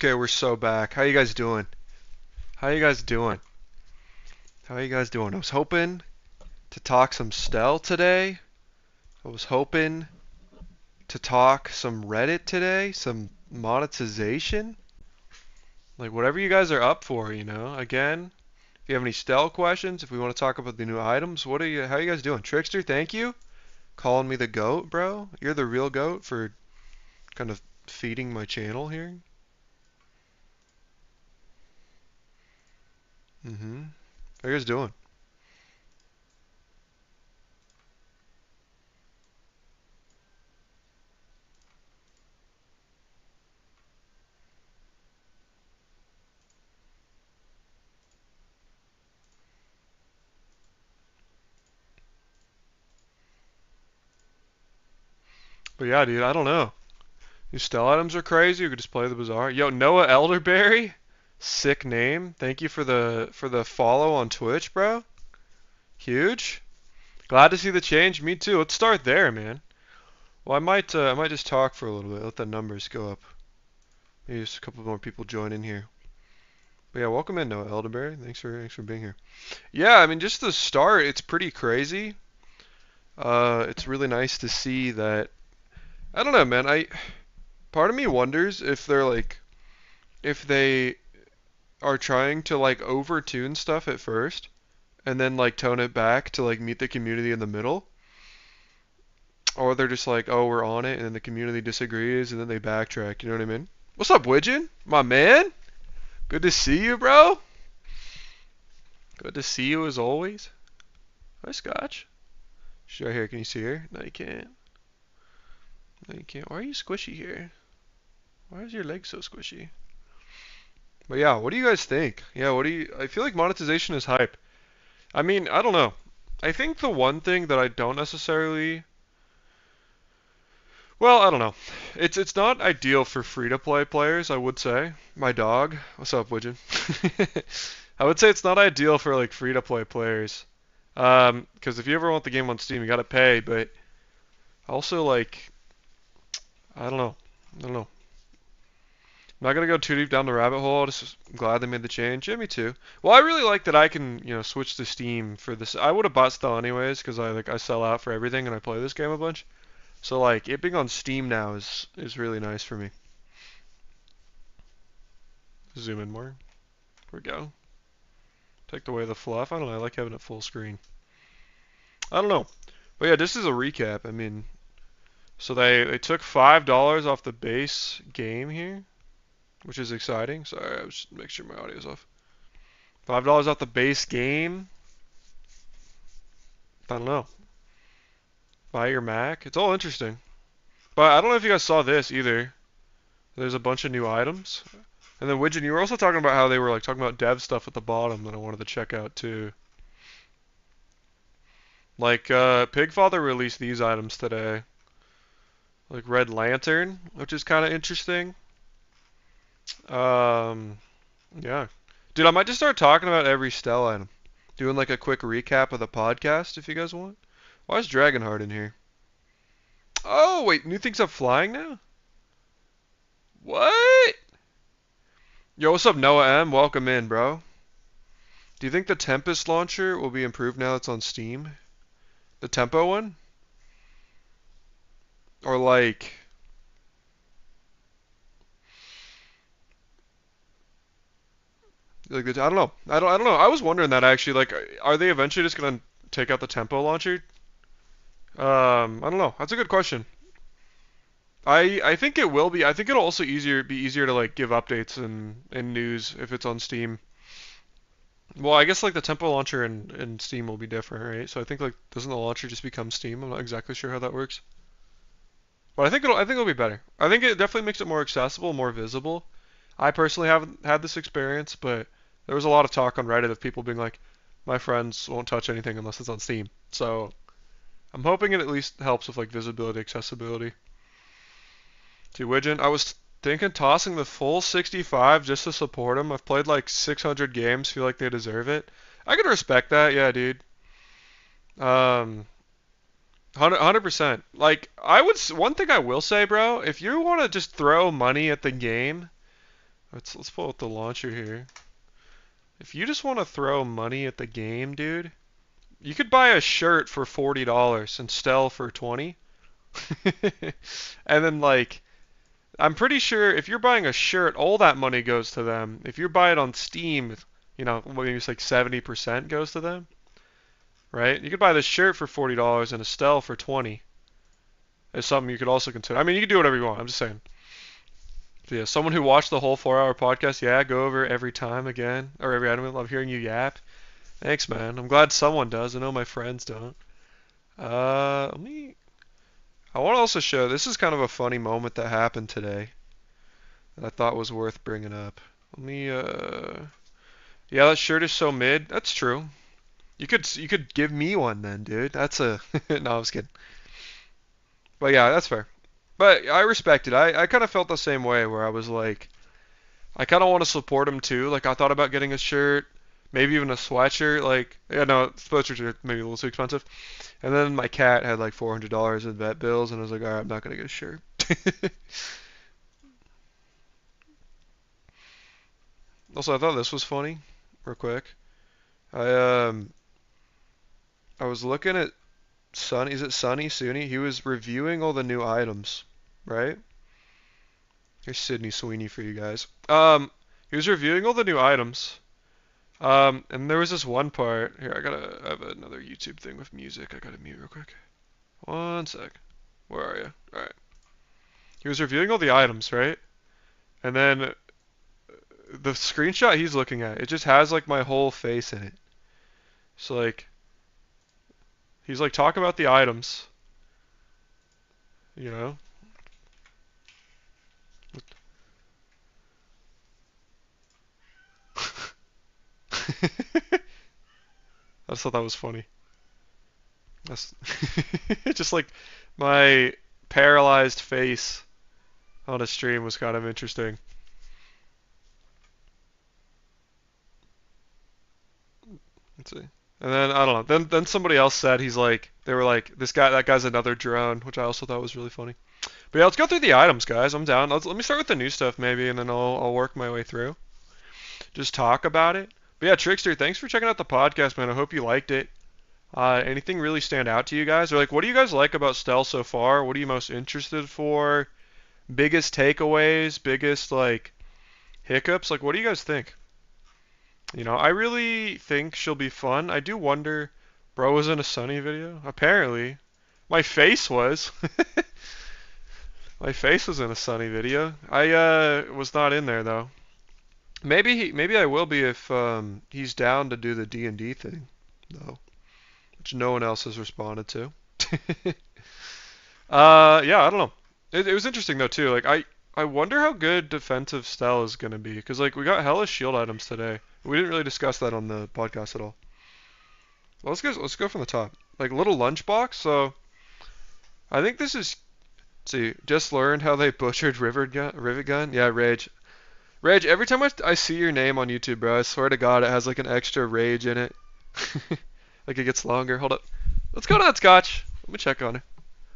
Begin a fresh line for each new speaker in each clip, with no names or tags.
Okay, we're so back. How you guys doing? How you guys doing? How you guys doing? I was hoping to talk some Stelle today. I was hoping to talk some Reddit today, some monetization. Like whatever you guys are up for, you know. Again, if you have any Stelle questions, if we want to talk about the new items, how you guys doing? Trickster, thank you. Calling me the goat, bro. You're the real goat for kind of feeding my channel here. How you guys doing? But yeah, dude, I don't know. These Stell items are crazy. You could just play the Bazaar. Yo, Noah Elderberry, sick name. Thank you for the follow on Twitch, bro. Huge. Glad to see the change. Me too. Let's start there, man. Well, I might just talk for a little bit. Let the numbers go up. Maybe just a couple more people join in here. But yeah, welcome in, Noah Elderberry. Thanks for being here. Yeah, I mean, just the start, it's pretty crazy. It's really nice to see that. I don't know, man. Part of me wonders if they're like if they are trying to like overtune stuff at first and then like tone it back to like meet the community in the middle, or they're just like, oh, we're on it, and then the community disagrees and then they backtrack. You know what I mean? What's up, Widgeon? My man? Good to see you, bro. Good to see you as always. Hi, Scotch. She's right here. Can you see her? No, you can't. No, you can't. Why are you squishy here? Why is your leg so squishy? But yeah, what do you guys think? Yeah, I feel like monetization is hype. I mean, I don't know. I think the one thing that I don't necessarily, well, I don't know. It's not ideal for free-to-play players, I would say. My dog. What's up, Widgeon? I would say it's not ideal for like free-to-play players. Because if you ever want the game on Steam, you gotta pay, but also like, I don't know. I don't know. I'm not gonna go too deep down the rabbit hole. Just glad they made the change. Yeah, me too. Well, I really like that I can, switch to Steam for this. I would have bought Stell anyways because I sell out for everything and I play this game a bunch. So like it being on Steam now is really nice for me. Zoom in more. There we go. Take away the fluff. I don't know. I like having it full screen. I don't know. But yeah, this is a recap. I mean, so they took $5 off the base game here, which is exciting. Sorry, I was make sure my audio's off. $5 off the base game. I don't know. Buy your Mac. It's all interesting. But I don't know if you guys saw this either. There's a bunch of new items. And then Widgeon, you were also talking about how they were like talking about dev stuff at the bottom that I wanted to check out too. Like Pigfather released these items today. Like Red Lantern, which is kind of interesting. Um, yeah. Dude, I might just start talking about every Stell item. Doing like a quick recap of the podcast if you guys want. Why is Dragonheart in here? Oh, wait, new things up flying now? What? Yo, what's up, Noah M? Welcome in, bro. Do you think the Tempest launcher will be improved now it's on Steam? The Tempo one? Or I don't know. I don't know. I was wondering that actually. Like, are they eventually just gonna take out the Tempo launcher? I don't know. That's a good question. I think it will be. I think it'll also be easier to like give updates and news if it's on Steam. Well, I guess like the Tempo launcher and Steam will be different, right? So I think like doesn't the launcher just become Steam? I'm not exactly sure how that works. But I think it'll be better. I think it definitely makes it more accessible, more visible. I personally haven't had this experience, but there was a lot of talk on Reddit of people being like, my friends won't touch anything unless it's on Steam. So I'm hoping it at least helps with like visibility, accessibility. To Widgeon, I was thinking tossing the full 65 just to support them. I've played like 600 games, feel like they deserve it. I could respect that, yeah, dude. 100%. Like one thing I will say, bro, if you want to just throw money at the game, Let's pull out the launcher here. If you just want to throw money at the game, dude, you could buy a shirt for $40 and Stelle for 20. And then like I'm pretty sure if you're buying a shirt, all that money goes to them. If you buy it on Steam, maybe it's like 70% goes to them, right? You could buy this shirt for $40 and a Stelle for 20. Is something you could also consider. I mean, you can do whatever you want. I'm just saying. So yeah, someone who watched the whole 4-hour podcast, yeah, go over it every time again or every item. I love hearing you yap. Thanks, man. I'm glad someone does. I know my friends don't. Let me. I want to also show. This is kind of a funny moment that happened today that I thought was worth bringing up. Let me. Yeah, that shirt is so mid. That's true. You could give me one then, dude. That's a. No, I'm just kidding. But yeah, that's fair. But I respect it. I kind of felt the same way where I was like, I kind of want to support him too. Like I thought about getting a shirt, maybe even a sweatshirt. Like, yeah, no, sweatshirts are maybe a little too expensive. And then my cat had like $400 in vet bills, and I was like, all right, I'm not gonna get a shirt. Also, I thought this was funny, real quick. I um I was looking at Sunny. Is it Sunny Sooney? He was reviewing all the new items, right? Here's Sydney Sweeney for you guys. He was reviewing all the new items. And there was this one part. Here, I have another YouTube thing with music. I gotta mute real quick. One sec. Where are you? All right. He was reviewing all the items, right? And then the screenshot he's looking at, it just has like my whole face in it. So like, he's like talking about the items, you know? I just thought that was funny. That's just like my paralyzed face on a stream was kind of interesting. Let's see. And then I don't know. Then somebody else said they were like that guy's another drone, which I also thought was really funny. But yeah, let's go through the items, guys. I'm down. Let me start with the new stuff maybe, and then I'll work my way through. Just talk about it. But yeah, Trickster, thanks for checking out the podcast, man. I hope you liked it. Anything really stand out to you guys? Or like, what do you guys like about Stelle so far? What are you most interested for? Biggest takeaways? Biggest like hiccups? Like, what do you guys think? I really think she'll be fun. I do wonder. Bro was in a Sunny video. Apparently, my face was. My face was in a Sunny video. I was not in there though. Maybe I will be if he's down to do the D&D thing though, which no one else has responded to. Yeah, I don't know. It was interesting though too. Like I wonder how good defensive Stelle is gonna be because like we got hella shield items today. We didn't really discuss that on the podcast at all. Well, let's go from the top. Like little lunchbox. So I think this is. Let's see, just learned how they butchered Rivet Gun. Yeah, Rage. Rage. Every time I see your name on YouTube, bro, I swear to God, it has like an extra rage in it. Like it gets longer. Hold up. What's going on, Scotch? Let me check on her.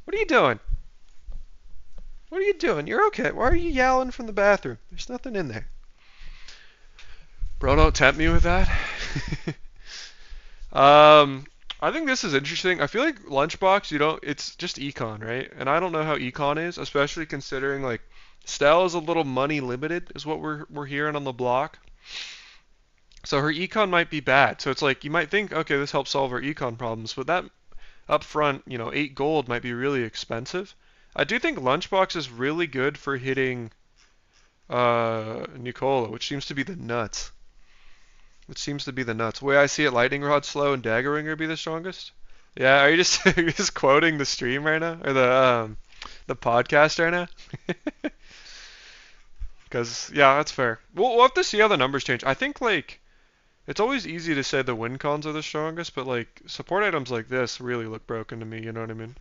What are you doing? What are you doing? You're okay. Why are you yowling from the bathroom? There's nothing in there. Bro, don't tempt me with that. I think this is interesting. I feel like Lunchbox, it's just econ, right? And I don't know how econ is, especially considering like Stelle is a little money limited, is what we're hearing on the block. So her econ might be bad. So it's like you might think, okay, this helps solve her econ problems, but that up front, 8 gold might be really expensive. I do think Lunchbox is really good for hitting Nicola, which seems to be the nuts. The way I see it, Lightning Rod slow and Dagger Ringer be the strongest. Yeah, are you just are you just quoting the stream right now or the podcast right now? Because yeah, that's fair. We'll have to see how the numbers change. I think like it's always easy to say the win cons are the strongest, but like support items like this really look broken to me. You know what I mean?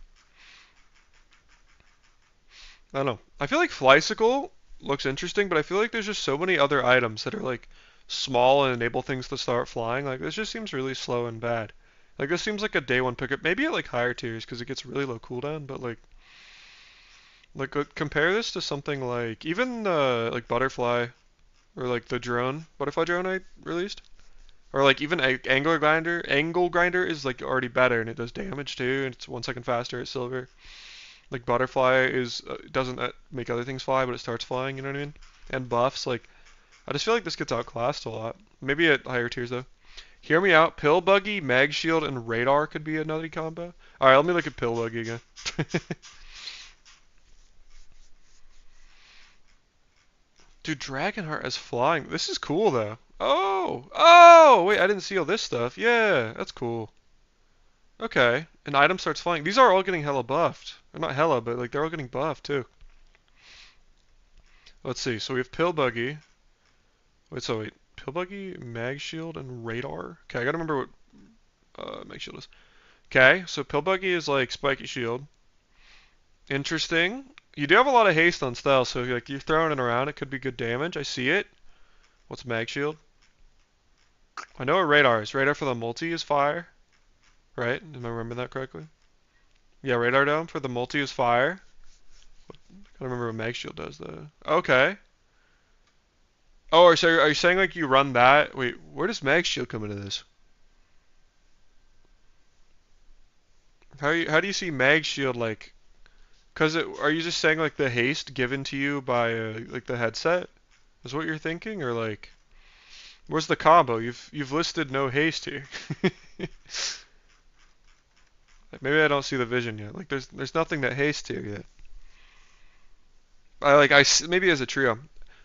I don't know. I feel like Flysicle looks interesting, but I feel like there's just so many other items that are like small and enable things to start flying. Like this just seems really slow and bad. Like this seems like a day one pickup. Maybe at like higher tiers because it gets really low cooldown. But like compare this to something like even like Butterfly or like the drone, butterfly drone I released. Or like even angle grinder. Angle grinder is like already better and it does damage too, and it's 1 second faster at silver. Like butterfly is doesn't make other things fly, but it starts flying. You know what I mean? And buffs like I just feel like this gets outclassed a lot. Maybe at higher tiers though. Hear me out. Pill buggy, mag shield, and radar could be another combo. All right, let me look at pill buggy again. Dude, Dragonheart as flying. This is cool though. Oh, wait, I didn't see all this stuff. Yeah, that's cool. Okay, an item starts flying. These are all getting hella buffed. Or not hella, but like they're all getting buffed too. Let's see. So we have pill buggy. Wait. Pill buggy, mag shield, and radar. Okay, I gotta remember what mag shield is. Okay, so pill buggy is like spiky shield. Interesting. You do have a lot of haste on Stelle, so like you're throwing it around, it could be good damage. I see it. What's mag shield? I know what radar is. Radar for the multi is fire, right? Am I remembering that correctly? Yeah, radar dome for the multi is fire. I don't remember what mag shield does though. Okay. Oh, are you saying like you run that? Wait, where does mag shield come into this? How do you see mag shield like? Cause are you just saying like the haste given to you by like the headset? Is what you're thinking, or like where's the combo? You've listed no haste here. Maybe I don't see the vision yet. Like there's nothing that hastes here yet. Maybe as a trio.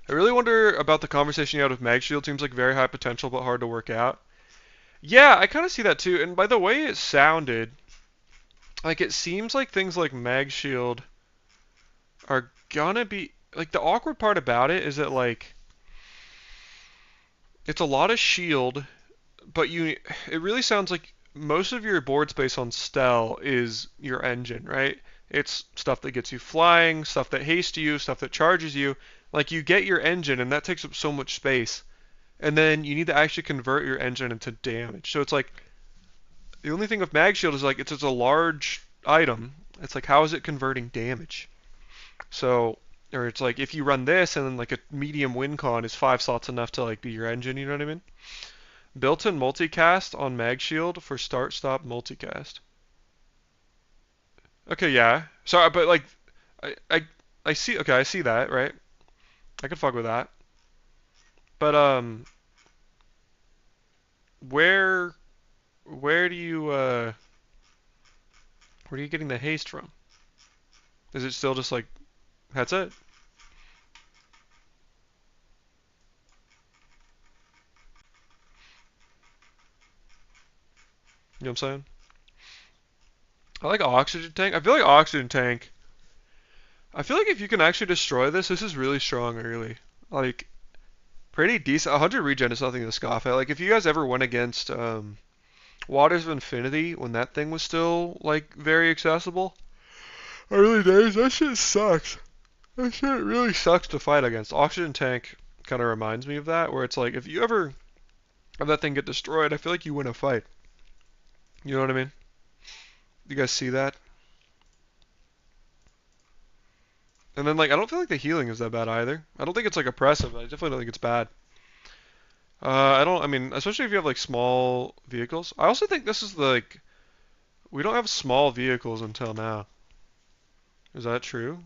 I really wonder about the conversation you had with Mag Shield. Seems like very high potential but hard to work out. Yeah, I kind of see that too. And by the way it sounded, like it seems like things like Mag Shield are gonna be like the awkward part about it is that like it's a lot of shield, but it really sounds like most of your board space on Stelle is your engine, right? It's stuff that gets you flying, stuff that hastes you, stuff that charges you. Like you get your engine and that takes up so much space. And then you need to actually convert your engine into damage. So it's like the only thing with Mag Shield is like it's a large item. It's like how is it converting damage? So or it's like if you run this and then like a medium win con is 5 slots enough to like be your engine, you know what I mean? Built-in multicast on Mag Shield for start-stop multicast. Okay, yeah. So, but like, I, I, I see. Okay, I see that. Right. I could fuck with that. But where, where do you, where are you getting the haste from? Is it still just like that's it? You know what I'm saying? I like oxygen tank. I feel like oxygen tank. I feel like if you can actually destroy this, this is really strong early. Like pretty decent. 100 regen is nothing to scoff at. Like if you guys ever went against Waters of Infinity when that thing was still like very accessible. Early days, that shit sucks. That shit really sucks to fight against. Oxygen tank kind of reminds me of that, where it's like if you ever have that thing get destroyed, I feel like you win a fight. You know what I mean? You guys see that? And then like I don't feel like the healing is that bad either. I don't think it's like oppressive, but I definitely don't think it's bad. I don't. I mean, especially if you have like small vehicles. I also think this is like we don't have small vehicles until now. Is that true?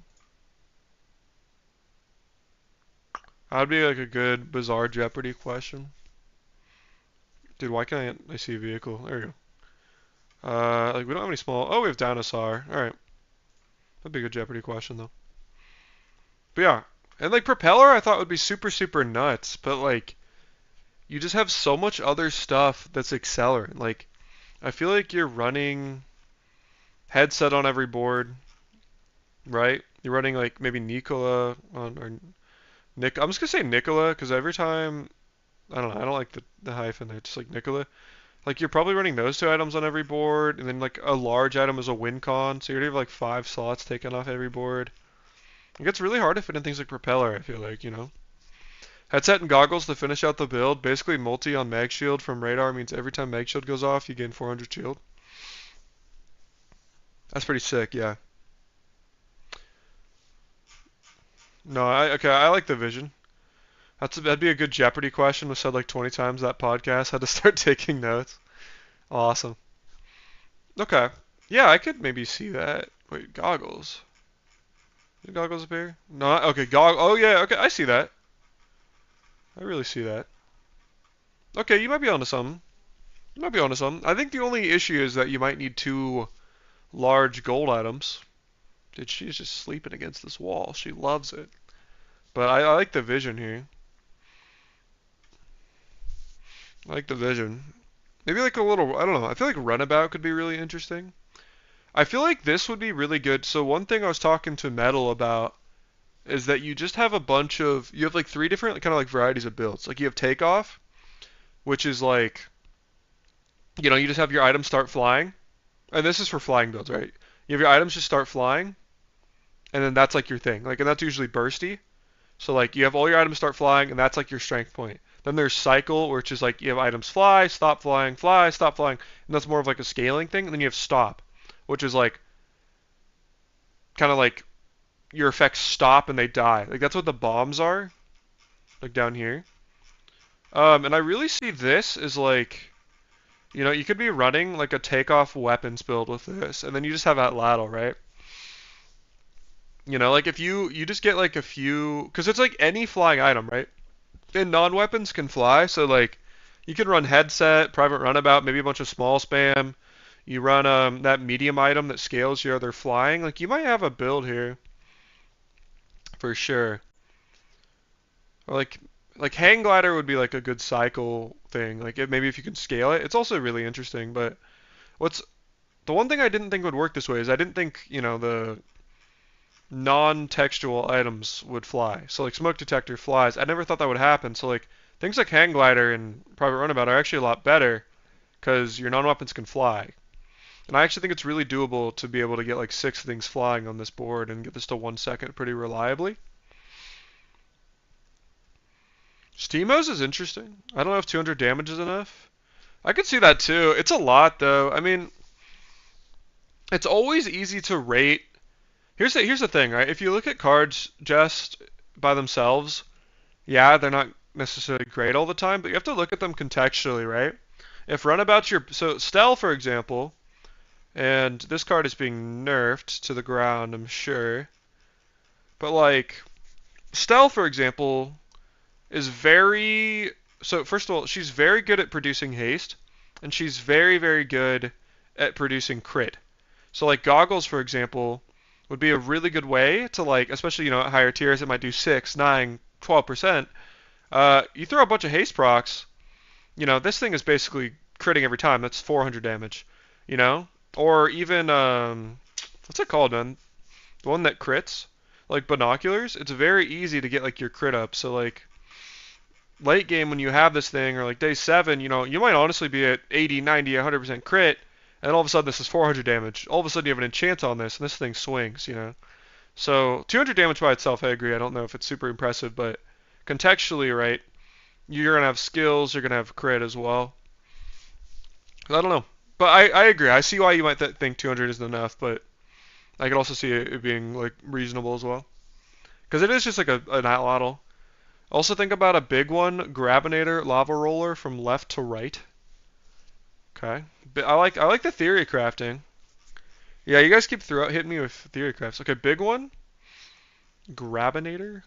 That'd be like a good bizarre Jeopardy question. Dude, why can't I see a vehicle? There you go. Like we don't have any small. Oh, we have Dinosaur. All right, that'd be a good Jeopardy question though. But yeah, and like Propeller, I thought would be super super nuts, but like you just have so much other stuff that's accelerant. Like I feel like you're running headset on every board, right? You're running like maybe Nicola on or Nick. I'm just gonna say Nicola because every time I don't know. I don't like the hyphen there. Just like Nicola. Like you're probably running those two items on every board, and then like a large item is a win con, so you already have like 5 slots taken off every board. It gets really hard to fit in things like Propeller, I feel like, you know. Headset and goggles to finish out the build. Basically multi on Mag Shield from Radar means every time Mag Shield goes off, you gain 400 shield. That's pretty sick, yeah. No, okay, I like the vision. That'd be a good Jeopardy question. Was said like 20 times that podcast. Had to start taking notes. Awesome. Okay. Yeah, I could maybe see that. Wait, goggles. Is goggles appear? No. Okay. Oh yeah. Okay. I see that. I really see that. Okay. You might be onto something. You might be onto something. I think the only issue is that you might need two large gold items. Dude, she's just sleeping against this wall. She loves it. But I like the vision here. I like the vision. Maybe like a little, I don't know. I feel like runabout could be really interesting. I feel like this would be really good. So one thing I was talking to Metal about is that you just have a bunch of, you have like three different kind of like varieties of builds. Like you have takeoff, which is like, you just have your items start flying. And this is for flying builds, right? You have your items just start flying, and then that's like your thing. Like, and that's usually bursty. So like you have all your items start flying, and that's like your strength point. Then there's cycle, which is like you have items fly, stop flying, and that's more of like a scaling thing. And then you have stop, which is like kind of like your effects stop and they die. Like that's what the bombs are, like down here. And I really see this as like, you could be running like a takeoff weapons build with this, and then you just have that ladle, right? Like if you just get like a few, because it's like any flying item, right? And non-weapons can fly, so like you can run headset, private runabout, maybe a bunch of small spam. You run that medium item that scales your other flying. Like you might have a build here for sure. Or like hang glider would be like a good cycle thing. Like maybe if you can scale it, it's also really interesting. But what's the one thing I didn't think would work this way is I didn't think the non-textual items would fly. So like smoke detector flies. I never thought that would happen. So like things like hang glider and private runabout are actually a lot better because your non-weapons can fly. And I actually think it's really doable to be able to get like 6 things flying on this board and get this to 1 second pretty reliably. Steam hose is interesting. I don't know if 200 damage is enough. I could see that too. It's a lot though. I mean, it's always easy to rate. Here's the thing, right? If you look at cards just by themselves, yeah, they're not necessarily great all the time, but you have to look at them contextually, right? If runabout's so Stelle, for example, and this card is being nerfed to the ground, I'm sure. But like Stelle, for example, is very so first of all, she's very good at producing haste, and she's very, very good at producing crit. So like goggles, for example, would be a really good way to like, especially at higher tiers, it might do 6, 9, 12%. You throw a bunch of haste procs, this thing is basically critting every time. That's 400 damage, you know? Or even, what's it called, man? The one that crits? Like binoculars? It's very easy to get like your crit up. So like late game when you have this thing, or like day 7, you might honestly be at 80, 90, 100% crit, and all of a sudden this is 400 damage. All of a sudden you have an enchant on this, and this thing swings. So 200 damage by itself, I agree. I don't know if it's super impressive, but contextually, right, you're going to have skills, you're going to have crit as well. I don't know. But I agree. I see why you might think 200 isn't enough, but I could also see it being like reasonable as well. Because it is just like an outlaw. Also think about a big one, Grabinator Lava Roller from left to right. Okay. I like the theory crafting. Yeah, you guys keep hitting me with theory crafts. Okay, big one, Grabinator.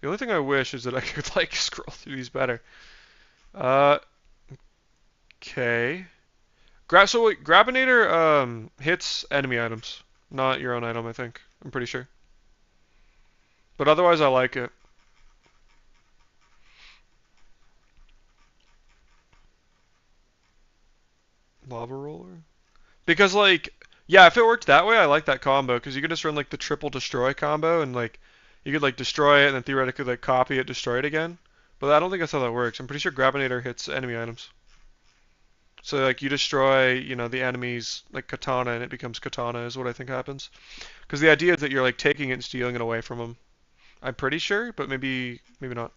The only thing I wish is that I could like scroll through these better. Uh, okay. So wait, Grabinator hits enemy items, not your own item, I think. I'm pretty sure. But otherwise I like it. Lava Roller? Because like, yeah, if it worked that way, I like that combo because you could just run like the triple destroy combo and like you could like destroy it and then theoretically like copy it, destroy it again. But I don't think that's how that works. I'm pretty sure Grabinator hits enemy items. So like you destroy, the enemy's like katana and it becomes katana is what I think happens. Because the idea is that you're like taking it and stealing it away from them. I'm pretty sure, but maybe not.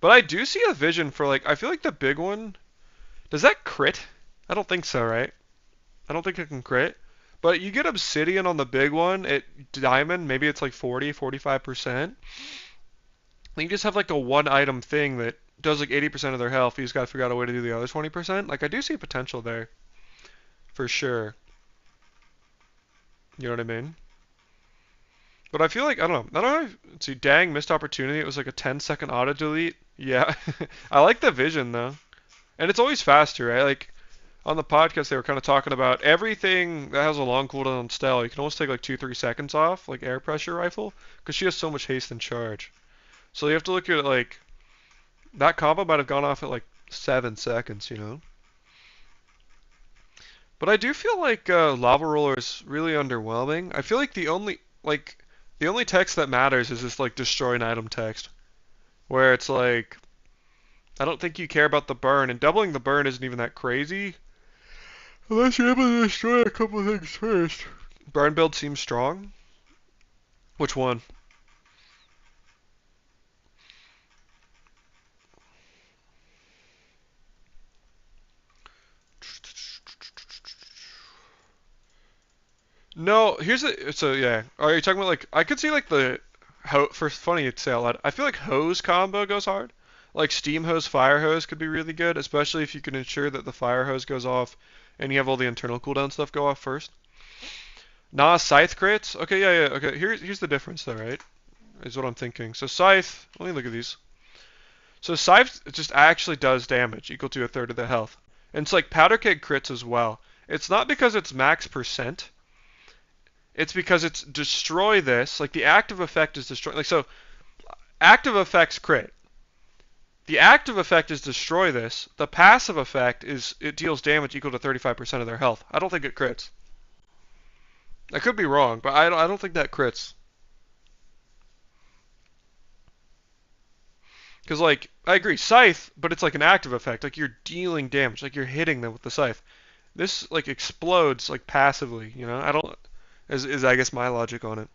But I do see a vision for like I feel like the big one. Does that crit? I don't think so, right? I don't think it can crit. But you get Obsidian on the big one at Diamond, maybe it's like 40, 45%. Then you just have like a one item thing that does like 80% of their health. You just gotta figure out a way to do the other 20%. Like I do see potential there, for sure. You know what I mean? But I feel like, I don't know. I don't know. Let's see, dang, missed opportunity. It was like a 10-second auto delete. Yeah. I like the vision though. And it's always faster, right? Like on the podcast, they were kind of talking about everything that has a long cooldown on Stelle. You can almost take like 2-3 seconds off, like air pressure rifle, because she has so much haste and charge. So you have to look at it like that combo might have gone off at like 7 seconds, you know? But I do feel like Lava Roller is really underwhelming. I feel like the only text that matters is this like destroy an item text, where it's like I don't think you care about the burn, and doubling the burn isn't even that crazy unless you're able to destroy a couple of things first. Burn build seems strong. Which one? No, here's a so yeah. Are you talking about like I could see like the first funny to say out loud. I feel like hose combo goes hard. Like steam hose, fire hose could be really good, especially if you can ensure that the fire hose goes off and you have all the internal cooldown stuff go off first. Nah, scythe crits. Okay, yeah, yeah. Okay, here's the difference though, right? Is what I'm thinking. So scythe. Let me look at these. So scythe just actually does damage equal to a third of the health, and it's like powder keg crits as well. It's not because it's max percent. It's because it's destroy this. Like the active effect is destroy. Like so, active effects crit. The active effect is destroy this. The passive effect is it deals damage equal to 35% of their health. I don't think it crits. I could be wrong, but I don't think that crits. Because like I agree, scythe, but it's like an active effect. Like you're dealing damage. Like you're hitting them with the scythe. This like explodes like passively. You know, I don't. Is I guess my logic on it.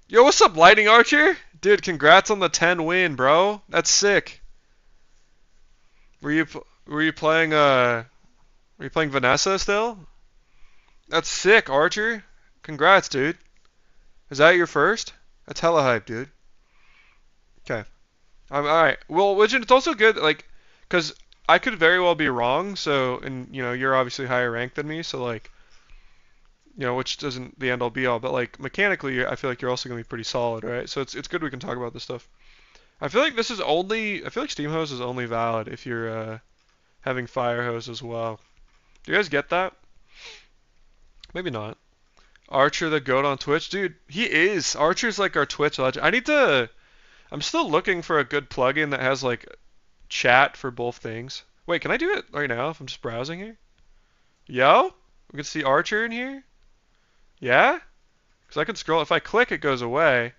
Yo, what's up, Lightning Archer? Dude, congrats on the 10 win, bro. That's sick. Were you playing Vanessa still? That's sick, Archer. Congrats, dude. Is that your first? That's hella hype, dude. Okay. All right. Well, it's also good, like, cause I could very well be wrong. So, and you know, you're obviously higher ranked than me, so like, you know, which doesn't the end all be all, but like mechanically, I feel like you're also gonna be pretty solid, right? So it's good we can talk about this stuff. I feel like I feel like Steam Hose is only valid if you're having Fire Hose as well. Do you guys get that? Maybe not. Archer the goat on Twitch, dude. He is. Archer's like our Twitch legend. I'm still looking for a good plugin that has like chat for both things. Wait, can I do it right now if I'm just browsing here? Yo, we can see Archer in here. Yeah? Because I can scroll. If I click, it goes away.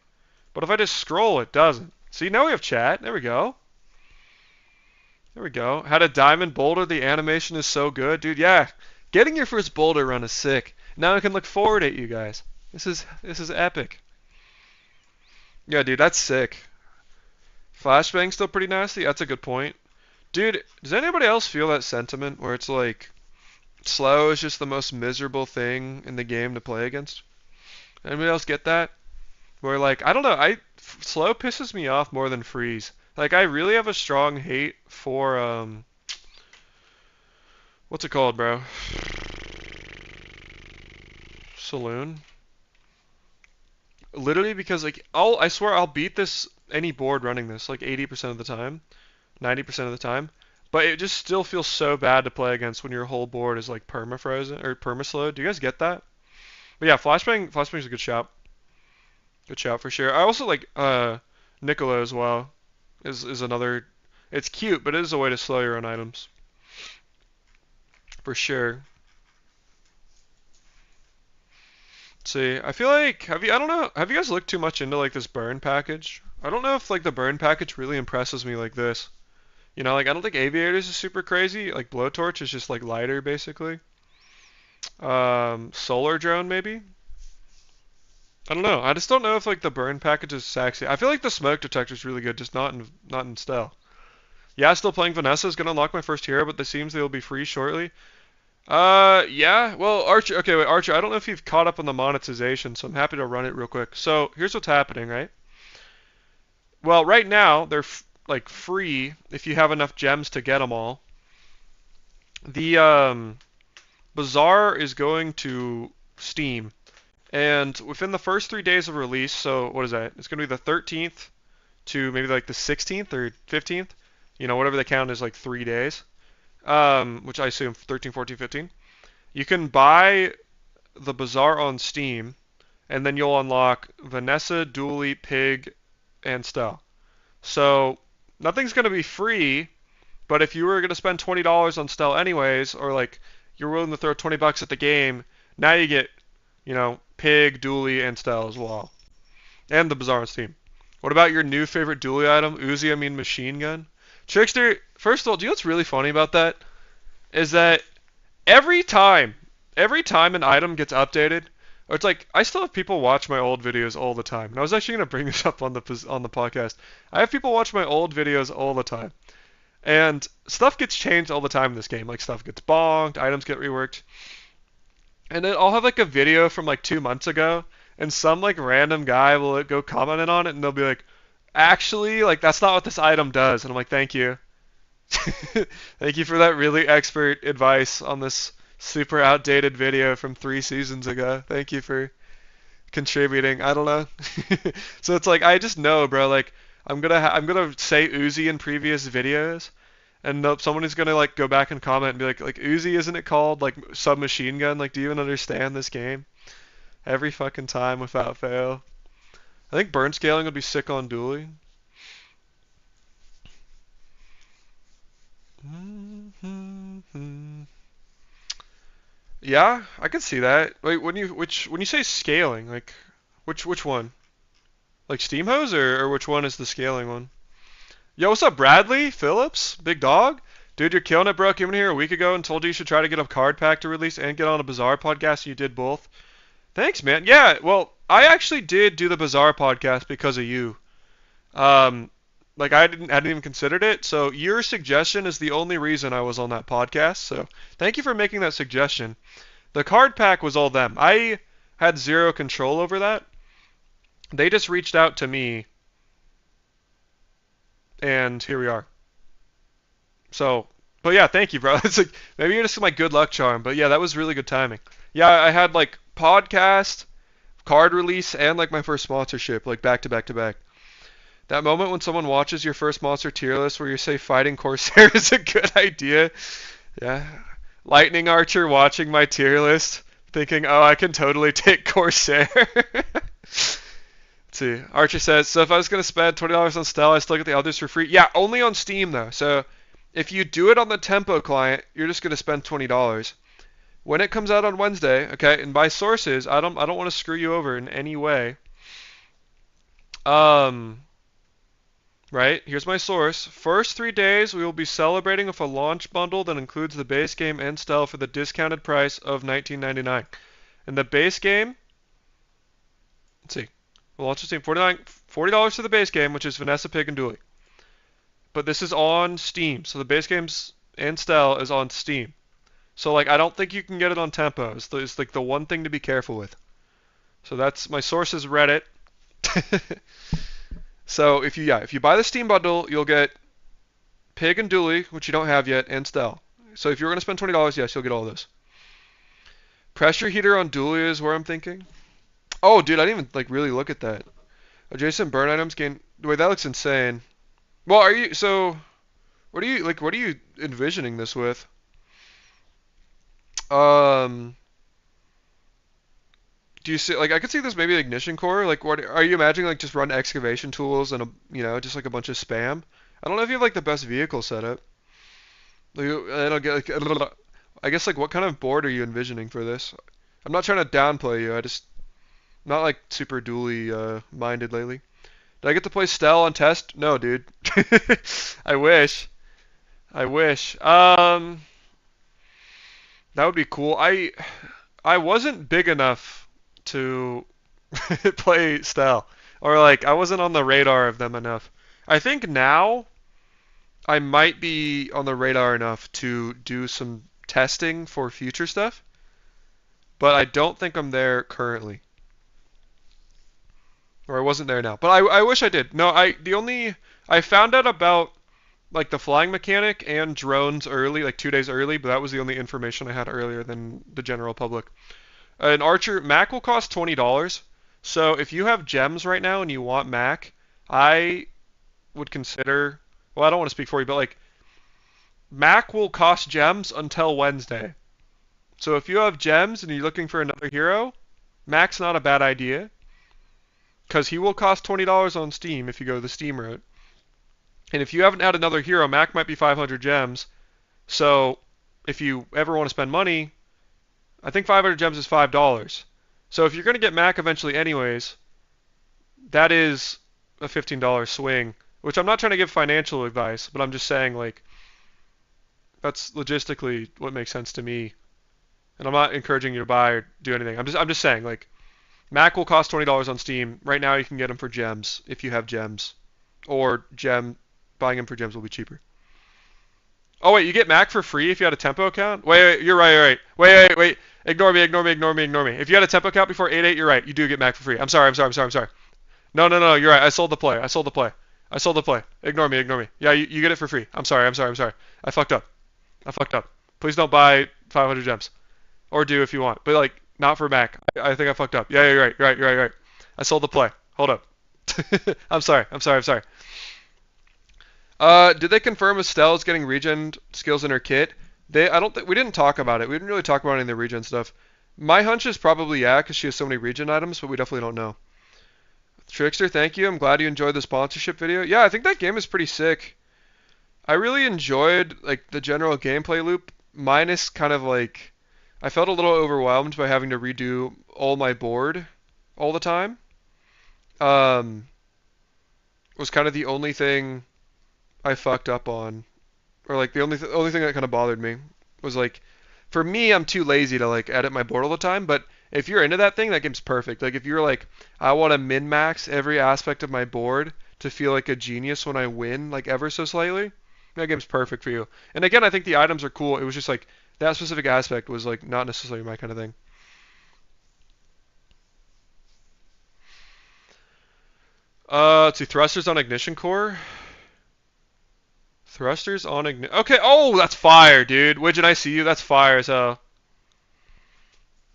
But if I just scroll, it doesn't. See, now we have chat. There we go. There we go. Had a diamond boulder. The animation is so good. Dude, yeah. Getting your first boulder run is sick. Now I can look forward at you guys. This is epic. Yeah, dude, that's sick. Flashbang's still pretty nasty. That's a good point. Dude, does anybody else feel that sentiment where it's like slow is just the most miserable thing in the game to play against? Anybody else get that? Where like I don't know, slow pisses me off more than freeze. Like I really have a strong hate for what's it called, bro? Saloon. Literally because like I swear I'll beat this any board running this like 80% of the time, 90% of the time. But it just still feels so bad to play against when your whole board is like perma frozen or perma slowed. Do you guys get that? But yeah, Flashbang's a good shout. Good shout for sure. I also like Niccolo as well. Is another. It's cute, but it is a way to slow your own items. For sure. Let's see, I feel like I don't know. Have you guys looked too much into like this burn package? I don't know if like the burn package really impresses me like this. You know, like I don't think Aviators is super crazy. Like Blowtorch is just like lighter basically. Solar Drone maybe. I don't know. I just don't know if like the burn package is sexy. I feel like the smoke detector is really good, just not in Stelle. Yeah, still playing Vanessa is gonna unlock my first hero, but it seems they will be free shortly. Yeah. Well, Archer. Okay, wait, Archer. I don't know if you've caught up on the monetization, so I'm happy to run it real quick. So here's what's happening, right? Well, right now they're like free if you have enough gems to get them all. The bazaar is going to Steam, and within the first 3 days of release, so what is that? It's going to be the 13th to maybe like the 16th or 15th. You know, whatever they count is like 3 days. Which I assume 13, 14, 15. You can buy the bazaar on Steam, and then you'll unlock Vanessa, Dooley, Pig, and Stelle. So nothing's going to be free, but if you were going to spend $20 on Stelle anyways, or like you're willing to throw 20 bucks at the game, now you get, Pig, Dooley, and Stelle as well, and the bazaar on Steam. What about your new favorite Dooley item, Uzi? I mean machine gun. Trickster. First of all, do you know what's really funny about that? Is that every time, every time an item gets updated, or it's like I still have people watch my old videos all the time. And I was actually gonna bring this up on the podcast. I have people watch my old videos all the time, and stuff gets changed all the time in this game. Like stuff gets bonked, items get reworked, and then I'll have like a video from like 2 months ago, and some like random guy will go commenting on it, and they'll be like, "Actually, like that's not what this item does," and I'm like, "Thank you." Thank you for that really expert advice on this super outdated video from 3 seasons ago. Thank you for contributing. I don't know. So it's like I just know, bro. Like I'm gonna say Uzi in previous videos, and someone is gonna like go back and comment and be like Uzi, isn't it called like submachine gun? Like, do you even understand this game? Every fucking time without fail. I think burn scaling would be sick on Dually. Yeah, I can see that. Wait, when you say scaling, like which one? Like Steam Hose or which one is the scaling one? Yo, what's up, Bradley Phillips? Big dog? Dude, you're killing it, bro. Came in here a week ago and told you should try to get a card pack to release and get on a Bazaar podcast. You did both. Thanks, man. Yeah, well, I actually did do the Bazaar podcast because of you. Um, like I hadn't even considered it. So your suggestion is the only reason I was on that podcast. So thank you for making that suggestion. The card pack was all them. I had zero control over that. They just reached out to me, and here we are. So, but yeah, thank you, bro. It's like maybe you're just my good luck charm, but yeah, that was really good timing. Yeah, I had like podcast, card release, and like my first sponsorship, like back to back to back. That moment when someone watches your first monster tier list where you say fighting Corsair is a good idea. Yeah. Lightning Archer watching my tier list, thinking, oh, I can totally take Corsair. Let's see. Archer says, so if I was going to spend $20 on Stelle, I still get the others for free. Yeah, only on Steam, though. So if you do it on the Tempo client, you're just going to spend $20. When it comes out on Wednesday, okay, and by sources, I don't want to screw you over in any way. Um, Right, here's my source. First 3 days, we will be celebrating with a launch bundle that includes the base game and Stelle for the discounted price of $19.99. And the base game, let's see, we'll launch the Steam, $40 for the base game, which is Vanessa, Pig, and Dooley. But this is on Steam, so the base games and Stelle is on Steam. So like, I don't think you can get it on Tempo. It's like the one thing to be careful with. So that's my source is Reddit. So if you buy the Steam bundle, you'll get Pig and Dooley, which you don't have yet, and Stelle. So if you're going to spend $20, yes, you'll get all this. Pressure heater on Dooley is where I'm thinking. Oh, dude, I didn't even like really look at that. Adjacent burn items gain. Wait, that looks insane. Well, are you so? What are you envisioning this with? Um, do you see like I could see this maybe ignition core? Like what are you imagining like just run excavation tools and just like a bunch of spam? I don't know if you have like the best vehicle setup. Like, I don't get like I guess like what kind of board are you envisioning for this? I'm not trying to downplay you. I'm not like super dually minded lately. Did I get to play Stelle on test? No, dude. I wish. I wish. That would be cool. I wasn't big enough to play Stelle, or like I wasn't on the radar of them enough. I think now I might be on the radar enough to do some testing for future stuff, but I don't think I'm there currently. Or I wasn't there now. But I wish I did. No, I found out about like the flying mechanic and drones early, like 2 days early, but that was the only information I had earlier than the general public. An archer Mac will cost $20. So if you have gems right now and you want Mac, I would consider, well, I don't want to speak for you, but like Mac will cost gems until Wednesday. So if you have gems and you're looking for another hero, Mac's not a bad idea because he will cost $20 on Steam if you go the Steam route. And if you haven't had another hero, Mac might be 500 gems. So if you ever want to spend money, I think 500 gems is $5. So if you're going to get Mac eventually anyways, that is a $15 swing, which I'm not trying to give financial advice, but I'm just saying like that's logistically what makes sense to me. And I'm not encouraging you to buy or do anything. I'm just saying like Mac will cost $20 on Steam. Right now you can get them for gems if you have gems. Or buying them for gems will be cheaper. Oh wait, you get Mac for free if you had a Tempo account? Wait, you're right, you're right. Wait. Ignore me. If you had a Tempo account before 8.8, you're right. You do get Mac for free. I'm sorry. No, you're right. I sold the play. Ignore me. Yeah, you get it for free. I'm sorry. I fucked up. Please don't buy 500 gems. Or do if you want. But like, not for Mac. I think I fucked up. Yeah, you're right. I sold the play. Hold up. I'm sorry. Did they confirm if Stelle is getting regen skills in her kit? I don't think we didn't talk about it. We didn't really talk about any of the regen stuff. My hunch is probably yeah, because she has so many regen items, but we definitely don't know. Trickster, thank you. I'm glad you enjoyed the sponsorship video. Yeah, I think that game is pretty sick. I really enjoyed like the general gameplay loop, minus kind of like I felt a little overwhelmed by having to redo all my board all the time. Was kind of the only thing I fucked up on, or like the only thing that kind of bothered me was like, for me, I'm too lazy to like edit my board all the time. But if you're into that thing, that game's perfect. Like if you're like, I want to min max every aspect of my board to feel like a genius when I win, like ever so slightly, that game's perfect for you. And again, I think the items are cool. It was just like that specific aspect was like not necessarily my kind of thing. Let's see, thrusters on ignition core. Thrusters on ignition. Okay. Oh, that's fire, dude. Widget, I see you. That's fire as hell.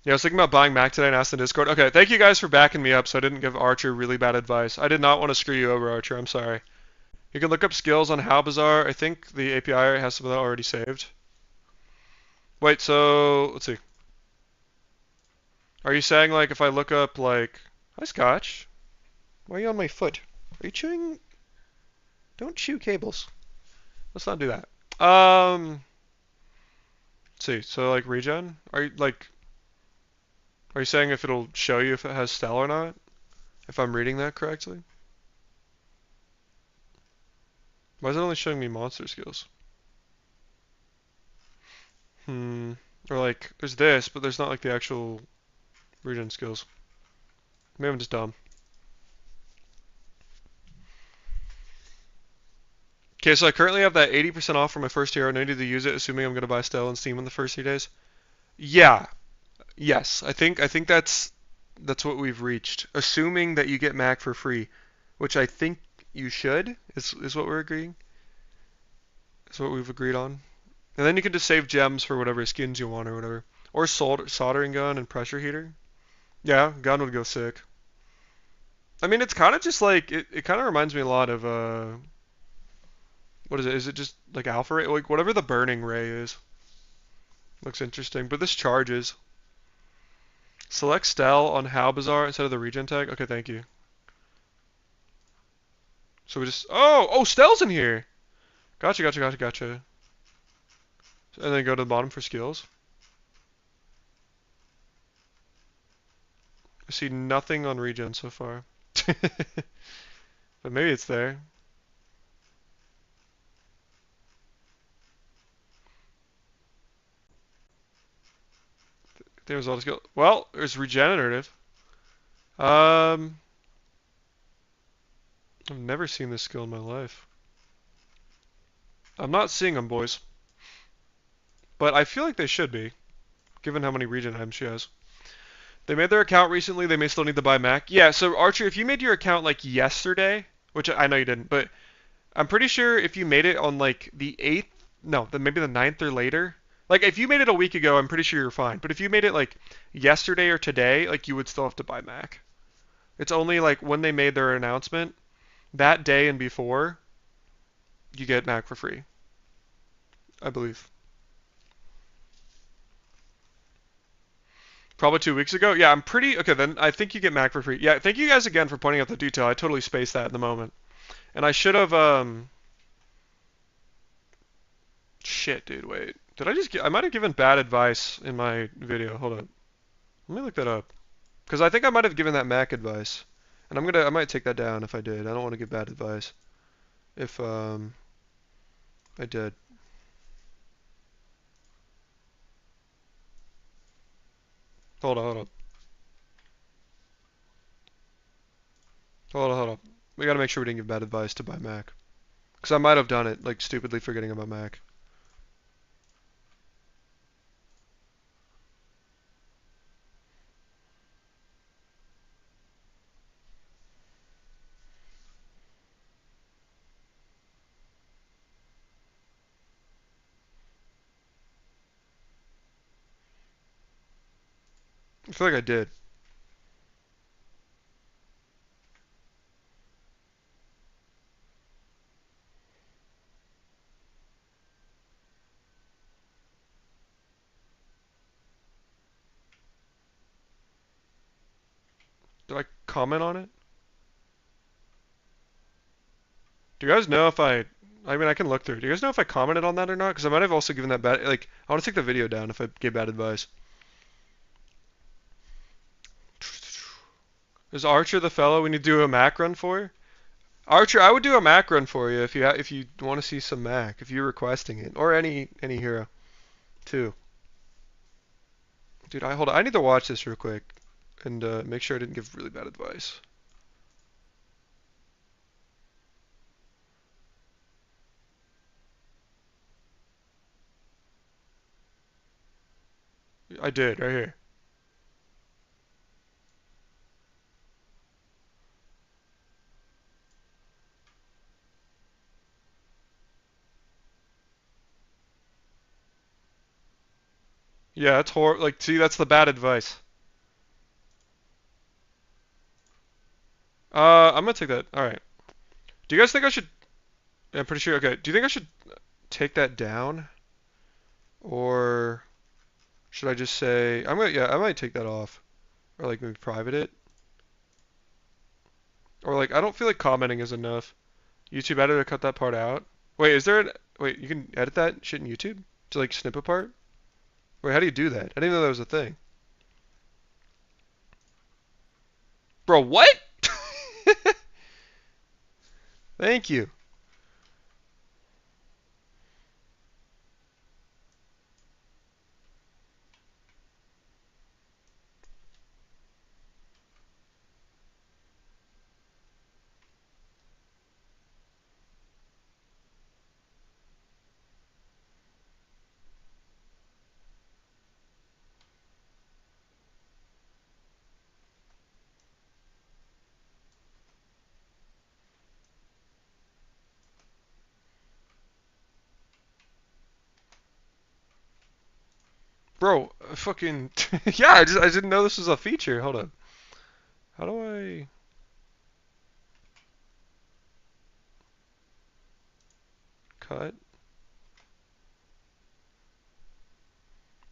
Yeah, I was thinking about buying Mac today and asked in Discord. Okay, thank you guys for backing me up so I didn't give Archer really bad advice. I did not want to screw you over, Archer. I'm sorry. You can look up skills on How Bazaar. I think the API has some of that already saved. Wait, so let's see. Are you saying like if I look up like, hi Scotch, why are you on my foot? Are you chewing? Don't chew cables. Let's not do that. Let's see. So like regen, are you saying if it'll show you if it has Stelle or not? If I'm reading that correctly? Why is it only showing me monster skills? Or like, there's this, but there's not like the actual regen skills. Maybe I'm just dumb. Okay, so I currently have that 80% off for my first hero, and I need to use it, assuming I'm going to buy Stelle and Steam in the first 3 days. Yeah, yes, I think that's what we've reached. Assuming that you get Mac for free, which I think you should, is what we're agreeing. Is what we've agreed on. And then you can just save gems for whatever skins you want or whatever. Or soldering gun and pressure heater. Yeah, gun would go sick. I mean, it's kind of just like it kind of reminds me a lot of what is it? Is it just like alpha ray? Like whatever the burning ray is. Looks interesting, but this charges. Select Stelle on How Bazaar instead of the regen tag. Okay, thank you. So we just oh Stelle's in here. Gotcha. And then go to the bottom for skills. I see nothing on regen so far. But maybe it's there. There's all the skill. Well, there's regenerative. I've never seen this skill in my life. I'm not seeing them, boys. but I feel like they should be, given how many region items she has. They made their account recently. They may still need to buy Mac. Yeah, so Archer, if you made your account like yesterday, which I know you didn't, but I'm pretty sure if you made it on like the 8th, no, then maybe the 9th or later. Like if you made it a week ago, I'm pretty sure you're fine. But if you made it like yesterday or today, like you would still have to buy Mac. It's only like when they made their announcement, that day and before, you get Mac for free, I believe. Probably 2 weeks ago. Yeah, I'm pretty okay. Then I think you get Mac for free. Yeah, thank you guys again for pointing out the detail. I totally spaced that in the moment, and I should have. Shit, dude. Wait, did I just? I might have given bad advice in my video. Hold on. Let me look that up, because I think I might have given that Mac advice, and I might take that down if I did. I don't want to give bad advice. If I did. Hold on. Hold on. We gotta make sure we didn't give bad advice to buy Mac. Because I might have done it, like stupidly forgetting about Mac. I feel like I did. Did I comment on it? Do you guys know if I mean, I can look through. Do you guys know if I commented on that or not? Because I might have also given that bad. Like, I want to take the video down if I gave bad advice. Is Archer the fellow we need to do a Mac run for? Archer, I would do a Mac run for you if you want to see some Mac, if you're requesting it, or any hero, too. Dude, hold on. I need to watch this real quick and make sure I didn't give really bad advice. I did right here. Yeah, that's horrible. Like, see, that's the bad advice. I'm gonna take that. All right. Do you guys think I should? I'm pretty sure. Okay. Do you think I should take that down, or should I just say I'm gonna? Yeah, I might take that off, or like maybe private it, or like I don't feel like commenting is enough. YouTube editor cut that part out. Wait, is there an? Wait, you can edit that shit in YouTube to like snip apart? Wait, how do you do that? I didn't know that was a thing. Bro, what? Thank you. Bro, fucking yeah, I didn't know this was a feature. Hold on. How do I cut?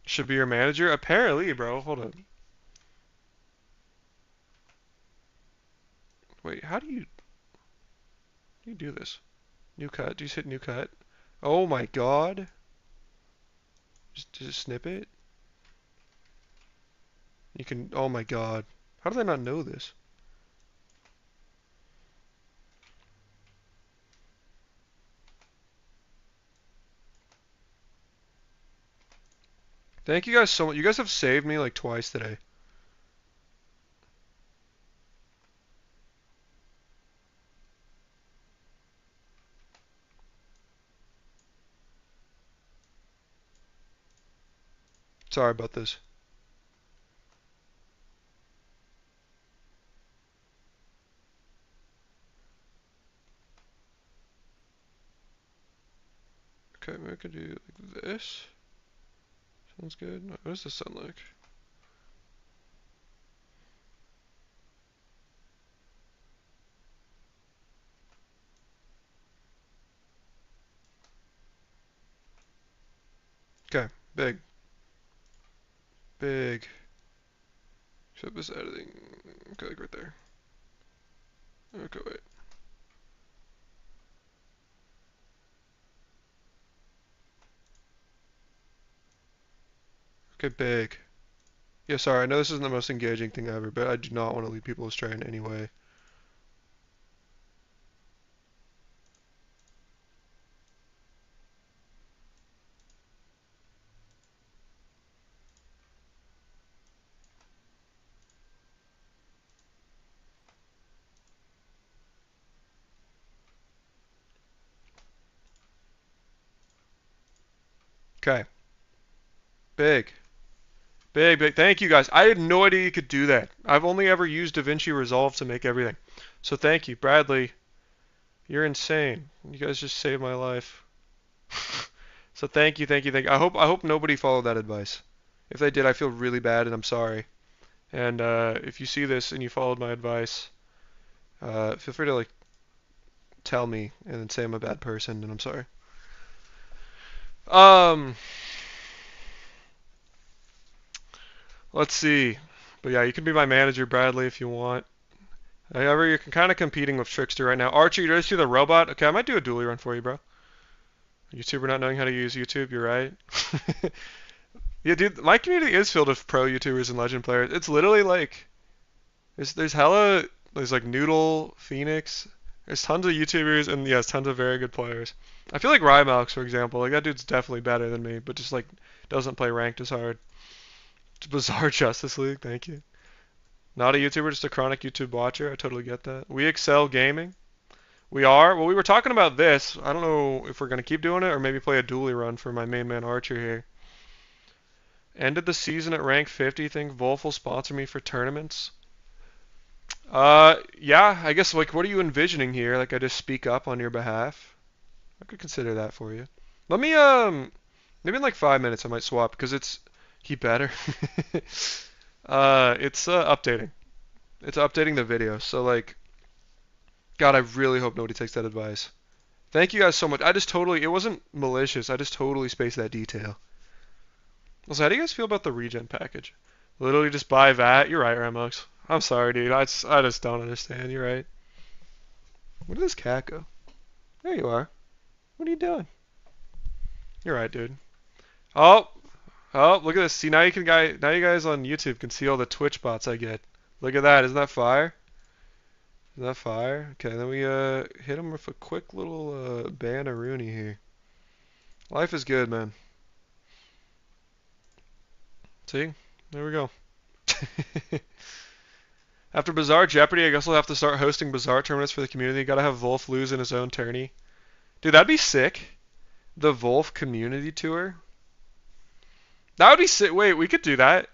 Should be your manager? Apparently, bro. Hold on. Wait, how do you do this? New cut. Do you just hit new cut? Oh my god. Just snip it? You can. Oh my god. How did I not know this? Thank you guys so much. You guys have saved me like twice today. Sorry about this. Okay, maybe I could do like this. Sounds good. What does this sound like? Okay, big. Big. Show this editing. Okay, like right there. Okay, wait. Okay, big. Yeah, sorry, I know this isn't the most engaging thing ever, but I do not want to lead people astray in any way. Okay. Big. Big, big. Thank you guys. I had no idea you could do that. I've only ever used DaVinci Resolve to make everything. So thank you. Bradley, you're insane. You guys just saved my life. So thank you, thank you, thank you. I hope nobody followed that advice. If they did, I feel really bad and I'm sorry. And if you see this and you followed my advice, feel free to like tell me and then say I'm a bad person and I'm sorry. Um, let's see. But yeah, you can be my manager, Bradley, if you want. However, you're kind of competing with Trickster right now. Archie, you ready to see the robot? Okay, I might do a dually run for you, bro. YouTuber not knowing how to use YouTube, you're right. Yeah, dude, my community is filled with pro YouTubers and legend players. It's literally like there's like Noodle, Phoenix. There's tons of YouTubers and yes, tons of very good players. I feel like Rymalx, for example, like that dude's definitely better than me, but just like doesn't play ranked as hard. It's Bizarre Justice League, thank you. Not a YouTuber, just a chronic YouTube watcher. I totally get that. We excel gaming. We are. Well, we were talking about this. I don't know if we're gonna keep doing it or maybe play a dually run for my main man Archer here. Ended the season at rank 50. Think Wolf will sponsor me for tournaments? Yeah. I guess like, what are you envisioning here? Like, I just speak up on your behalf. I could consider that for you. Let me maybe in like 5 minutes I might swap because it's he better. It's updating. It's updating the video. So like, God, I really hope nobody takes that advice. Thank you guys so much. I just totally, it wasn't malicious. I just totally spaced that detail. Also, how do you guys feel about the regen package? Literally just buy that. You're right, Remox. I'm sorry, dude. I just don't understand. You're right. Where did this cat go? There you are. What are you doing? You're right, dude. Oh, oh, look at this. See, now now you guys on YouTube can see all the Twitch bots I get. Look at that. Isn't that fire? Isn't that fire? Okay, then we hit him with a quick little ban-a-rooney here. Life is good, man. See? There we go. After Bizarre Jeopardy, I guess we'll have to start hosting Bizarre tournaments for the community. Gotta have Wolf lose in his own tourney. Dude, that'd be sick. The Wolf Community Tour. That would be sick. Wait, we could do that.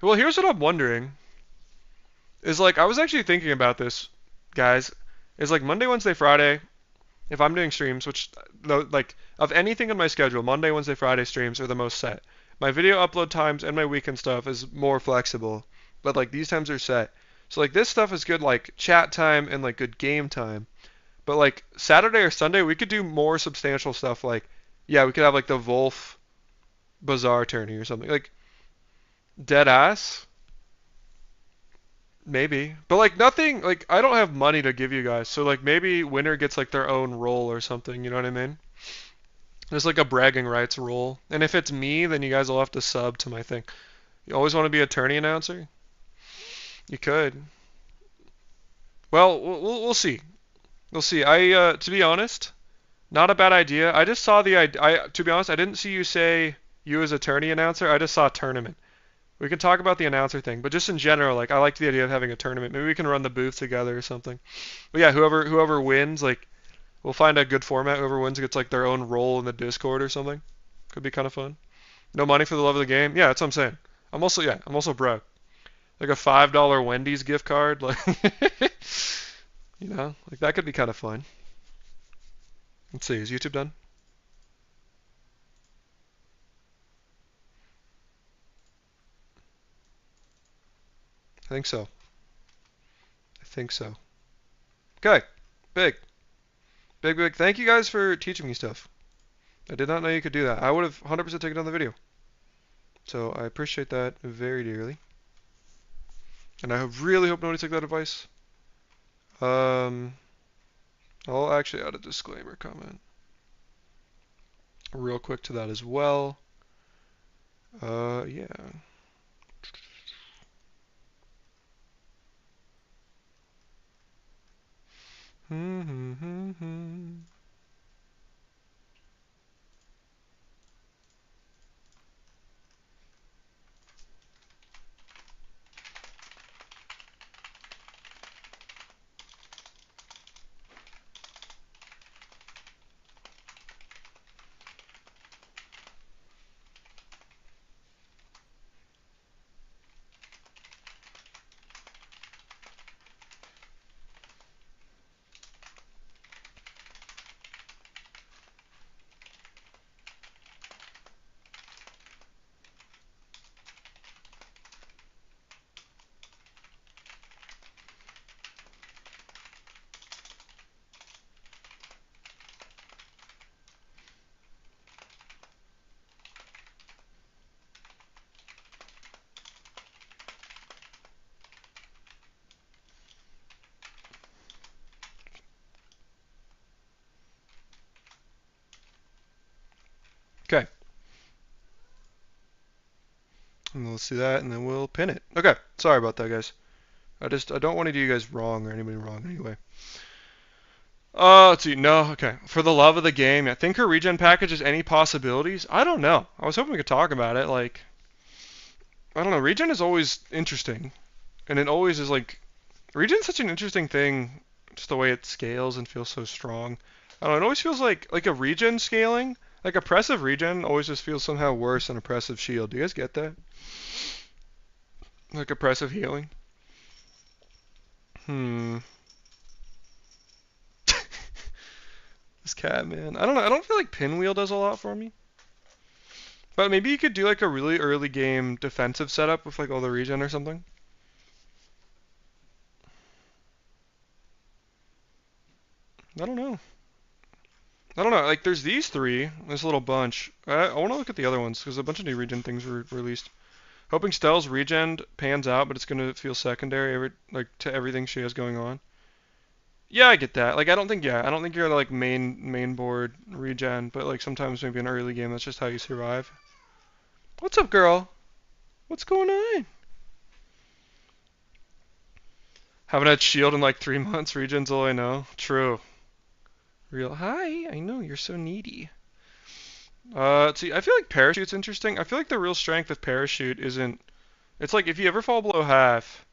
Well, here's what I'm wondering. Is like, I was actually thinking about this, guys. Is like Monday, Wednesday, Friday, if I'm doing streams, which, like, of anything in my schedule, Monday, Wednesday, Friday streams are the most set. My video upload times and my weekend stuff is more flexible, but like these times are set. So like this stuff is good like chat time and like good game time. But like Saturday or Sunday we could do more substantial stuff like yeah, we could have like the Wolf Bazaar tourney or something. Like dead ass. Maybe. But like nothing like I don't have money to give you guys. So like maybe winner gets like their own role or something, you know what I mean? There's like a bragging rights rule. And if it's me, then you guys will have to sub to my thing. You always want to be a tourney announcer? You could. Well, we'll see. We'll see. To be honest, not a bad idea. I just saw the idea. To be honest, I didn't see you say you as a tourney announcer. I just saw tournament. We can talk about the announcer thing, but just in general, like I like the idea of having a tournament. Maybe we can run the booth together or something. But yeah, whoever wins, like we'll find a good format. Whoever wins gets like their own role in the Discord or something. Could be kind of fun. No money for the love of the game. Yeah, that's what I'm saying. I'm also broke. Like a $5 Wendy's gift card, like like that could be kind of fun. Let's see, is YouTube done? I think so. I think so. Okay, big, big, big. Thank you guys for teaching me stuff. I did not know you could do that. I would have 100% taken on the video. So I appreciate that very dearly. And I really hope nobody took that advice. Um, I'll actually add a disclaimer comment real quick to that as well. Yeah. Okay. And let's do that, and then we'll pin it. Okay. Sorry about that, guys. I don't want to do you guys wrong or anybody wrong anyway. Let's see. No, okay. For the love of the game, I think her regen package is any possibilities. I don't know. I was hoping we could talk about it. Like, I don't know. Regen is always interesting, and it always is like regen's such an interesting thing, just the way it scales and feels so strong. I don't know. It always feels like a regen scaling, like oppressive regen always just feels somehow worse than oppressive shield. Do you guys get that? Like oppressive healing. Hmm. This cat, man. I don't know. I don't feel like Pinwheel does a lot for me. But maybe you could do like a really early game defensive setup with like all the regen or something. I don't know. I don't know. Like there's these three, this little bunch. I want to look at the other ones because a bunch of new regen things were released. Hoping Stelle's regen pans out, but it's gonna feel secondary like to everything she has going on. Yeah, I get that. Like I don't think you're like main board regen, but like sometimes maybe an early game that's just how you survive. What's up, girl? What's going on? Haven't had shield in like 3 months. Regen's all I know. True. Real. Hi. I know you're so needy. See, I feel like parachute's interesting. I feel like the real strength of parachute isn't. It's like if you ever fall below half,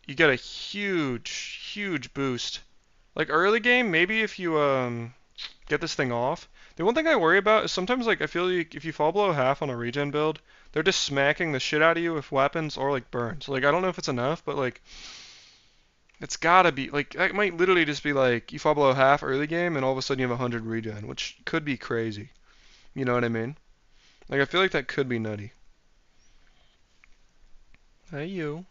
you get a huge boost. Like early game, maybe if you get this thing off. The one thing I worry about is sometimes like I feel like if you fall below half on a regen build, they're just smacking the shit out of you with weapons or like burns. Like I don't know if it's enough, but like it's gotta be like that might literally just be like you fall below half early game and all of a sudden you have 100 regen, which could be crazy. You know what I mean? Like I feel like that could be nutty. Hey you.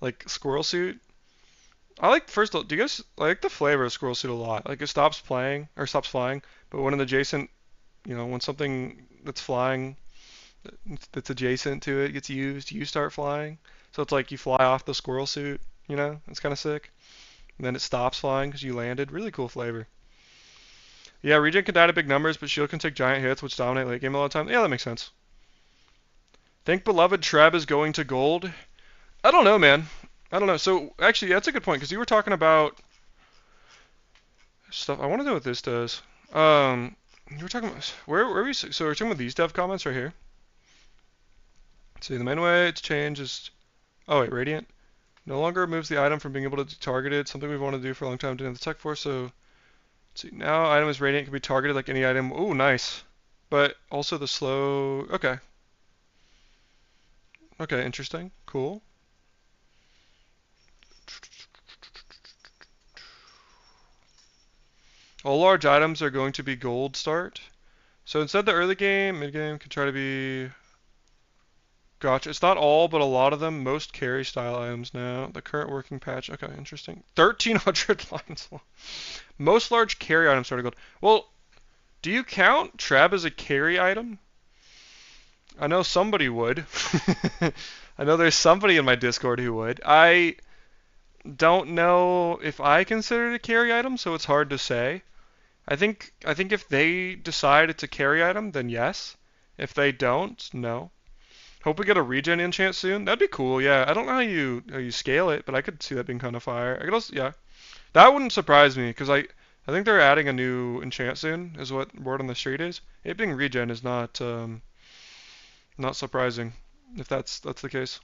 Like squirrel suit. I like first. Do you guys I like the flavor of squirrel suit a lot? Like it stops playing or stops flying, but when an adjacent, when something that's flying that's adjacent to it gets used, you start flying. So it's like you fly off the squirrel suit. It's kind of sick. And then it stops flying because you landed. Really cool flavor. Yeah, regen can die to big numbers, but shield can take giant hits, which dominate late game a lot of time. Yeah, that makes sense. Think beloved Treb is going to gold? I don't know, man. I don't know. So actually, that's a good point because you were talking about stuff. I want to know what this does. You were talking about where are we? So we're talking about these dev comments right here. Let's see, the main way to change is. Oh wait, Radiant no longer removes the item from being able to be targeted. Something we've wanted to do for a long time. Didn't have the tech for, so See, now item is radiant, can be targeted like any item. Ooh, nice. But also the slow. Okay. Okay, interesting. Cool. All large items are going to be gold start. So instead the early game, mid game can try to be. Gotcha. It's not all, but a lot of them. Most carry style items now. The current working patch. Okay, interesting. 1,300 lines long. Most large carry items started gold. Well, do you count Trab as a carry item? I know somebody would. I know there's somebody in my Discord who would. I don't know if I consider it a carry item, so it's hard to say. I think if they decide it's a carry item, then yes. If they don't, no. Hope we get a regen enchant soon. That'd be cool. Yeah, I don't know how you scale it, but I could see that being kind of fire. I could also, yeah, that wouldn't surprise me because I think they're adding a new enchant soon, is what word on the street is. It being regen is not surprising if that's the case.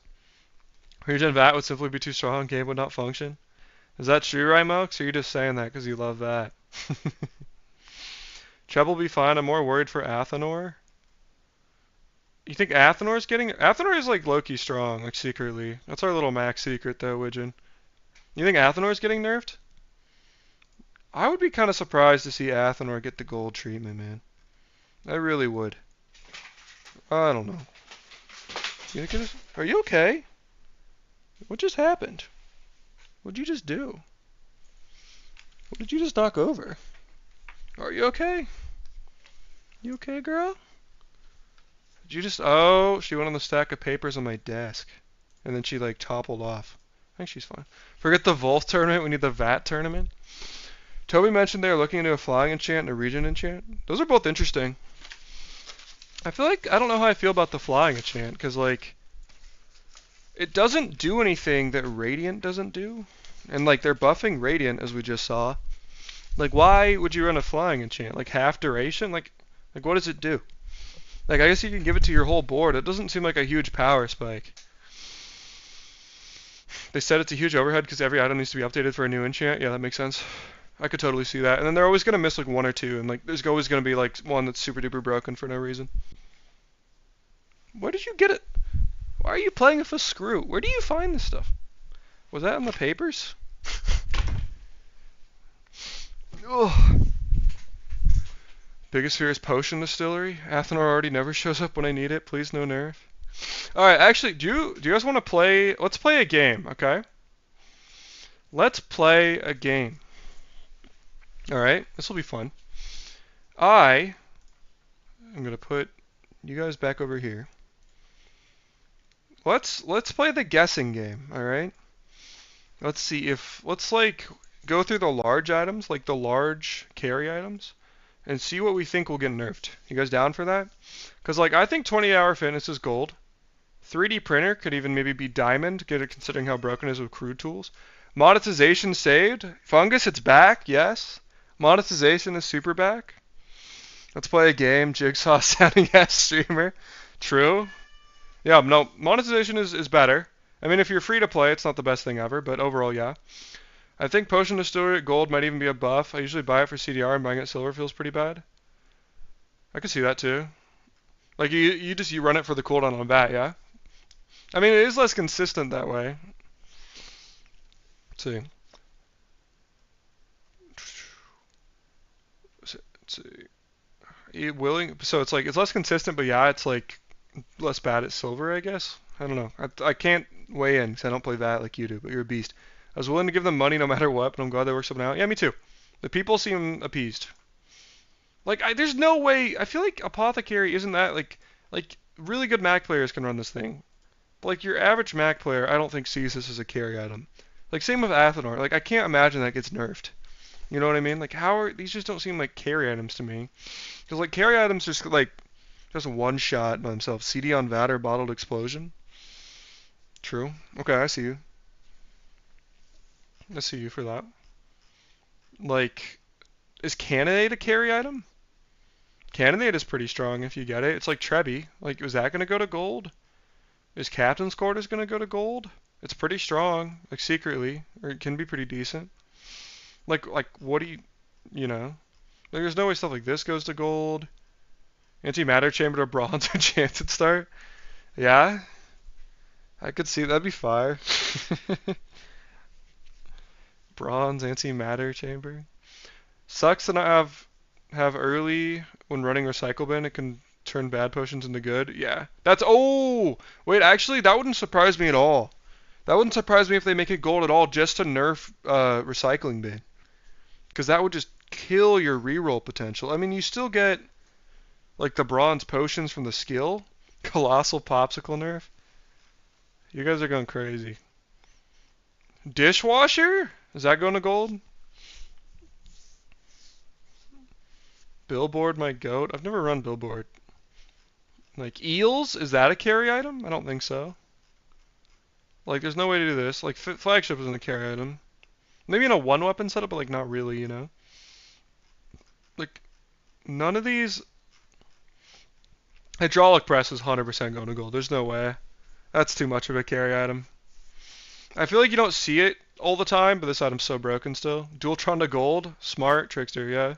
Regen VAT would simply be too strong. Game would not function. Is that true, Rymox? Or are you just saying that because you love that? Treble be fine. I'm more worried for Athanor. You think Athanor's getting... Athanor is like low-key strong, like secretly. That's our little max secret though, Widgeon. You think Athanor's getting nerfed? I would be kind of surprised to see Athanor get the gold treatment, man. I really would. I don't know. Are you okay? What just happened? What'd you just do? What did you just knock over? Are you okay? You okay, girl? Did you just... Oh, she went on the stack of papers on my desk. And then she, like, toppled off. I think she's fine. Forget the Wolf tournament. We need the VAT tournament. Toby mentioned they were looking into a flying enchant and a regen enchant. Those are both interesting. I feel like... I don't know how I feel about the flying enchant. Because, like... It doesn't do anything that Radiant doesn't do. And, like, they're buffing Radiant, as we just saw. Like, why would you run a flying enchant? Like, half duration? Like, what does it do? Like, I guess you can give it to your whole board. It doesn't seem like a huge power spike. They said it's a huge overhead because every item needs to be updated for a new enchant. Yeah, that makes sense. I could totally see that. And then they're always going to miss, like, one or two. And, like, there's always going to be, like, one that's super duper broken for no reason. Where did you get it? Why are you playing with a screw? Where do you find this stuff? Was that in the papers? Ugh. Biggest fear is potion distillery. Athanor already never shows up when I need it. Please no nerf. Alright, actually, do you guys want to play? Let's play a game, okay? Let's play a game. Alright, this will be fun. I'm gonna put you guys back over here. Let's play the guessing game, alright? Let's like go through the large items, like the large carry items, and see what we think will get nerfed. You guys down for that? Because, like, I think 20-hour fitness is gold. 3D printer could even maybe be diamond, considering how broken it is with crude tools. Monetization saved. Fungus, it's back, yes. Monetization is super back. Let's play a game. Jigsaw sounding ass streamer. True. Yeah, no, monetization is better. I mean, if you're free to play, it's not the best thing ever, but overall, yeah. I think Potion Distillery at gold might even be a buff. I usually buy it for CDR, and buying it silver feels pretty bad. I could see that too. Like, you run it for the cooldown on bat, yeah? I mean, it is less consistent that way. Let's see. Let's see. So it's like, it's less consistent, but yeah, it's like less bad at silver, I guess. I don't know. I can't weigh in because I don't play that like you do, but you're a beast. I was willing to give them money no matter what, but I'm glad they worked something out. Yeah, me too. The people seem appeased. Like, there's no way. I feel like Apothecary isn't that, like really good Mac players can run this thing. But, like, your average Mac player, I don't think sees this as a carry item. Like, same with Athanor. Like, I can't imagine that gets nerfed. You know what I mean? Like, these just don't seem like carry items to me. Because, like, carry items just, like, just one shot by themselves. CD on VAT or Bottled Explosion. True. Okay, I see you. I see you for that. Like, is Cannonade a carry item? Cannonade is pretty strong if you get it. It's like Trebby. Like, is that going to go to gold? Is Captain's Quarters going to go to gold? It's pretty strong, like secretly, or it can be pretty decent. Like what do you know? Like, there's no way stuff like this goes to gold. Antimatter chamber to bronze enchanted start. Yeah, I could see that'd be fire. Bronze antimatter chamber. Sucks to not have early when running recycle bin. It can turn bad potions into good. Yeah, that's wait. Actually, that wouldn't surprise me at all. That wouldn't surprise me if they make it gold at all just to nerf recycling bin, because that would just kill your reroll potential. I mean, you still get like the bronze potions from the skill. Colossal popsicle nerf. You guys are going crazy. Dishwasher? Is that going to gold? Billboard my goat? I've never run billboard. Like eels? Is that a carry item? I don't think so. Like there's no way to do this. Like flagship isn't a carry item. Maybe in a one weapon setup, but like not really, you know? Like none of these. Hydraulic press is 100% going to gold. There's no way. That's too much of a carry item. I feel like you don't see it all the time, but this item's so broken still. Dualtron to gold? Smart. Trickster, yeah.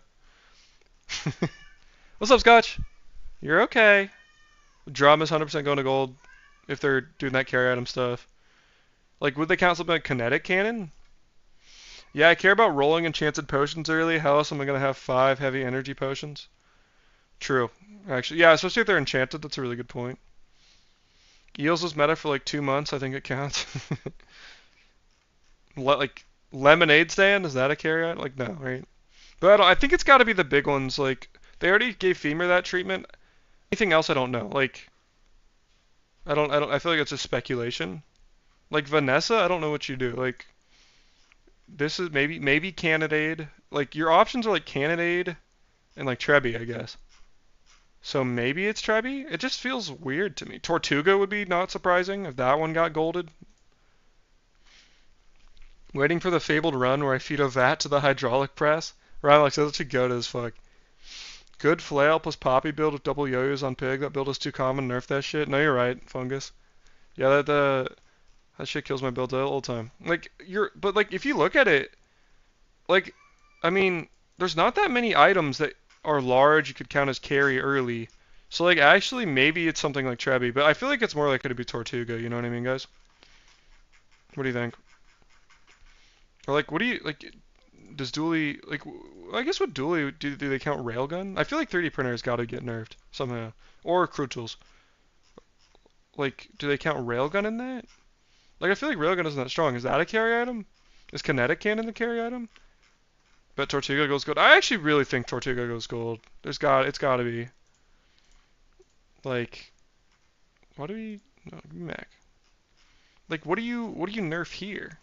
What's up, Scotch? You're okay. Drum is 100% going to gold if they're doing that carry item stuff. Like, would they count something like kinetic cannon? Yeah, I care about rolling enchanted potions early. How else am I going to have 5 heavy energy potions? True. Actually, yeah, especially if they're enchanted. That's a really good point. Eels was meta for like 2 months. I think it counts. Like, lemonade stand? Is that a carry item? Like, no, right? But I think it's got to be the big ones. Like, they already gave Femur that treatment. Anything else, I don't know. Like, I feel like it's just speculation. Like Vanessa, I don't know what you do. Like, this is maybe Cannonade. Like, your options are like Cannonade and like Trebby, I guess. So maybe it's Trebby? It just feels weird to me. Tortuga would be not surprising if that one got golded. Waiting for the fabled run where I feed a vat to the hydraulic press. Ryan like says it should go to as fuck. Good flail plus poppy build with double yo-yos on pig. That build is too common. Nerf that shit. No, you're right, fungus. Yeah, that shit kills my build all the time. Like but like if you look at it, like I mean, there's not that many items that are large you could count as carry early. So like actually maybe it's something like Trebby, but I feel like it's more likely to be Tortuga. You know what I mean, guys? What do you think? Or like, what do you like? Does Dually like? I guess what Dually do they count railgun? I feel like 3D printers got to get nerfed somehow, or crew tools. Like, do they count railgun in that? Like, I feel like railgun isn't that strong. Is that a carry item? Is kinetic cannon the carry item? But Tortuga goes gold. I actually really think Tortuga goes gold. It's got to be. Like, what do we? No, give me Mac. Like, what do you nerf here?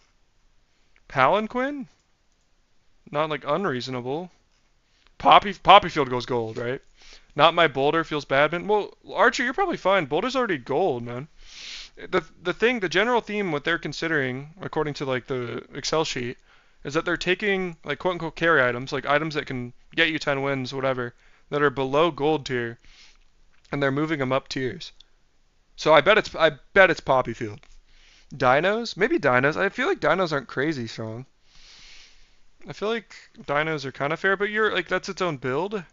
Palanquin? Not like unreasonable. Poppyfield goes gold, right? Not my boulder feels bad, man. Well, Archer, you're probably fine. Boulder's already gold, man. The general theme, what they're considering, according to like the Excel sheet, is that they're taking like quote unquote carry items, like items that can get you 10 wins, whatever, that are below gold tier, and they're moving them up tiers. So I bet it's Poppyfield. Dinos? Maybe dinos. I feel like dinos aren't crazy strong. I feel like dinos are kind of fair, but you're like that's its own build.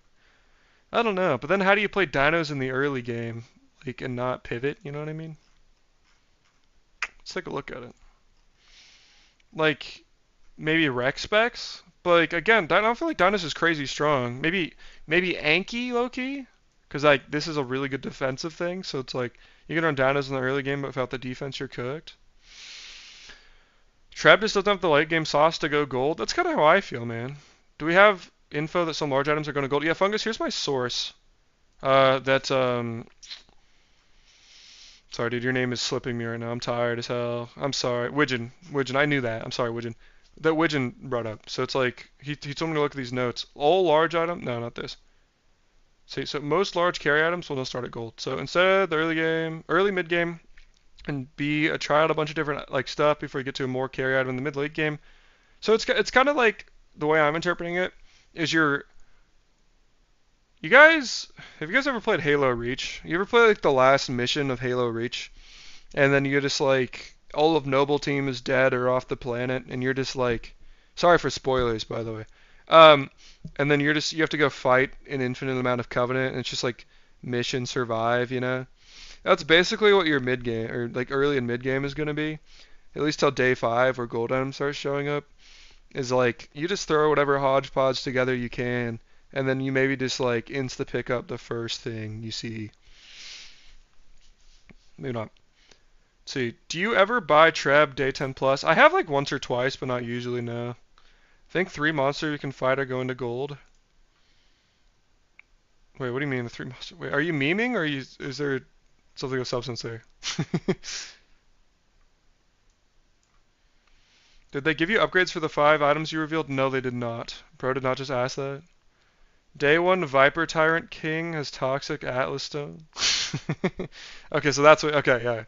I don't know. But then how do you play dinos in the early game, like and not pivot? You know what I mean? Let's take a look at it. Like maybe Rex specs, but like again, I don't feel like dinos is crazy strong. Maybe Anki low key, because like this is a really good defensive thing. So it's like you can run dinos in the early game, but without the defense, you're cooked. Treb just doesn't have the late game sauce to go gold. That's kind of how I feel, man. Do we have info that some large items are going to gold? Yeah, Fungus, here's my source. Sorry, dude, your name is slipping me right now. I'm tired as hell. I'm sorry. Widgeon, I knew that. I'm sorry, Widgeon. That Widgeon brought up. So it's like, he told me to look at these notes. All large item? No, not this. So most large carry items will not start at gold. So instead, the early mid game, and B, try out a bunch of different like stuff before you get to a more carry item in the mid late game. So it's kind of like the way I'm interpreting it is have you guys ever played Halo Reach? You ever play like the last mission of Halo Reach, and then you just like all of Noble Team is dead or off the planet, and you're just like, sorry for spoilers by the way, Um, and then you have to go fight an infinite amount of Covenant, and it's just like mission survive, you know? That's basically what your mid game or like early and mid game is gonna be. At least till day 5 where gold item starts showing up. Is like you just throw whatever hodgepodge together you can, and then you maybe just like insta pick up the first thing you see. Maybe not. Let's see, do you ever buy Treb day 10 plus? I have like once or twice, but not usually. No. I think 3 monsters you can fight are going to gold. Wait, what do you mean the 3 monsters? Wait, are you memeing or is there something of substance there? Did they give you upgrades for the 5 items you revealed? No, they did not. Bro did not just ask that. Day 1 Viper Tyrant King has Toxic Atlas Stone. Okay, so that's what. Okay, yeah.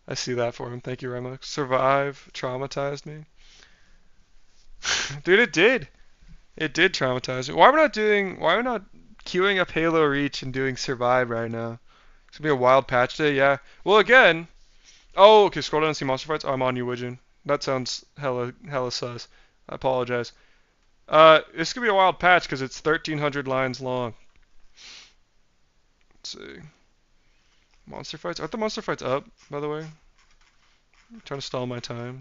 I see that for him. Thank you, Remix. Survive traumatized me. Dude, it did. It did traumatize me. Why are we not queuing up Halo Reach and doing Survive right now? It's gonna be a wild patch day, yeah. Well, again. Oh, okay, scroll down and see monster fights. Oh, I'm on you, Widgeon. That sounds hella sus. I apologize. This could be a wild patch because it's 1,300 lines long. Let's see. Monster fights? Aren't the monster fights up, by the way? I'm trying to stall my time.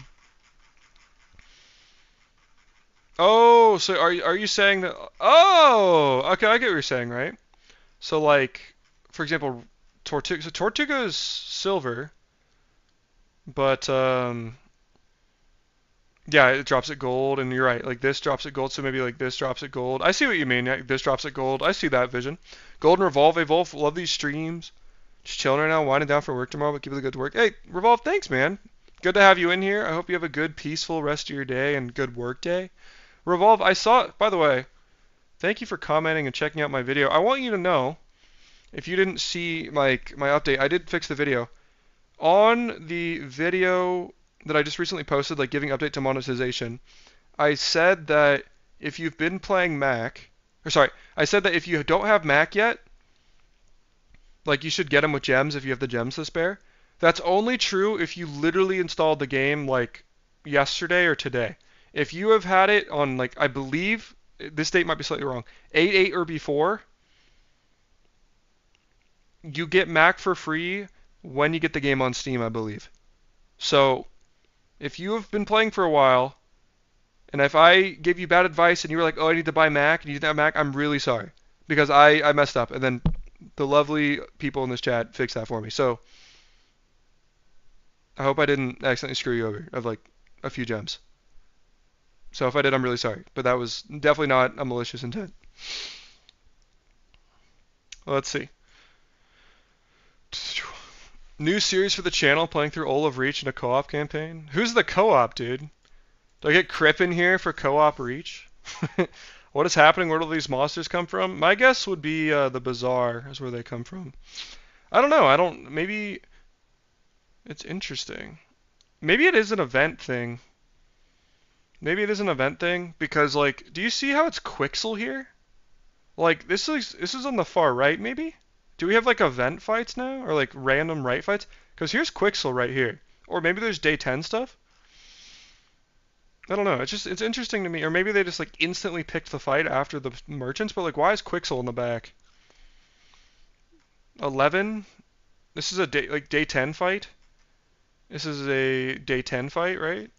Oh, so are you saying that? Oh, okay, I get what you're saying, right? So like, for example, Tortuga. So Tortuga is silver, but yeah, it drops at gold, and you're right. Like this drops at gold, so maybe like this drops at gold. I see what you mean. Yeah, this drops at gold. I see that vision. Gold and Revolve, Evolve. Love these streams. Just chilling right now, winding down for work tomorrow, but keep it the good work. Hey, Revolve, thanks, man. Good to have you in here. I hope you have a good, peaceful rest of your day and good work day. Revolve, I saw. By the way, thank you for commenting and checking out my video. I want you to know, if you didn't see my update, I did fix the video. On the video that I just recently posted, like giving update to monetization, I said that if you've been playing Mac, or sorry, I said that if you don't have Mac yet, like you should get them with gems if you have the gems to spare. That's only true if you literally installed the game like yesterday or today. If you have had it on like I believe this date might be slightly wrong, 8.8 or before, you get Mac for free when you get the game on Steam, I believe. So if you have been playing for a while, and if I give you bad advice and you were like, oh, I need to buy Mac, and you didn't have Mac, I'm really sorry. Because I messed up, and then the lovely people in this chat fixed that for me. So I hope I didn't accidentally screw you over of like a few gems. So if I did, I'm really sorry. But that was definitely not a malicious intent. Let's see. New series for the channel, playing through Olive Reach in a co-op campaign. Who's the co-op, dude? Do I get Crip in here for co-op Reach? What is happening? Where do these monsters come from? My guess would be the Bazaar is where they come from. I don't know. Maybe it's interesting. Maybe it is an event thing. Maybe it is an event thing because like, do you see how it's Quixel here? Like this is on the far right maybe? Do we have like event fights now or like random right fights? Because here's Quixel right here. Or maybe there's day 10 stuff. I don't know. It's interesting to me. Or maybe they just like instantly picked the fight after the merchants. But like, why is Quixel in the back? 11. This is a day 10 fight. This is a day 10 fight, right?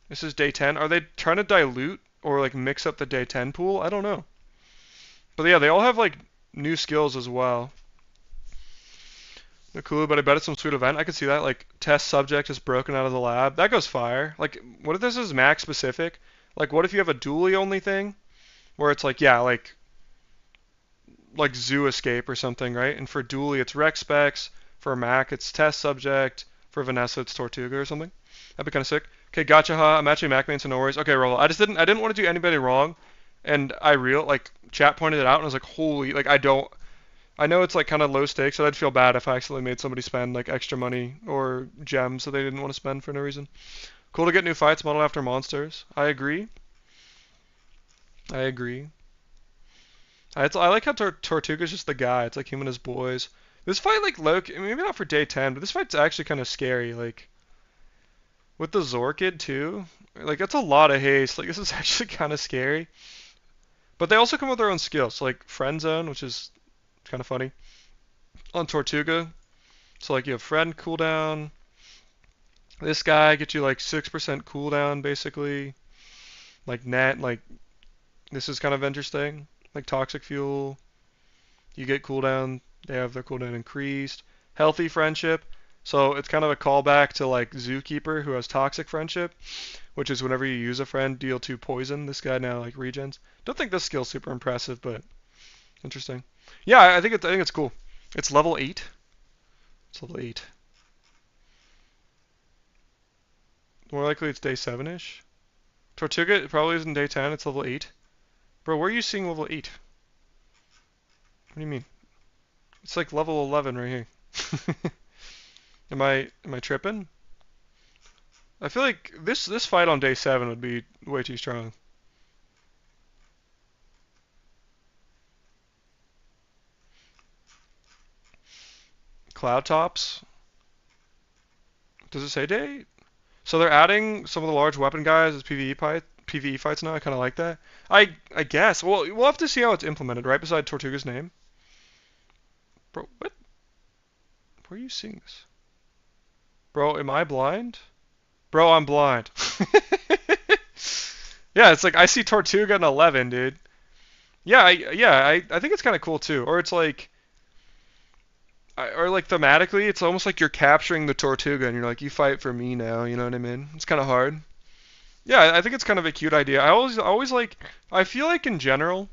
This is day 10. Are they trying to dilute or like mix up the day 10 pool? I don't know. But yeah, they all have like new skills as well. No cool, but I bet it's some sweet event. I could see that. Like, test subject is broken out of the lab. That goes fire. Like, what if this is Mac specific? Like, what if you have a dually only thing? Where it's like, yeah, like Zoo Escape or something, right? And for dually, it's Rec Specs. For Mac, it's test subject. For Vanessa, it's Tortuga or something. That'd be kind of sick. Okay, gotcha, huh? I'm actually Mac main, so no worries. Okay, roll. I didn't want to do anybody wrong. And like, chat pointed it out, and I was like, holy, like, I know it's like kind of low stakes, so I'd feel bad if I accidentally made somebody spend like extra money or gems that they didn't want to spend for no reason. Cool to get new fights modeled after monsters. I agree. I agree. I like how Tortuga's just the guy. It's like him and his boys. This fight like low, maybe not for day 10, but this fight's actually kind of scary. Like, With the Zorkid too, like that's a lot of haste. Like this is actually kind of scary. But they also come with their own skills, so, like Friend Zone, which is kind of funny on Tortuga. So like you have Friend cooldown. This guy gets you like 6% cooldown basically. Like net, like this is kind of interesting. Like Toxic Fuel, you get cooldown. They have their cooldown increased. Healthy Friendship. So it's kind of a callback to like Zookeeper, who has Toxic Friendship, which is whenever you use a friend, deal 2 poison. This guy now like regens. Don't think this skill's super impressive, but interesting. Yeah, I think it's cool. It's level 8. It's level 8. More likely it's day 7-ish. Tortuga probably isn't day 10. It's level 8. Bro, where are you seeing level 8? What do you mean? It's like level 11 right here. Am I tripping? I feel like this fight on day 7 would be way too strong. Cloud Tops. Does it say day? So they're adding some of the large weapon guys as PvE fights now. I kind of like that. I guess. Well, we'll have to see how it's implemented, right beside Tortuga's name. Bro, what? Where are you seeing this? Bro, am I blind? Bro, I'm blind. Yeah, it's like I see Tortuga in 11, dude. Yeah, I think it's kind of cool too. Or it's like, or like thematically, it's almost like you're capturing the Tortuga and you're like, you fight for me now. You know what I mean? It's kind of hard. Yeah, I think it's kind of a cute idea. I always like, I feel like in general,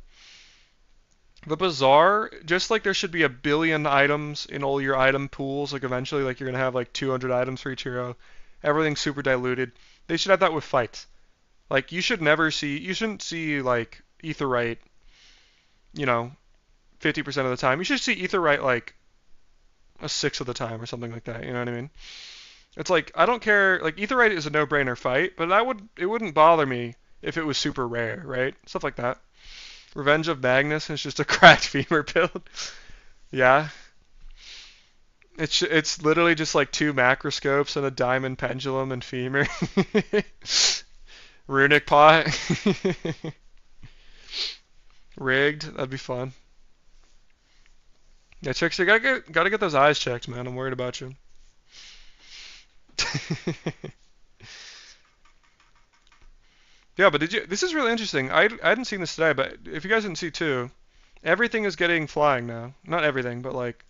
the bazaar, just like there should be a billion items in all your item pools, like eventually, like you're gonna have like 200 items for each hero. Everything's super diluted. They should have that with fights. Like you shouldn't see like Aetheryte, you know, 50% of the time. You should see Aetheryte like a sixth of the time or something like that. You know what I mean? It's like I don't care. Like Aetheryte is a no-brainer fight, but it wouldn't bother me if it was super rare, right? Stuff like that. Revenge of Magnus is just a cracked femur build. Yeah, it's literally just like 2 macroscopes and a diamond pendulum and femur. Runic pot. Rigged. That'd be fun. Yeah, Trixie, gotta get those eyes checked, man. I'm worried about you. Yeah, but this is really interesting. I hadn't seen this today, but if you guys didn't see too, everything is getting flying now. Not everything, but like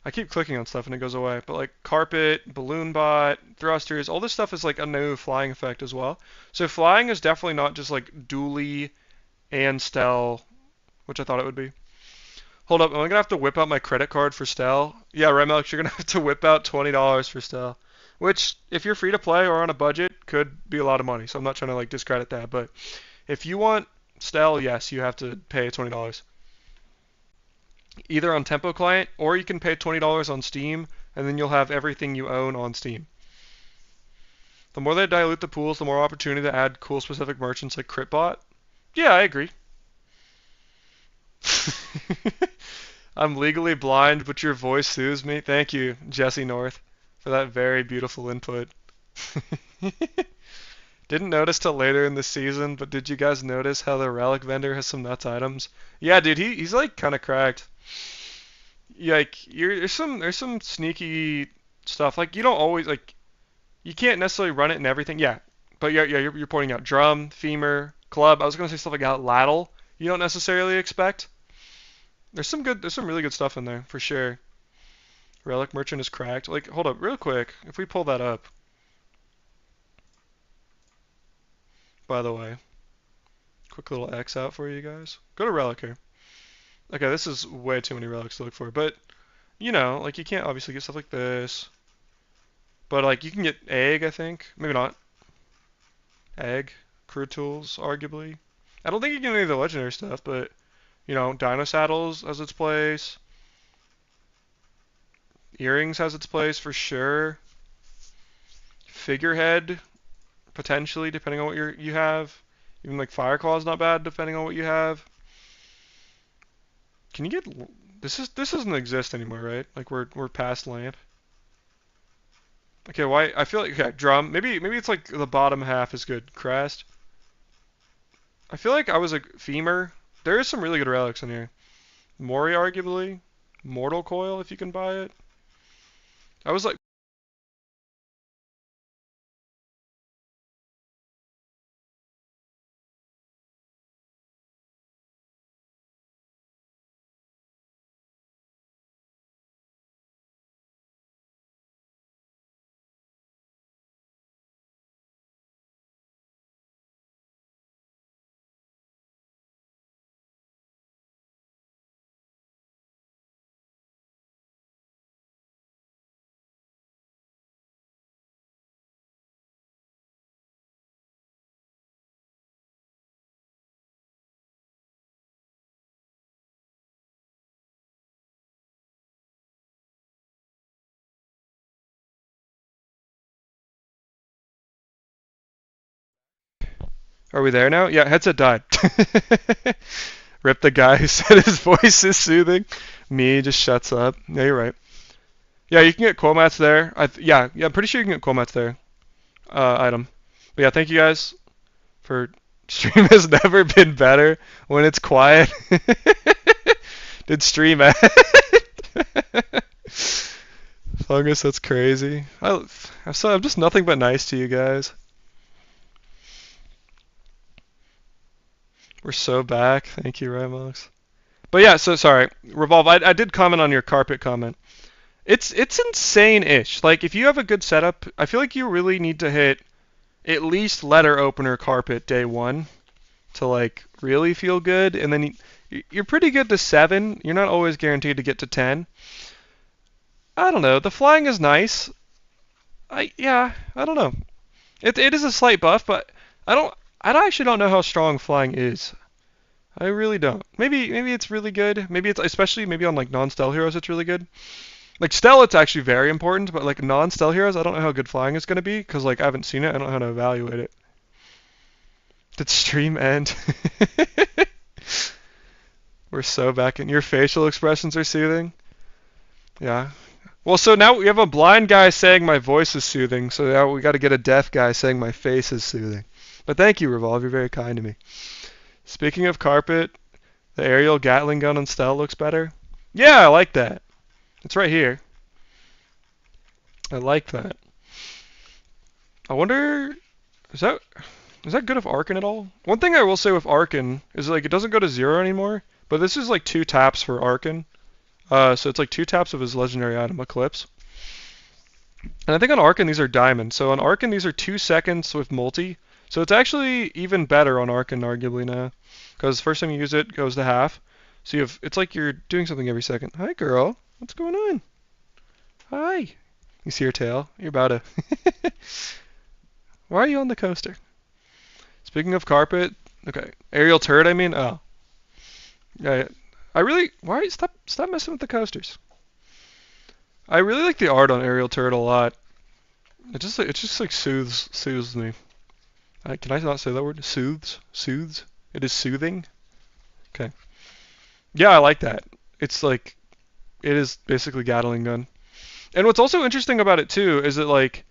I keep clicking on stuff and it goes away. But like carpet, balloon bot, thrusters, all this stuff is like a new flying effect as well. So flying is definitely not just like dually and Stelle, which I thought it would be. Hold up, am I gonna have to whip out my credit card for Stelle? Yeah, right, Alex, you're gonna have to whip out $20 for Stelle. Which, if you're free to play or on a budget, could be a lot of money. So I'm not trying to like discredit that, but if you want Stelle, yes, you have to pay $20. Either on Tempo Client or you can pay $20 on Steam, and then you'll have everything you own on Steam. The more they dilute the pools, the more opportunity to add cool specific merchants like Critbot. Yeah, I agree. I'm legally blind, but your voice soothes me. Thank you, Jesse North, for that very beautiful input. Didn't notice till later in the season, but did you guys notice how the relic vendor has some nuts items? Yeah, dude, he's like kind of cracked. Yeah, like there's some sneaky stuff. Like you don't always like you can't necessarily run it and everything. Yeah, but yeah, you're pointing out drum, femur, club. I was gonna say stuff like that, ladle. You don't necessarily expect. There's some really good stuff in there for sure. Relic merchant is cracked. Like, hold up, real quick. If we pull that up, by the way, quick little X out for you guys. Go to relic here. Okay, this is way too many relics to look for, but you know, like you can't obviously get stuff like this, but like you can get egg, I think. Maybe not. Egg, crew tools, arguably. I don't think you can get any of the legendary stuff, but you know, dino saddles has its place. Earrings has its place for sure. Figurehead, potentially, depending on what you have. Even like Fireclaw is not bad, depending on what you have. Can you get this doesn't exist anymore, right? Like we're past lamp. Okay, why? I feel like okay, drum. Maybe it's like the bottom half is good. Crest. I feel like I was a femur. There is some really good relics in here. Mori, arguably. Mortal Coil, if you can buy it. I was like, are we there now? Yeah, headset died. Rip the guy who said his voice is soothing. Me just shuts up. Yeah, you're right. Yeah, you can get coil mats there. Yeah, I'm pretty sure you can get coil mats there. Item. But yeah, thank you guys for stream has never been better when it's quiet. Did stream end? Fungus, that's crazy. I'm just nothing but nice to you guys. We're so back. Thank you, Rymox. But yeah, so sorry. Revolve, I did comment on your carpet comment. It's insane-ish. Like, if you have a good setup, I feel like you really need to hit at least letter opener carpet day one to, like, really feel good. And then you're pretty good to 7. You're not always guaranteed to get to 10. I don't know. The flying is nice. Yeah, I don't know. It is a slight buff, but I actually don't know how strong flying is. I really don't. Maybe it's really good. Maybe it's especially maybe on like non-Stelle heroes it's really good. Like Stelle it's actually very important, but like non-Stelle heroes I don't know how good flying is gonna be because like I haven't seen it. I don't know how to evaluate it. Did stream end? We're so back in. Your facial expressions are soothing. Yeah. Well, so now we have a blind guy saying my voice is soothing, so now we got to get a deaf guy saying my face is soothing. But thank you, Revolve. You're very kind to me. Speaking of carpet, the aerial Gatling gun on Stelle looks better. Yeah, I like that. It's right here. I like that. I wonder, is that good of Arkin at all? One thing I will say with Arkin is like it doesn't go to 0 anymore, but this is like 2 taps for Arkin. So it's like 2 taps of his legendary item, Eclipse. And I think on Arkin these are diamond. So on Arkin these are 2 seconds with multi. So it's actually even better on Arkin arguably now. Because first time you use it goes to half. So it's like you're doing something every second. Hi girl, what's going on? Hi. You see her tail? You're about to. Why are you on the coaster? Speaking of carpet, okay, aerial turret I mean, oh. Yeah, stop messing with the coasters. I really like the art on aerial turret a lot. It just like soothes me. Can I not say that word? Soothes. It is soothing. Okay. Yeah, I like that. It's like it is basically Gatling gun. And what's also interesting about it too is that like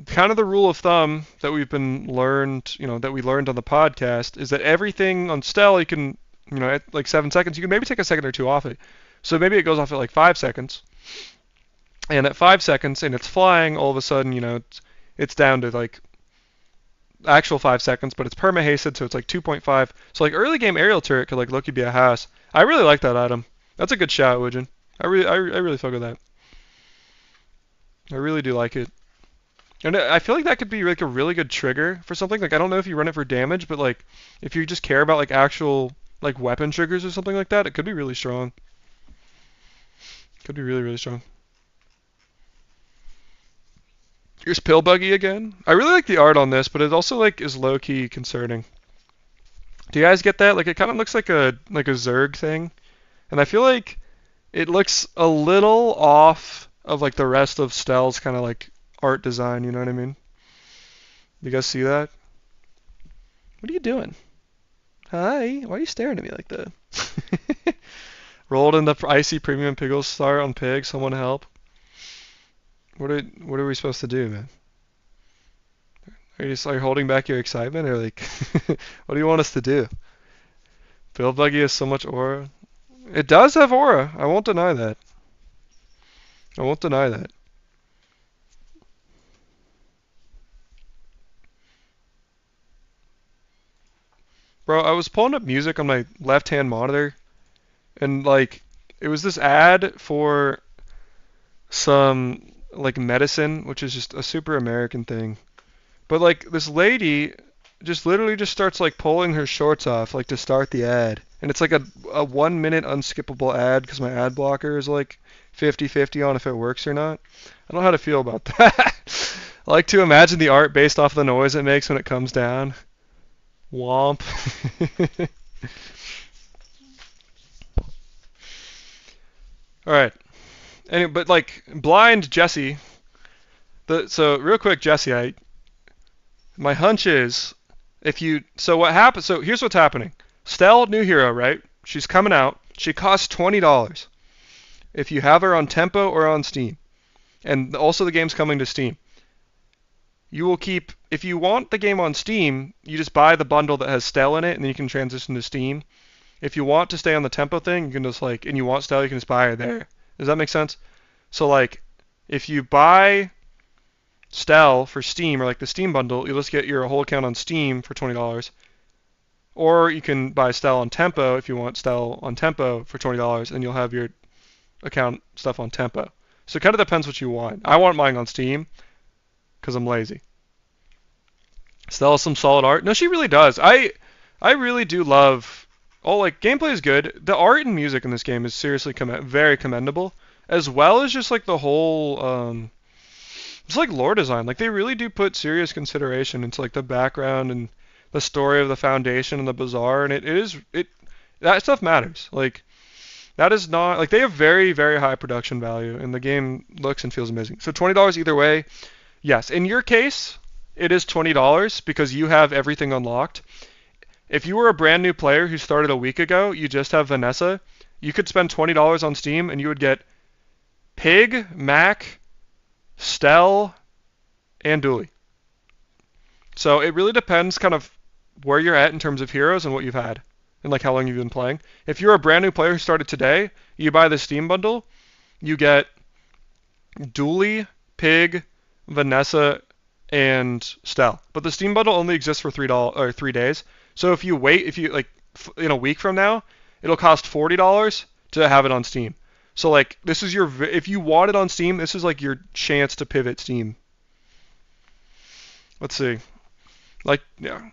kind of the rule of thumb that that we learned on the podcast is that everything on Stelle you can, at like 7 seconds, you can maybe take a second or two off it. So maybe it goes off at like 5 seconds. And at 5 seconds and it's flying, all of a sudden, it's down to like actual 5 seconds, but it's perma hasted, so it's like 2.5. So like early game aerial turret could like Loki be a house. I really like that item. That's a good shot, Woojin. I really fuck with that. I really do like it. And I feel like that could be like a really good trigger for something. Like I don't know if you run it for damage, but like if you just care about like actual like weapon triggers or something like that, it could be really strong. Could be really, really strong. Here's Pill Buggy again. I really like the art on this, but it also like is low key concerning. Do you guys get that? Like it kind of looks like a Zerg thing, and I feel like it looks a little off of like the rest of Stelle's kind of like art design. You know what I mean? You guys see that? What are you doing? Hi. Why are you staring at me like that? Rolled in the icy premium Piggle Star on Pig. Someone help. What are we supposed to do, man? Are you just like holding back your excitement, or like, what do you want us to do? Build Buggy has so much aura. It does have aura. I won't deny that. I won't deny that. Bro, I was pulling up music on my left-hand monitor, and like, it was this ad for some like medicine, which is just a super American thing. But like this lady just literally just starts like pulling her shorts off like to start the ad. And it's like a 1 minute unskippable ad because my ad blocker is like 50-50 on if it works or not. I don't know how to feel about that. I like to imagine the art based off the noise it makes when it comes down. Womp. All right. But like blind Jesse. So real quick, Jesse, my hunch is what happens? So here's what's happening. Stelle, new hero, right? She's coming out. She costs $20 if you have her on Tempo or on Steam. And also the game's coming to Steam. You will keep, if you want the game on Steam, you just buy the bundle that has Stelle in it, and then you can transition to Steam. If you want to stay on the Tempo thing, you can just like, and you want Stelle, you can just buy her there. Does that make sense? So like, if you buy Stelle for Steam or like the Steam bundle, you'll just get your whole account on Steam for $20. Or you can buy Stelle on Tempo if you want Stelle on Tempo for $20, and you'll have your account stuff on Tempo. So it kind of depends what you want. I want mine on Steam because I'm lazy. Stelle has some solid art. No, she really does. I really do love. Oh, like gameplay is good. The art and music in this game is seriously very commendable, as well as just like the whole. It's like lore design. Like they really do put serious consideration into like the background and the story of the Foundation and the Bazaar, and it that stuff matters. Like that is not like they have very very high production value, and the game looks and feels amazing. So $20 either way. Yes, in your case, it is $20 because you have everything unlocked. If you were a brand new player who started a week ago, you just have Vanessa, you could spend $20 on Steam and you would get Pig, Mac, Stelle, and Dooley. So it really depends kind of where you're at in terms of heroes and what you've had and like how long you've been playing. If you're a brand new player who started today, you buy the Steam bundle, you get Dooley, Pig, Vanessa, and Stelle. But the Steam bundle only exists for $3 days. So if you wait, if you like in a week from now, it'll cost $40 to have it on Steam. So like this is if you want it on Steam, this is like your chance to pivot Steam. Let's see. Like yeah.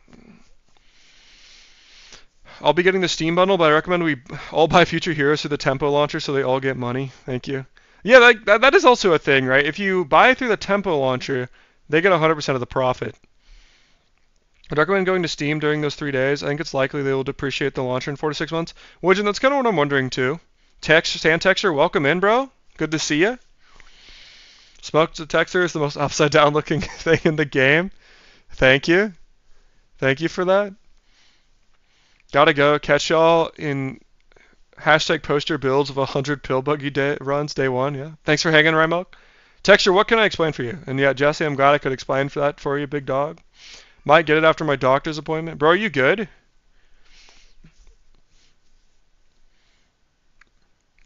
I'll be getting the Steam bundle, but I recommend we all buy future heroes through the Tempo launcher so they all get money. Thank you. Yeah, that is also a thing, right? If you buy through the Tempo launcher, they get 100% of the profit. I'd recommend going to Steam during those 3 days. I think it's likely they will depreciate the launcher in 4 to 6 months. Which, and that's kind of what I'm wondering too. Sand Texture, welcome in, bro. Good to see ya. Smoke Detector is the most upside down looking thing in the game. Thank you. Thank you for that. Gotta go. Catch y'all in hashtag poster builds of 100 pill buggy runs day one. Yeah. Thanks for hanging, Rymok. Texture, what can I explain for you? And yeah, Jesse, I'm glad I could explain for that for you, big dog. Might get it after my doctor's appointment. Bro, are you good?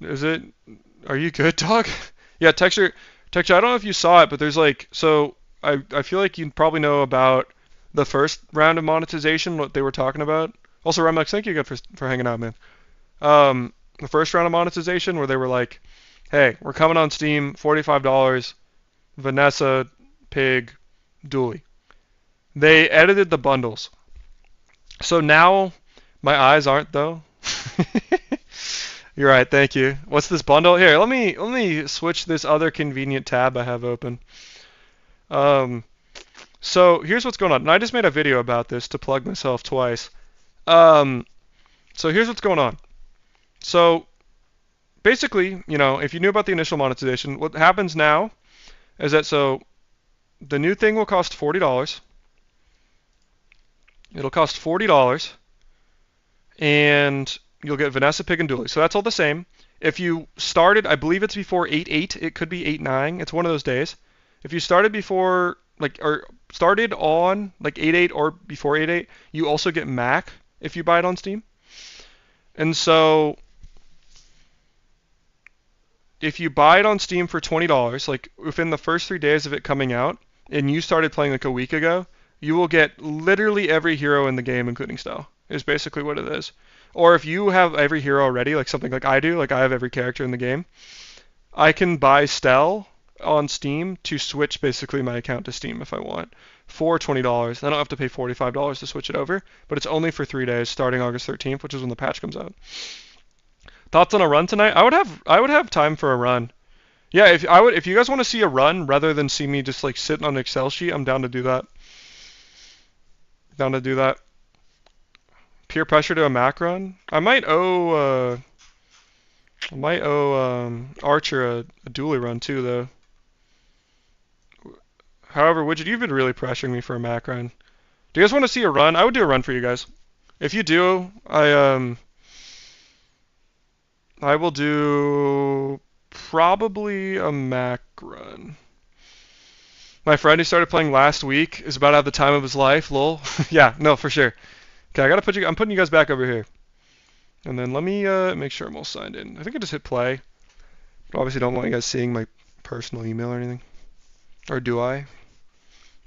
Are you good, dog? Yeah, Texture, I don't know if you saw it, but there's like, so I feel like you probably know about the first round of monetization, what they were talking about. Also, Remex, thank you again for hanging out, man. The first round of monetization where they were like, hey, we're coming on Steam, $45, Vanessa, Pig, Dooley. They edited the bundles. So now my eyes aren't though. You're right, thank you. What's this bundle? Here, let me switch this other convenient tab I have open. So here's what's going on. And I just made a video about this to plug myself twice. So here's what's going on. So basically, you know, if you knew about the initial monetization, what happens now is that the new thing will cost $40. It'll cost $40, and you'll get Vanessa, Pig, and Dooley. So that's all the same. If you started, I believe it's before 8.8. It could be 8.9. It's one of those days. If you started before, like, or started on like 8.8 or before 8.8, you also get Mac if you buy it on Steam. And so if you buy it on Steam for $20, like within the first 3 days of it coming out, and you started playing like a week ago, you will get literally every hero in the game, including Stelle, is basically what it is. Or if you have every hero already, like something like I do, like I have every character in the game, I can buy Stelle on Steam to switch basically my account to Steam if I want for $20. I don't have to pay $45 to switch it over, but it's only for 3 days starting August 13th, which is when the patch comes out. Thoughts on a run tonight? I would have time for a run. Yeah, if you guys want to see a run rather than see me just like sitting on an Excel sheet, I'm down to do that. Down to do that. Peer pressure to a Mac run. I might owe Archer a dually run too though. However, Widget, you've been really pressuring me for a Mac run. Do you guys want to see a run? I would do a run for you guys. If you do, I will do probably a Mac run. My friend who started playing last week is about to have the time of his life, lol. Yeah, no, for sure. Okay, I'm putting you guys back over here. And then let me make sure I'm all signed in. I think I just hit play. But obviously don't want you guys seeing my personal email or anything. Or do I?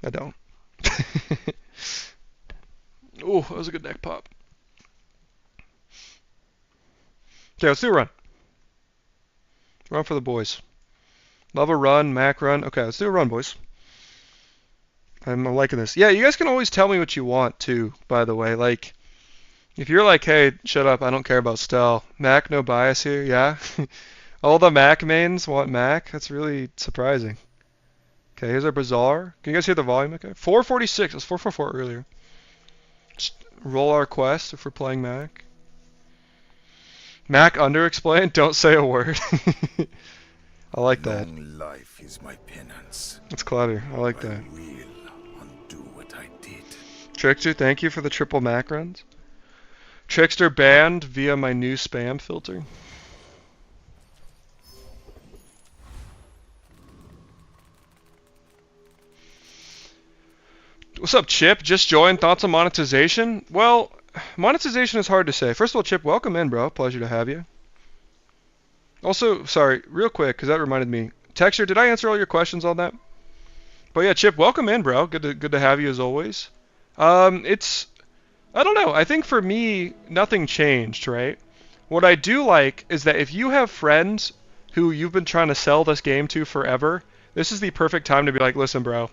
I don't. Oh, that was a good neck pop. Okay, let's do a run. Run for the boys. Love a run, Mac run. Okay, let's do a run, boys. I'm liking this. Yeah, you guys can always tell me what you want too, by the way. Like, if you're like, hey, shut up, I don't care about Stelle. Mac, no bias here, yeah? All the Mac mains want Mac? That's really surprising. Okay, here's our Bazaar. Can you guys hear the volume okay? 446, it was 444 earlier. Just roll our quest if we're playing Mac. Mac underexplained, don't say a word. I like that.
Long life is my penance.
That's clever, I like that.
I will undo what I did.
Trickster, thank you for the triple Mac runs. Trickster banned via my new spam filter. What's up, Chip? Just joined. Thoughts on monetization? Well, monetization is hard to say. First of all, Chip, welcome in, bro. Pleasure to have you. Also, sorry, real quick, because that reminded me. Texture, did I answer all your questions on that? But yeah, Chip, welcome in, bro. Good to have you as always. I don't know. I think for me, nothing changed, right? What I do like is that if you have friends who you've been trying to sell this game to forever, this is the perfect time to be like, listen, bro,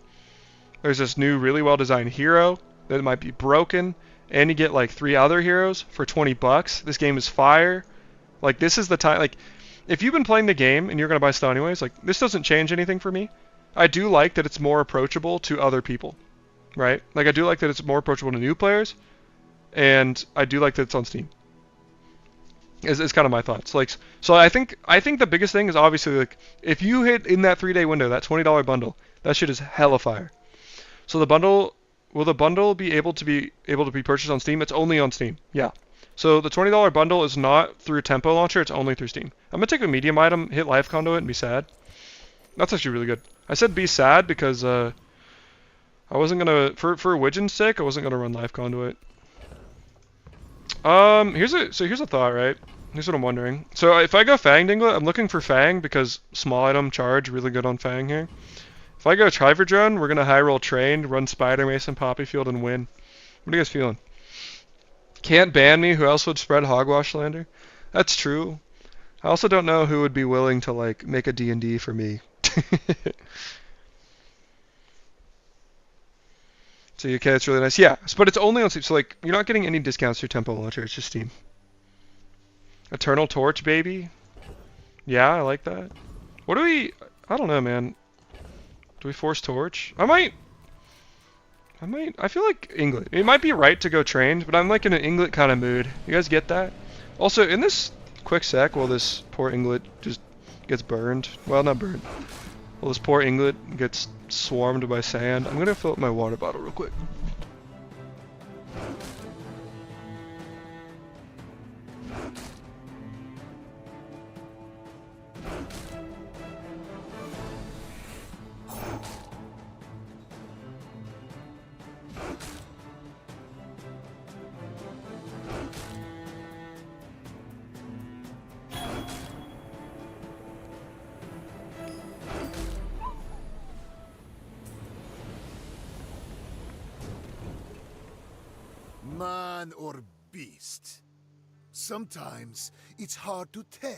there's this new really well-designed hero that might be broken, and you get like 3 other heroes for 20 bucks. This game is fire. Like, this is the time. Like, if you've been playing the game and you're going to buy stuff anyways, like, this doesn't change anything for me. I do like that it's more approachable to other people, right? Like, I do like that it's more approachable to new players, and I do like that it's on Steam. Is kind of my thoughts. Like, so I think the biggest thing is obviously, like, if you hit in that 3-day window, that $20 bundle, that shit is hella fire. So the bundle, will the bundle be able to be purchased on Steam? It's only on Steam. Yeah. So the $20 bundle is not through Tempo Launcher, it's only through Steam. I'm gonna take a medium item, hit life conduit, and be sad. That's actually really good. I said be sad because I wasn't gonna, for Widgeon's sake, I wasn't gonna run life conduit. Here's a thought, right? Here's what I'm wondering. So if I go Fang Dinglet, I'm looking for Fang because small item charge, really good on Fang here. If I go Triver Drone, we're gonna high roll Trained, run Spider Mason, Poppy Field, and win. What are you guys feeling? Can't ban me. Who else would spread Hogwash Lander? That's true. I also don't know who would be willing to like make a D&D for me. So okay, it's really nice. Yeah, but it's only on Steam. So like, you're not getting any discounts through Tempo Launcher. It's just Steam. Eternal Torch, baby. Yeah, I like that. What do we? I don't know, man. Do we force Torch? I might. I feel like Inglet. It might be right to go Trained, but I'm like in an Inglet kind of mood. You guys get that? Also, in this quick sec, while this poor Inglet just gets burned. Well, not burned. Well, this poor Inglet gets swarmed by sand. I'm gonna fill up my water bottle real quick.
man or beast? Sometimes it's hard to tell.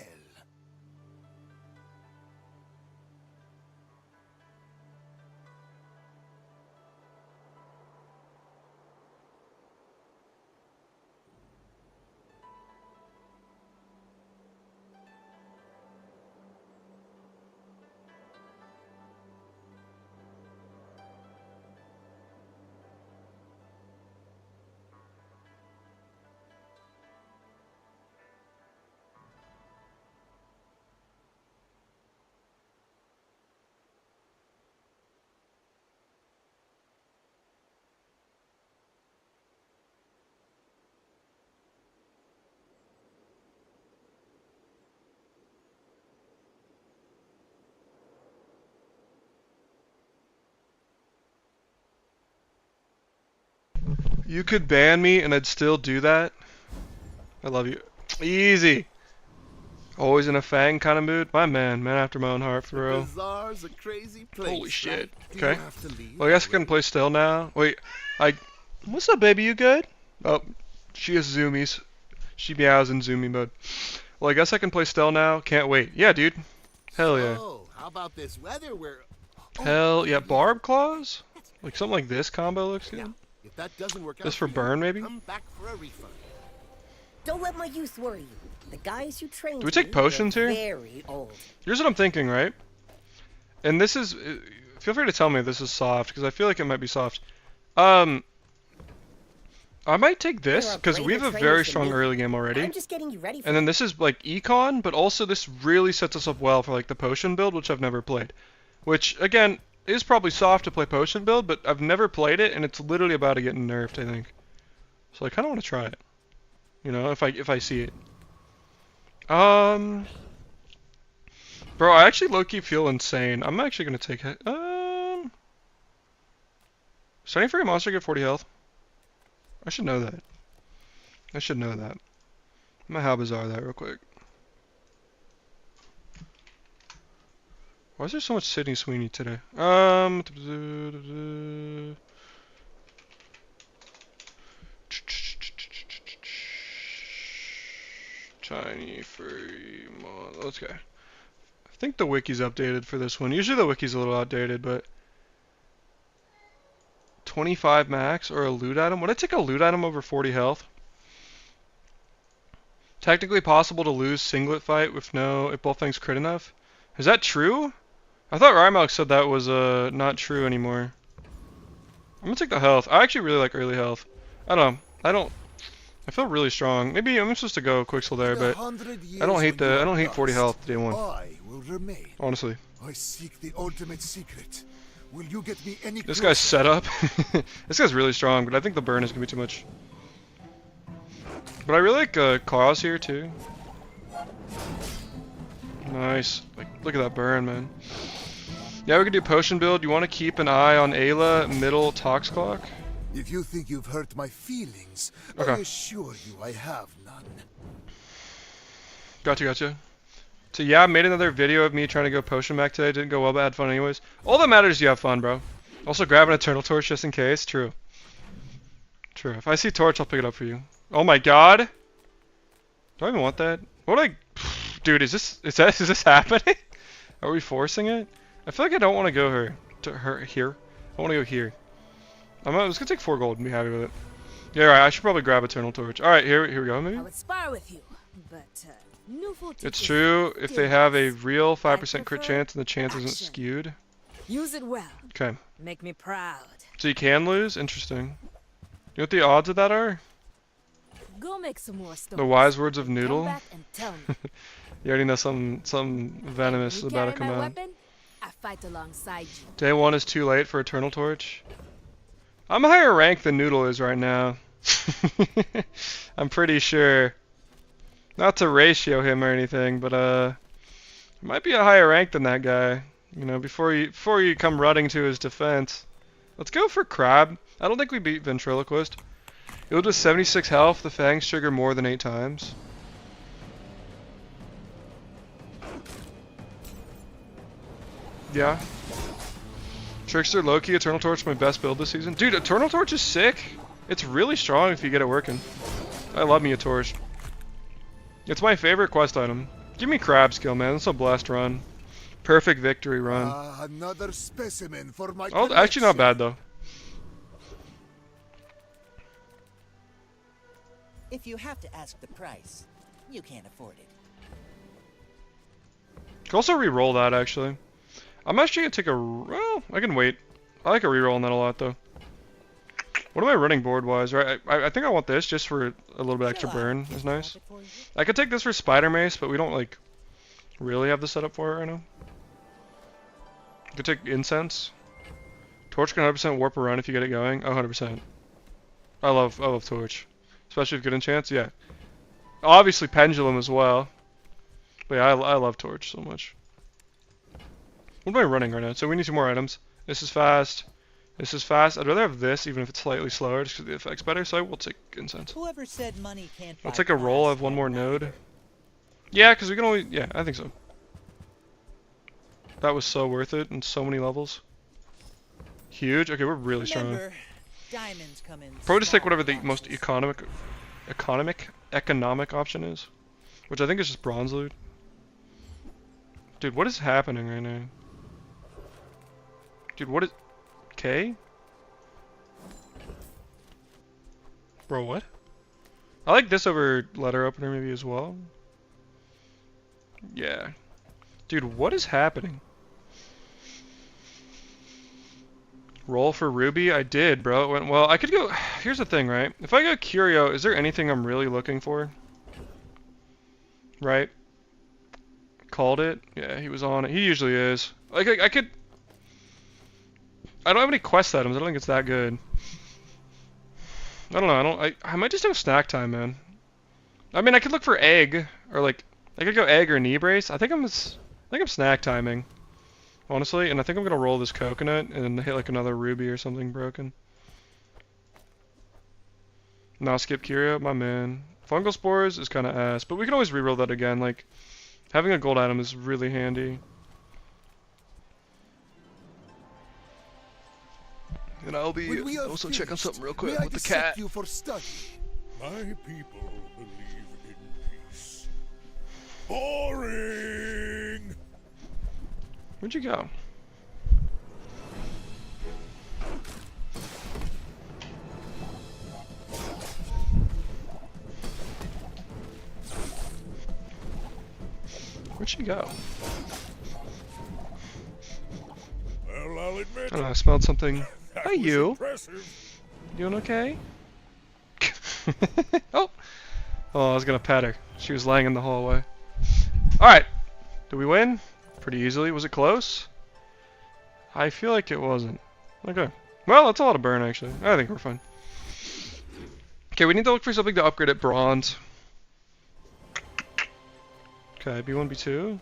You could ban me and I'd still do that. I love you. Easy. Always in a Fang kind of mood. My man after my own heart, for real.
Bazaar's a crazy place,
Holy shit.
right? Do
Okay.
you have to leave
Well, I guess I can play still now. Wait, what's up, baby? You good? Oh, she has zoomies. She meows in zoomy mode. Well, I guess I can play still now. Can't wait. Yeah, dude. Hell yeah.
So, how about this weather where...
Hell yeah. Barb claws? Like something like this combo looks good.
Now, if that doesn't work
This
out
for
you,
burn, maybe?
come back for a refund.
Don't let my youth worry you. The guys who trained
Do we take
me
potions
were
here?
very old.
Here's what I'm thinking, right? And this is... feel free to tell me this is soft, because I feel like it might be soft. I might take this,
There are
because we have a
braver
very
trainers than
strong
me.
early game already.
I'm just getting you ready for
And then this is like econ, but also this really sets us up well for like the potion build, which I've never played. Which, again, is probably soft to play potion build, but I've never played it, and it's literally about to get nerfed, I think. So I kind of want to try it. You know, if I see it. Bro, I actually low-key feel insane. I'm actually gonna take it. Starting for a monster get 40 health. I should know that. I should know that. I'm gonna how bizarre that real quick. Why is there so much Sydney Sweeney today? Tiny furry mon. Let's go. I think the wiki's updated for this one. Usually the wiki's a little outdated, but 25 max or a loot item. Would I take a loot item over 40 health? Technically possible to lose singlet fight with no if both things crit enough. Is that true? I thought Rymalk said that was not true anymore. I'm gonna take the health. I actually really like early health. I don't know. I feel really strong. Maybe I'm supposed to go Quixel there, but I don't hate 40 health day one.
I will remain.
Honestly.
I seek the ultimate secret. Will you get me any
This guy's set up. This guy's really strong, but I think the burn is gonna be too much. But I really like claws here too. Nice. Like, look at that burn, man. Yeah, we can do potion build. You want to keep an eye on Ayla, middle Tox Clock?
If you think you've hurt my feelings,
Okay.
I assure you I have none.
Gotcha. So yeah, I made another video of me trying to go potion back today. Didn't go well, but I had fun anyways. All that matters is you have fun, bro. Also grab an Eternal Torch just in case. True. If I see Torch, I'll pick it up for you. Oh my god! Do I even want that? What do I... Dude, is this happening? Are we forcing it? I feel like I don't want to go here. I want to go here. I'm just gonna take 4 gold and be happy with it. Yeah, right. I should probably grab Eternal Torch. All right, here we go. Maybe.
I would spar with you, but new footage
It's
is
true if they
still
have a
best.
real 5%
prefer
crit chance and the chance isn't
action.
skewed.
Use it well.
Okay.
Make me proud.
So you can lose? Interesting. You know what the odds of that are?
Go make some more stones.
The wise words of
Come
Noodle.
back and tell me.
You already know something venomous is
You
about to
carry
come
my
out.
weapon, I fight alongside you.
Day 1 is too late for Eternal Torch. I'm higher rank than Noodle is right now. I'm pretty sure. Not to ratio him or anything, but might be a higher rank than that guy. You know, before you come running to his defense. Let's go for Crab. I don't think we beat Ventriloquist. It'll do 76 health. The fangs trigger more than 8 times. Yeah. Trickster, Loki, Eternal Torch, my best build this season. Dude, Eternal Torch is sick. It's really strong if you get it working. I love me a torch. It's my favorite quest item. Give me crab skill, man. It's a blessed run. Perfect victory run.
Another specimen for my
Oh, actually not bad though.
If you have to ask the price, you can't afford it.
Can also re-roll that actually. I'm actually gonna take a. Well, I can wait. I like a re-roll on that a lot though. What am I running board wise? Right, I think I want this just for a little bit extra burn. Is nice. I could take this for Spider Mace, but we don't like really have the setup for it right now. I could take Incense. Torch can 100% warp around if you get it going. Oh, 100%. I love Torch, especially if good enchants. Yeah. Obviously Pendulum as well. But yeah, I love Torch so much. What am I running right now? So we need 2 more items. This is fast. This is fast. I'd rather have this, even if it's slightly slower, just because the effect's better. So I will take Incense.
Whoever said money can't buy
I'll take a roll. I have 1 more node. Yeah, because we can only. Yeah, I think so. That was so worth it in so many levels. Huge. Okay, we're really strong.
Diamonds come in.
Probably just take whatever the most economic option is, which I think is just bronze loot. Dude, what is happening right now? Dude, what is... K? Bro, what? I like this over letter opener maybe as well. Yeah. Dude, what is happening? Roll for Ruby? I did, bro. It went well. I could go... Here's the thing, right? If I go Curio, is there anything I'm really looking for? Right? Called it? Yeah, he was on it. He usually is. Like, I could... I don't have any quest items. I don't think it's that good. I don't know. I might just do snack time, man. I mean, I could look for egg, or like, I could go egg or knee brace. I think I'm snack timing, honestly, and I think I'm gonna roll this coconut and hit like another ruby or something broken. Now skip Curio, my man. Fungal spores is kind of ass, but we can always reroll that again. Like, having a gold item is really handy. And I'll be also checking something real quick with the cat.
You for study?
My people believe in peace. Boring!
Where'd you go? Where'd she go?
Well, I'll admit,
I don't know, I smelled something.
that
Hi,
was
you.
impressive.
Doing okay? Oh! Oh, I was gonna pet her. She was laying in the hallway. Alright. Did we win? Pretty easily. Was it close? I feel like it wasn't. Okay. Well, that's a lot of burn, actually. I think we're fine. Okay, we need to look for something to upgrade at bronze. Okay, B1, B2.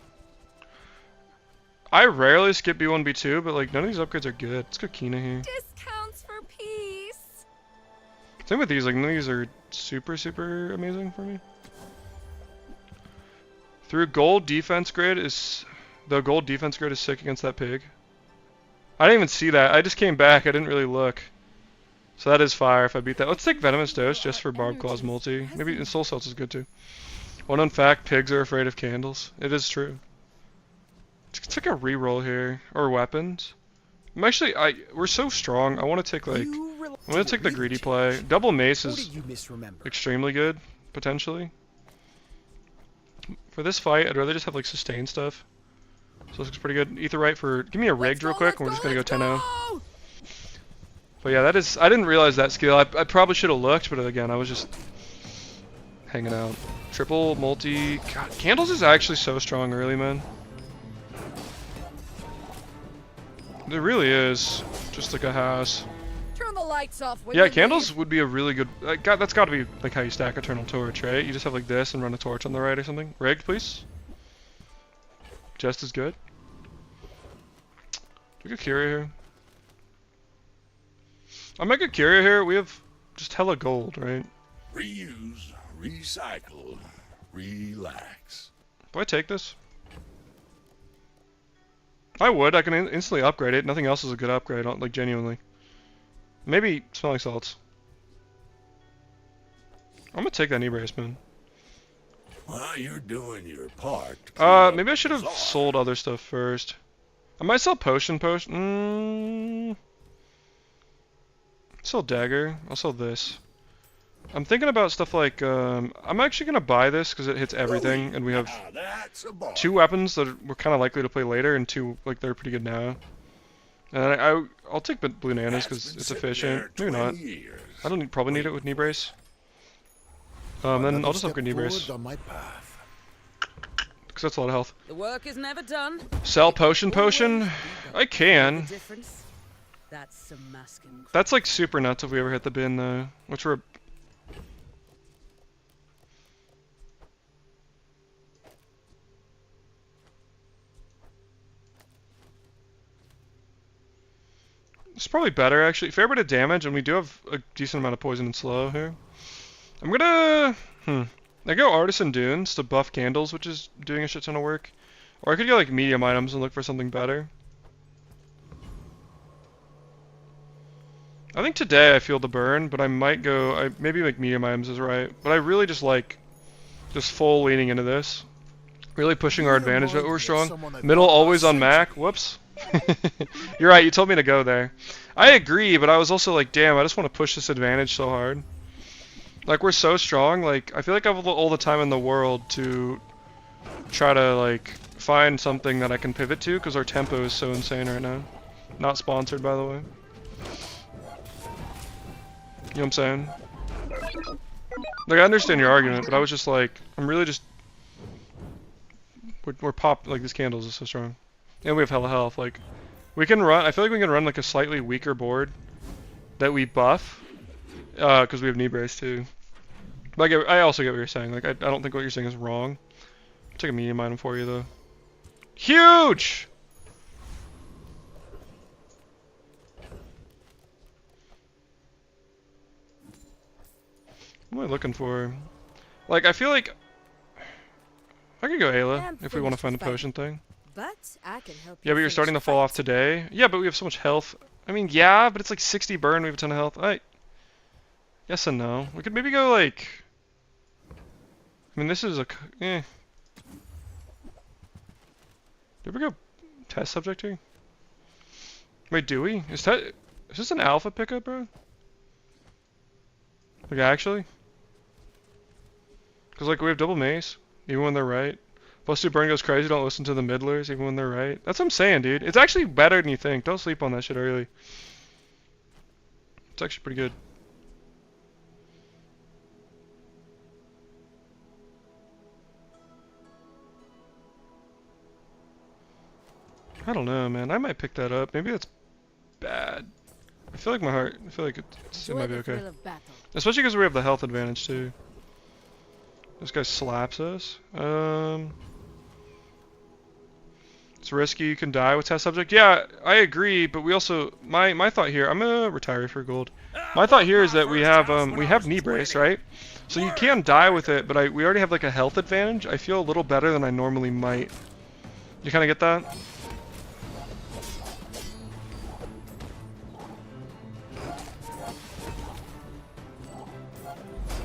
I rarely skip B1, B2, but like none of these upgrades are good. Let's go Kina here.
Discounts for peace.
Same with these, like none of these are super amazing for me. The gold defense grid is sick against that pig. I didn't even see that. I just came back. I didn't really look. So that is fire if I beat that. Let's take Venomous Dose just for Barb Claw's multi. Maybe and Soul Cells is good too. One known fact, pigs are afraid of candles. It is true. Let's take a reroll here. Or weapons. We're so strong. I want to take like... I'm going to take the greedy play. Double Mace is extremely good, potentially. For this fight, I'd rather just have like sustain stuff. So this looks pretty good. Aetherite for... Give me a rigged real quick, and we're just going to go 10-0. But yeah, that is... I didn't realize that skill. I probably should have looked, but again, I was just hanging out. Triple, multi... God, Candles is actually so strong early, man. It really is. Just like a house.
Turn the lights off.
Yeah, Candles would be a really good... God, that's got to be like how you stack Eternal Torch, right? You just have like this and run a torch on the right or something. Rigged, please. Just as good. Do we get Curia here? I might get Curia here. We have just hella gold, right?
Reuse, recycle, relax.
Do I take this? I would. I can instantly upgrade it. Nothing else is a good upgrade, like genuinely. Maybe Smelling Salts. I'm gonna take that knee brace, man.
Well, you're doing your part to clean up
Maybe I
the
should have
bazaar.
sold other stuff first. I might sell potion. Sell dagger. I'll sell this. I'm thinking about stuff like, I'm actually gonna buy this because it hits everything, and we have
Now that's a bar.
2 weapons that we're kind of likely to play later, and 2, like, they're pretty good now. And I'll take Blue Nanas because
That's been
it's
sitting
efficient.
there
Maybe not.
20 years.
I don't probably need it with knee brace. Then
Another
I'll just
step
upgrade knee brace
forward on my path.
because that's a lot of health.
The work is never done.
Sell potion. I can.
The difference? That's some masking.
That's like super nuts if we ever hit the bin though, which we're. It's probably better actually. Fair bit of damage, and we do have a decent amount of poison and slow here. I'm gonna. I go Artisan Dunes to buff candles, which is doing a shit ton of work. Or I could go like medium items and look for something better. I think today I feel the burn, but I might go. Maybe like medium items is right, but I really just like just full leaning into this. Really pushing our advantage that we're strong. Middle always on Mac. Whoops. You're right, you told me to go there. I agree, but I was also like, damn, I just want to push this advantage so hard. Like, we're so strong, like, I feel like I have all the time in the world to try to, like, find something that I can pivot to, because our tempo is so insane right now. Not sponsored, by the way. You know what I'm saying? Like, I understand your argument, but I was just like, I'm really just... We're pop, like, these candles are so strong. And we have hella health, like, we can run, I feel like we can run, like, a slightly weaker board that we buff, because we have knee brace, too. But I also get what you're saying, like, I don't think what you're saying is wrong. I'll take a medium item for you, though. Huge! What am I looking for? Like, I feel like I could go Ayla if we want to find a potion thing.
But I can help
Yeah, but you're starting to fall off today. Yeah, but we have so much health. I mean, yeah, but it's like 60 burn. We have a ton of health. Yes and no. We could maybe go like. I mean, this is a. Did we go test subject here? Wait, do we? Is this an alpha pickup, bro? Like actually? Cause like we have double mace, even when they're right. Plus 2 burn goes crazy, don't listen to the middlers even when they're right. That's what I'm saying, dude. It's actually better than you think. Don't sleep on that shit early. It's actually pretty good. I don't know, man. I might pick that up. Maybe that's bad. I feel like it might be okay. Especially because we have the health advantage too. This guy slaps us. It's risky, you can die with test subject. Yeah, I agree, but we also my thought here, I'm gonna retire for gold. My thought here is that we have knee brace, right? So you can die with it, but we already have like a health advantage. I feel a little better than I normally might. You kinda get that?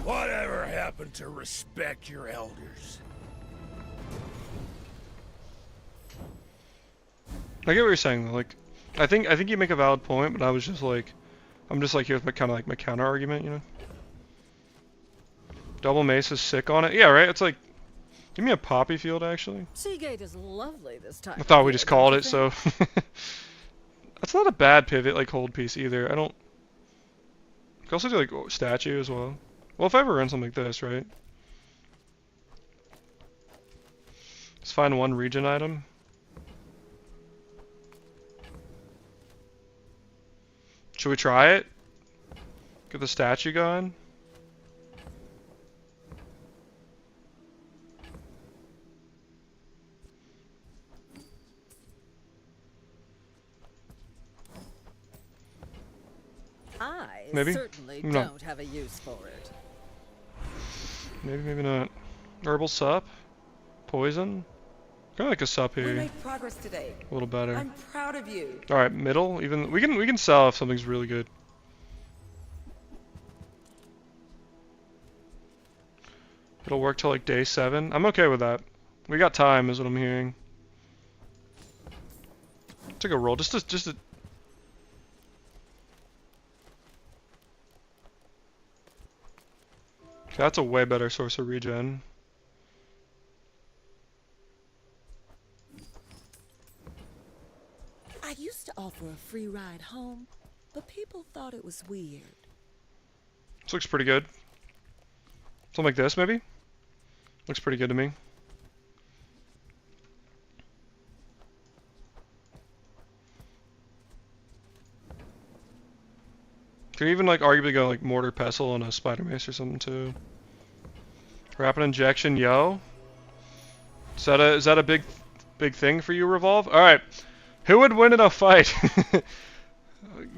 Whatever happened to respect your elders?
I get what you're saying though. Like, I think you make a valid point, but I was just like, I'm just like here's my kind of like my counter argument, you know. Double mace is sick on it. Yeah, right. It's like, give me a poppy field actually.
Seagate is lovely this time.
I thought we just called it, so that's not a bad pivot like hold piece either. I don't. You can also do like statue as well. Well, if I ever run something like this, right? Let's find one region item. Should we try it? Get the statue going?
I
Maybe?
certainly
No.
don't have a use for it.
Maybe, maybe not. Herbal sup? Poison? Kinda like a sup
We
here.
made progress today.
A little better.
I'm proud of you.
Alright, middle. Even we can sell if something's really good. It'll work till like day 7. I'm okay with that. We got time, is what I'm hearing. Took a roll, just to. Okay, that's a way better source of regen.
I used to offer a free ride home, but people thought it was weird.
This looks pretty good. Something like this, maybe? Looks pretty good to me. Could even like arguably go like mortar pestle and a spider mace or something too. Rapid injection, yo. Is that a big thing for you, Revolve? All right. Who would win in a fight?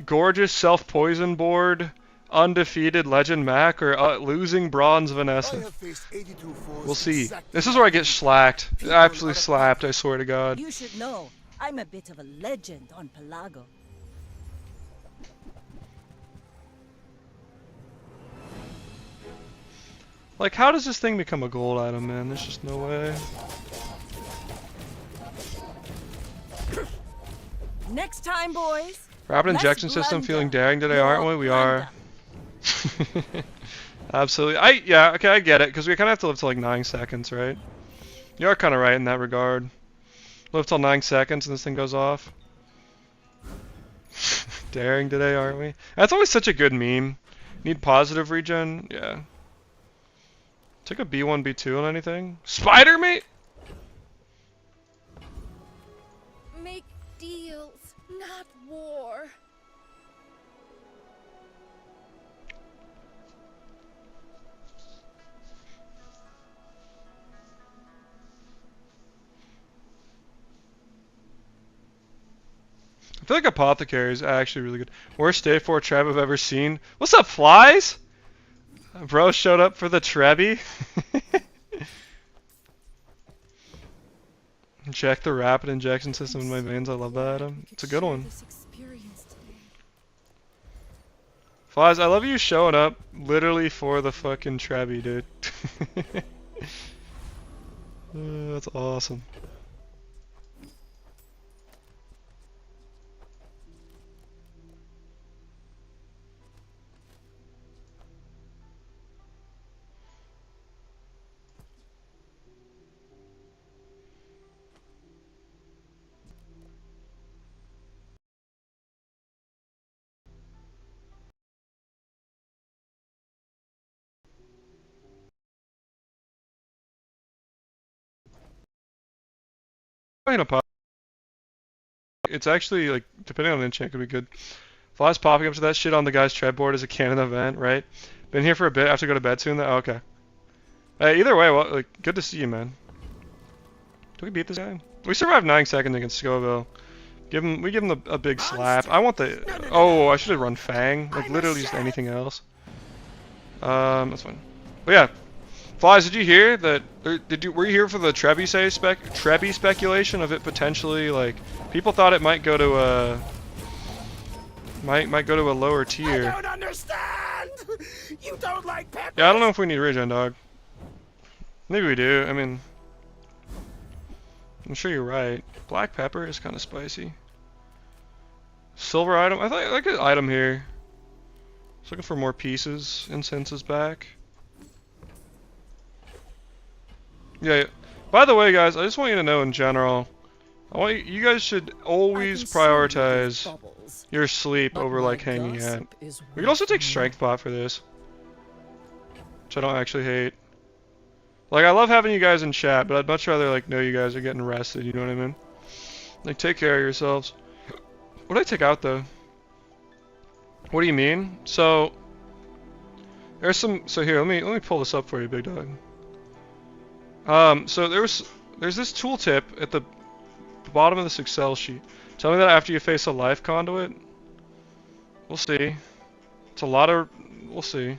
Gorgeous self-poison board, undefeated Legend Mac, or losing bronze
I
Vanessa?
have faced 82 foes
We'll see.
exactly
This is where I get slacked.
People
Absolutely
are
slapped, I swear to God.
You should know, I'm a bit of a legend on Pelago.
Like, how does this thing become a gold item, man? There's just no way.
Next time, boys.
Rapid
Let's
injection system,
blunder.
feeling daring today,
More
aren't we? We are.
blunder.
Absolutely. Yeah, okay, I get it, because we kind of have to live till like 9 seconds, right? You are kind of right in that regard. Live till 9 seconds and this thing goes off. Daring today, aren't we? That's always such a good meme. Need positive regen? Yeah. Take a B1, B2 on anything? Spider mate?
Make deals, not war.
I feel like Apothecary is actually really good. Worst day 4 Treb I've ever seen. What's up, flies? Bro showed up for the Trebby. Check the rapid injection system in my veins. I love that item. It's a good one. Flies, I love you showing up literally for the fucking Trebby, dude. That's awesome. It's actually like depending on the enchant could be good. Flies popping up to that shit on the guy's tread board is a canon event, right? Been here for a bit. I have to go to bed soon though. Oh, okay. Either way, well, like good to see you, man. Do we beat this guy? We survived 9 seconds against Scoville. We give him a big slap. I want the. Oh, I should have run Fang. Like literally just anything else. That's fine. But yeah, Flies, did you hear that? Were you here for the Trebby speculation of it potentially like people thought it might go to a might go to a lower tier.
I don't understand. You don't like pepper.
Yeah, I don't know if we need regen, dog. Maybe we do. I mean, I'm sure you're right. Black pepper is kind of spicy. Silver item. I thought I like an item here. Just looking for more pieces. Incense is back. Yeah. By the way, guys, I just want you to know in general, you guys should always prioritize your sleep over like hanging out. We could also take strength pot for this, which I don't actually hate. Like I love having you guys in chat, but I'd much rather like know you guys are getting rested. You know what I mean? Like take care of yourselves. What did I take out though? What do you mean? So there's some. So here, let me pull this up for you, big dog. So there's this tooltip at the bottom of this Excel sheet. Tell me that after you face a life conduit. We'll see. It's a lot of. We'll see.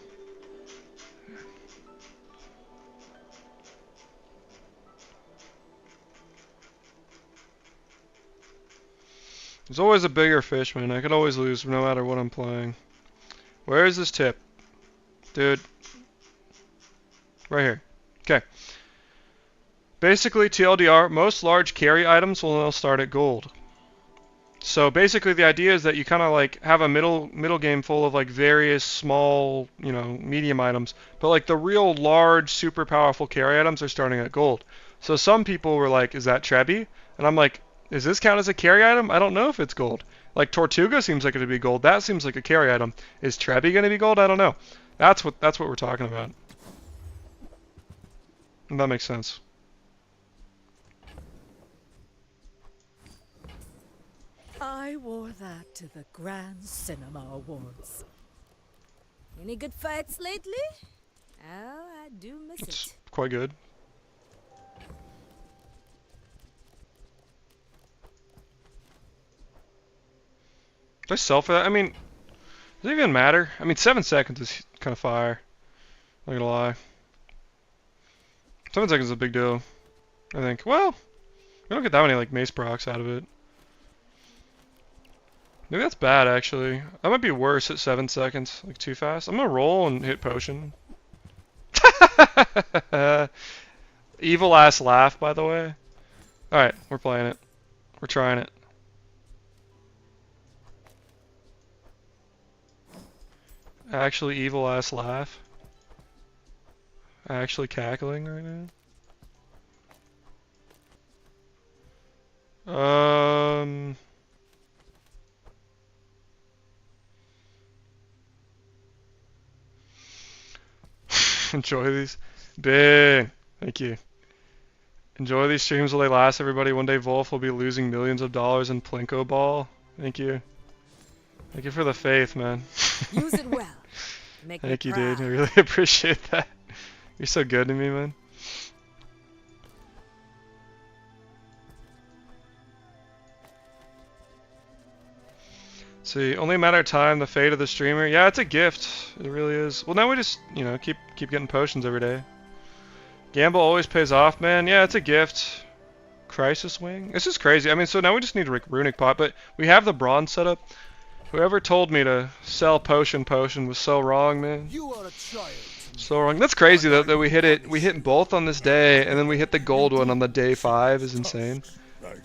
There's always a bigger fish, man. I could always lose no matter what I'm playing. Where is this tip? Dude. Right here. Okay. Basically, TLDR, most large carry items will now start at gold. So basically the idea is that you kind of like have a middle game full of like various small, you know, medium items, but like the real large, super powerful carry items are starting at gold. So some people were like, is that Trebi? And I'm like, does this count as a carry item? I don't know if it's gold. Like Tortuga seems like it'd be gold. That seems like a carry item. Is Trebi going to be gold? I don't know. That's what we're talking about. If that makes sense.
I wore that to the Grand Cinema Awards.
Any good fights lately? Oh, I do miss
It's
it.
quite good. Did I sell for that? I mean, does it even matter? I mean, 7 seconds is kind of fire. Not gonna lie. 7 seconds is a big deal, I think. Well, we don't get that many like mace procs out of it. Maybe that's bad actually. That might be worse at 7 seconds, like too fast. I'm gonna roll and hit potion. Evil ass laugh, by the way. Alright, we're playing it. We're trying it. Actually evil ass laugh. Actually cackling right now. Enjoy these. Big. Thank you. Enjoy these streams while they last, everybody. One day Wolf will be losing millions of dollars in Plinko Ball. Thank you. Thank you for the faith, man.
Use it well. Make
Thank
me
you, dude. I
proud.
really appreciate that. You're so good to me, man. See, only a matter of time, the fate of the streamer. Yeah, it's a gift. It really is. Well, now we just, you know, keep getting potions every day. Gamble always pays off, man. Yeah, it's a gift. Crisis Wing? This is crazy. I mean, so now we just need a runic pot, but we have the bronze setup. Whoever told me to sell potion was so wrong, man.
You are a child.
So wrong. That's crazy though that we hit both on this day, and then we hit the gold one on the day 5 is insane.
Right.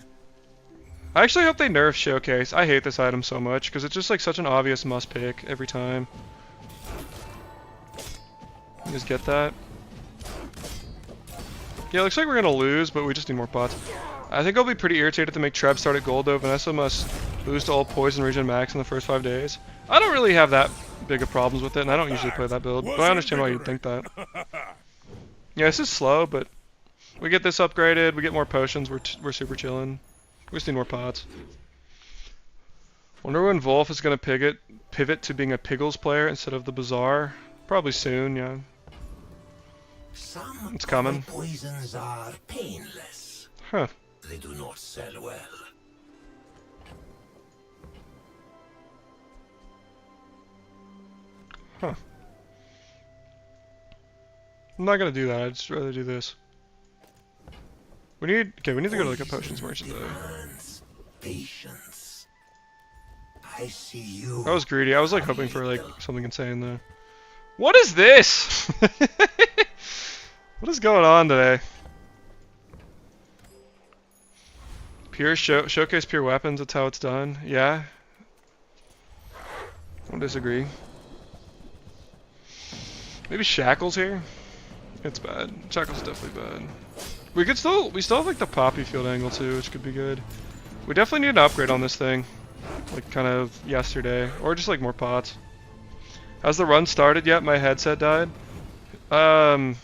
I actually hope they nerf Showcase. I hate this item so much because it's just like such an obvious must pick every time. You just get that. Yeah, looks like we're gonna lose, but we just need more pots. I think I'll be pretty irritated to make Treb start at gold though. Vanessa must lose to all poison region max in the first 5 days. I don't really have that big of problems with it, and I don't usually play that build, but I understand why you'd think that. Yeah, this is slow, but we get this upgraded, we get more potions, we're super chilling. We just need more pots. Wonder when Wolf is gonna pivot to being a Piggles player instead of the Bazaar. Probably soon, yeah.
Some
It's coming.
poisons are painless.
Huh.
They do not sell well.
Huh. I'm not gonna do that, I'd just rather do this. We need to go to like a potions merchant though.
Demands patience. I see you.
I was greedy, I was like hoping for like something insane though. What is this? What is going on today? Showcase pure weapons, that's how it's done. Yeah. I don't disagree. Maybe Shackle's here? It's bad. Shackle's definitely bad. We still have like the poppy field angle too, which could be good. We definitely need an upgrade on this thing. Like kind of yesterday. Or just like more pots. Has the run started yet? My headset died. No,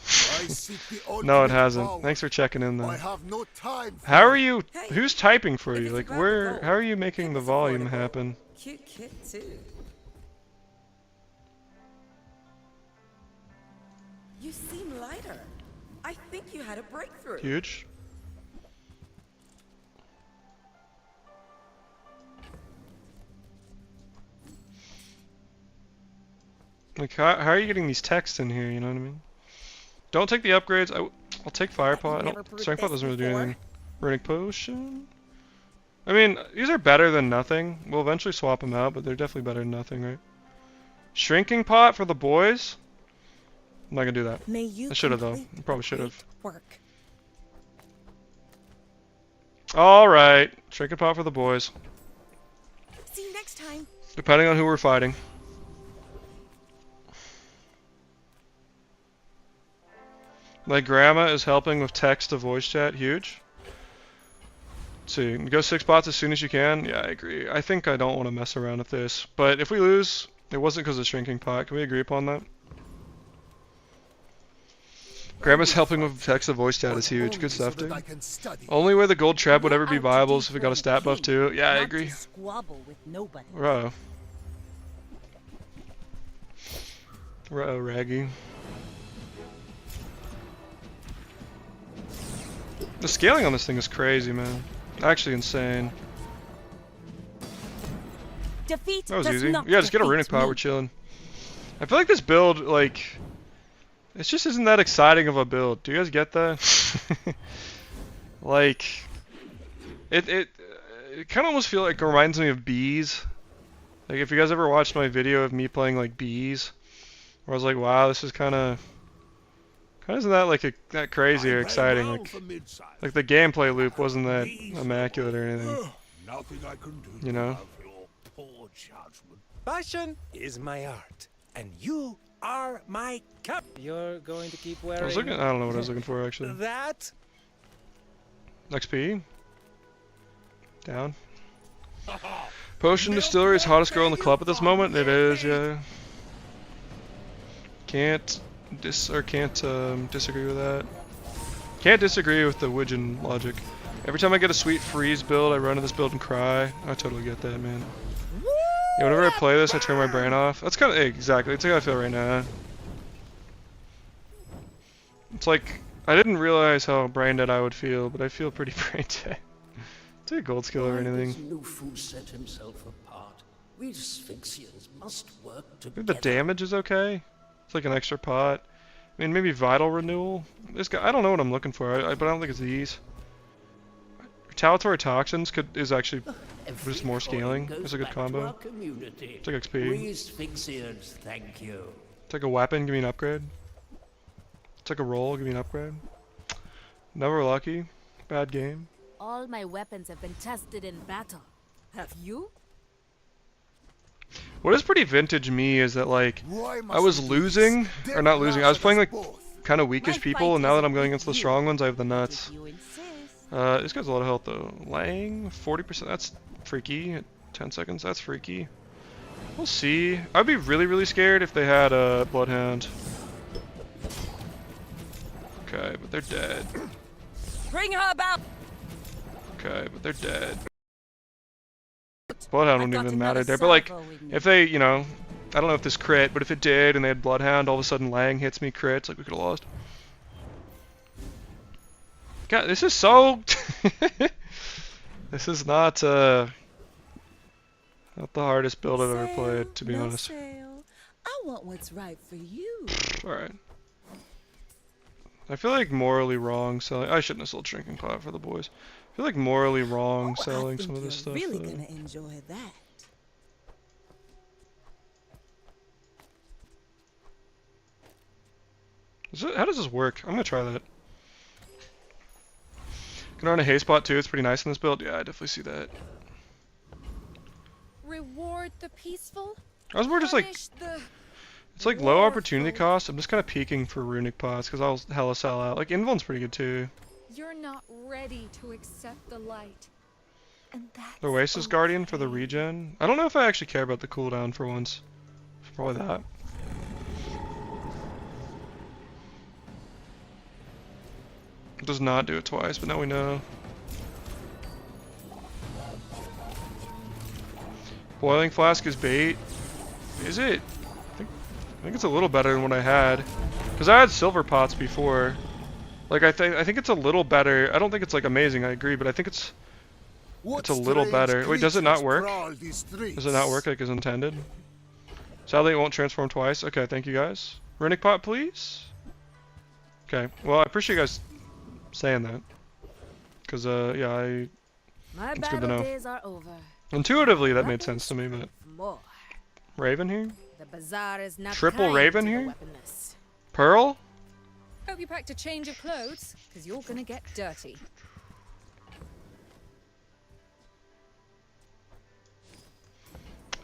it hasn't. Thanks for checking in though.
I have no time.
How are you?
Hey,
Who's typing for you?
if
Like
it's
where?
graphical,
How are you making the
it's
volume
affordable.
happen?
Cute kid too. You seem lighter. I think you had a breakthrough.
Huge. Like how are you getting these texts in here? You know what I mean? Don't take the upgrades. I'll take Firepot. I
never
don't,
proved
Strength Pot
this
doesn't really do
before.
anything. Runic Potion. I mean, these are better than nothing. We'll eventually swap them out, but they're definitely better than nothing, right? Shrinking Pot for the boys. I'm not gonna do that.
May you
I should have though.
complete
I probably
the
should have.
great work.
All right, trinket pot for the boys.
See you next time.
Depending on who we're fighting. My grandma is helping with text to voice chat. Huge. Let's see. Go 6 bots as soon as you can. Yeah, I agree. I think I don't want to mess around with this. But if we lose, it wasn't because of shrinking pot. Can we agree upon that? Grandma's helping with text to voice chat is huge. Good stuff, dude. Only way the gold trap would ever be viable is if we got a stat buff too. Yeah, I agree.
Squabble with nobody.
Ruh-oh. Ruh-oh, Raggy. The scaling on this thing is crazy, man. Actually insane.
Defeat
That was
does
easy.
not
Yeah, just get a
defeat
runic pot,
me.
we're chilling. I feel like this build, like, it just isn't that exciting of a build. Do you guys get that? Like, it kind of almost feel like it reminds me of bees. Like, if you guys ever watched my video of me playing like bees, where I was like, wow, this is kind of isn't that like that crazy or exciting? Like the gameplay loop wasn't that immaculate or anything.
Nothing I can do
You know?
to your poor judgment.
Fashion is my art, and you are my cup. You're going to keep
I
wearing
was looking. I don't know what I was looking for actually.
that?
XP. Down. Potion Distillery is hottest girl in the club at this moment. It is, yeah. Can't disagree with that. Can't disagree with the Widgeon logic. Every time I get a sweet freeze build, I run to this build and cry. I totally get that, man. Yeah, whenever I play this, I turn my brain off. That's kind of exactly. It's like how I feel right now. It's like I didn't realize how brain dead I would feel, but I feel pretty brain dead. Take a gold skill or anything.
Lufu set himself apart. We Sphinxians must work
I think
together.
the damage is okay. It's like an extra pot. I mean, maybe vital renewal. This guy, I don't know what I'm looking for, but I don't think it's these. Retaliatory toxins is actually just more scaling. It's a good combo. It's like XP.
We Sphinxians thank you.
It's like a weapon, give me an upgrade. It's like a roll, give me an upgrade. Never lucky. Bad game.
All my weapons have been tested in battle. Have you?
What is pretty vintage me is that like I was losing, or not losing, I was playing like kind of weakish people, and now that I'm going against the strong ones, I have the nuts.
You insist.
This guy's a lot of health though. Lang, 40%, that's freaky. 10 seconds, that's freaky. We'll see. I'd be really, really scared if they had a Bloodhound. Okay, but they're dead.
Bring her back.
Okay, but they're dead. Bloodhound wouldn't even matter there, but like, if they, you know, I don't know if this crit, but if it did and they had Bloodhound, all of a sudden Lang hits me crits, like we could have lost. God, this is so... This is not the hardest build I've ever played, to be honest.
Sale. I want what's right for you.
Alright. I feel like morally wrong selling... I shouldn't have sold Shrinking Pot for the boys. I feel like morally wrong selling some of this stuff.
Really gonna enjoy that.
How does this work? I'm gonna try that. Can run a haste spot too. It's pretty nice in this build. Yeah, I definitely see that.
Reward the peaceful.
I was more just like,
punish the
it's like low opportunity
warful.
cost. I'm just kind of peeking for runic pots because I'll hella sell out. Like Invuln's pretty good too.
You're not ready to accept the light. And that's
The Oasis Guardian for the regen. I don't know if I actually care about the cooldown for once. Probably that. It does not do it twice, but now we know. Boiling flask is bait. Is it? I think it's a little better than what I had. Because I had silver pots before. Like I think it's a little better. I don't think it's like amazing, I agree, but I think it's a little better. Wait, does it not work? Does it not work like as intended? Sadly, it won't transform twice. Okay, thank you guys. Runic pot, please. Okay, well, I appreciate you guys saying that. Because, yeah,
My
it's good to
battle
know.
days are over.
Intuitively, that made sense to me, but...
More.
Raven here?
The bazaar is not
Triple
kind
Raven
to the
here?
weaponless.
Pearl?
Hope you packed a change of clothes, because you're gonna get dirty.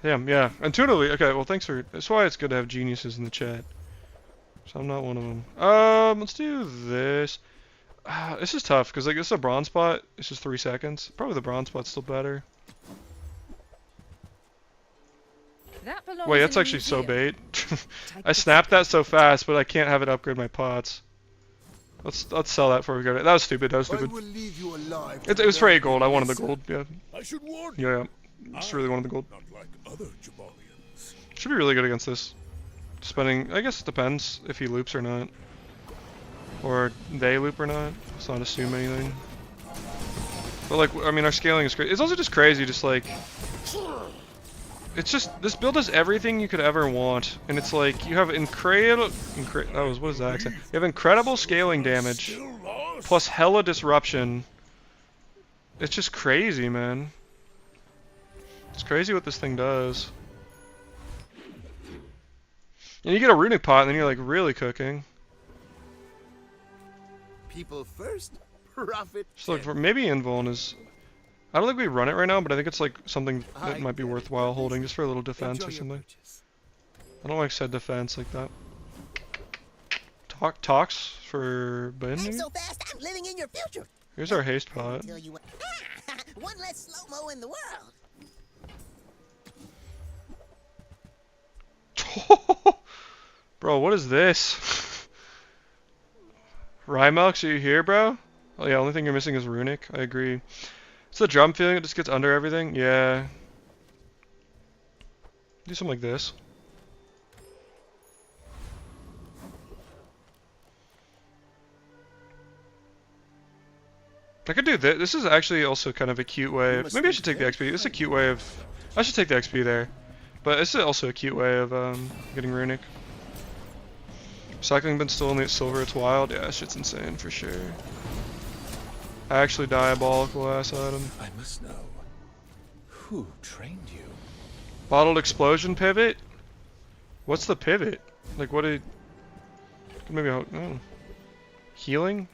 Damn, yeah. Intuitively, okay, well thanks for, that's why it's good to have geniuses in the chat. So I'm not one of them. Let's do this. This is tough, because like this is a bronze spot. It's just 3 seconds. Probably the bronze spot's still better.
That belongs
Wait,
in
that's
a
actually so
museum.
bait. I snapped that so fast, but I can't have it upgrade my pots. Let's sell that before we go to, that was stupid, that was
I
stupid.
will leave you alive.
It was for 8 gold, I wanted the gold, yeah.
I should warn you.
Yeah, just really wanted the gold.
Not like other Jabalians.
Should be really good against this. Spending, I guess it depends if he loops or not. Or they loop or not. Let's not assume anything. But like, I mean, our scaling is crazy. It's also just crazy, just like... It's just, this build does everything you could ever want. And it's like, you have incredible... what is that accent? You have incredible scaling damage.
Still lost?
Plus hella disruption. It's just crazy, man. It's crazy what this thing does. And you get a runic pot, and then you're like really cooking.
People first, profit.
Just look for, maybe invuln is... I don't think we run it right now, but I think it's like something that might be worthwhile holding just for a little defense or something. I don't like said defense like that. Talks for Ben.
I'm so fast, I'm living in your future.
Here's our haste pot.
Until you one less slow-mo in the world.
Bro, what is this? Rymelx, are you here, bro? Oh yeah, only thing you're missing is runic. I agree. It's the drum feeling, it just gets under everything. Yeah. Do something like this. I could do this. This is actually also kind of a cute way of, maybe I should take the XP. This is a cute way of, I should take the XP there. But this is also a cute way of getting runic. Cycling bin still only at silver, it's wild. Yeah, that shit's insane for sure. Actually diabolical ass item.
I must know. Who trained you?
Bottled explosion pivot? What's the pivot? Like what did... Maybe oh. Healing?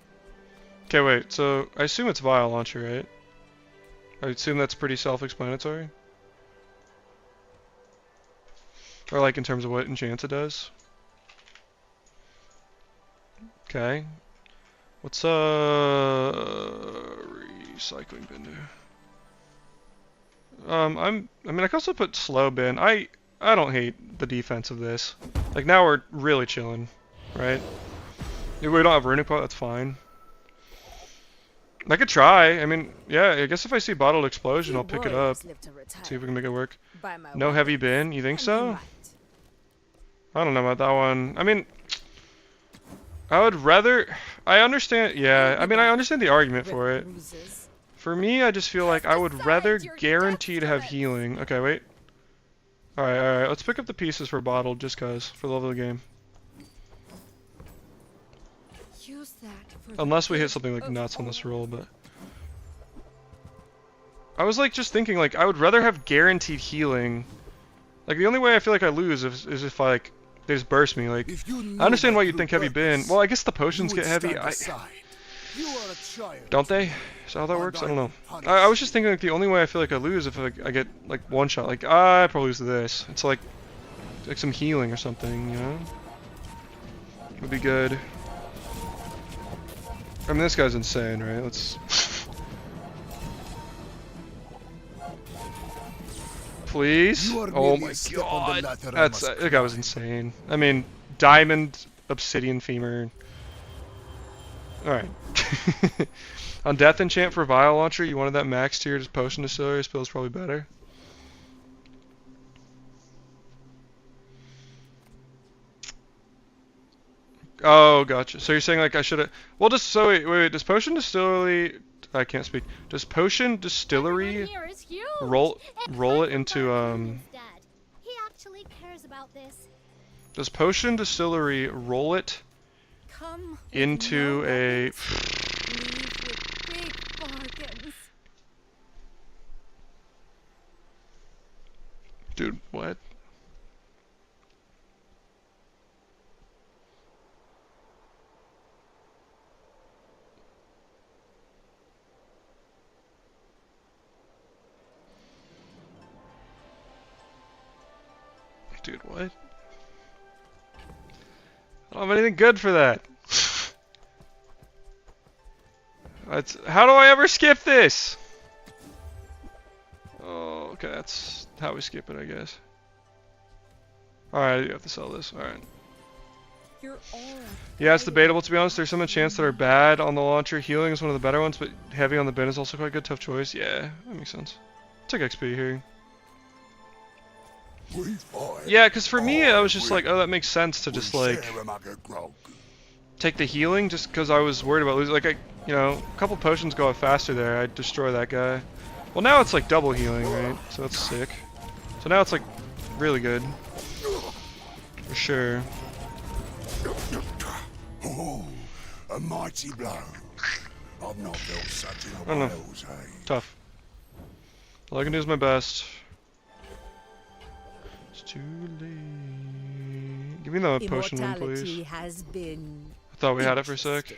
Okay, wait, so I assume it's vial launcher, right? I assume that's pretty self-explanatory. Or like in terms of what enchants it does. Okay. What's recycling bin do? I mean I can also put slow bin. I don't hate the defense of this. Like now we're really chilling, right? If we don't have runic pot, that's fine. I could try. I mean, yeah, I guess if I see bottled explosion, I'll pick it up. See if we can make it work. No heavy bin, you think so? I don't know about that one. I mean, I would rather... I understand... Yeah, I mean, I understand the argument for it. For me, I just feel like I would rather guarantee to have healing. Okay, wait. Alright, let's pick up the pieces for bottled just cause, for the love of the game.
Use that for
Unless we hit something like nuts on this roll, but... I was like just thinking like I would rather have guaranteed healing. Like the only way I feel like I lose is if I like they just burst me. Like I understand why you'd think heavy bin. Well, I guess the potions get heavy. Don't they? Is that how that works? I don't know. I was just thinking like the only way I feel like I lose if I get like one shot. Like I probably lose to this. It's like some healing or something, you know? Would be good. I mean this guy's insane, right? Let's. Please? Oh my god. That guy was insane. I mean, diamond, obsidian femur. Alright. On death enchant for vial launcher, you wanted that max tier to potion distillery, spill is probably better. Oh, gotcha. So you're saying like I should have... Well, just so wait, does potion distillery... I can't speak. Does potion distillery roll it into
He actually cares about this.
Does potion distillery roll it into a
big bargains.
Dude, what? Dude, what? I don't have anything good for that. How do I ever skip this? Oh, okay, that's how we skip it, I guess. Alright, you have to sell this. Alright.
Your aura.
Yeah, it's debatable to be honest. There's some chance that are bad on the launcher. Healing is one of the better ones, but heavy on the bin is also quite good. Tough choice. Yeah, that makes sense. Take XP here. Yeah, because for me, I was just like, oh, that makes sense to just like take the healing, just because I was worried about losing. Like, you know, a couple potions go out faster there. I'd destroy that guy. Well, now it's like double healing, right? So that's sick. So now it's like really good. For sure.
Oh, a mighty blow. I've not felt such in a
I don't know.
while, eh?
Tough. All I can do is my best. It's too late. Give me the potion one,
Immortality
please.
has been
I thought we had it for a sec.
interesting.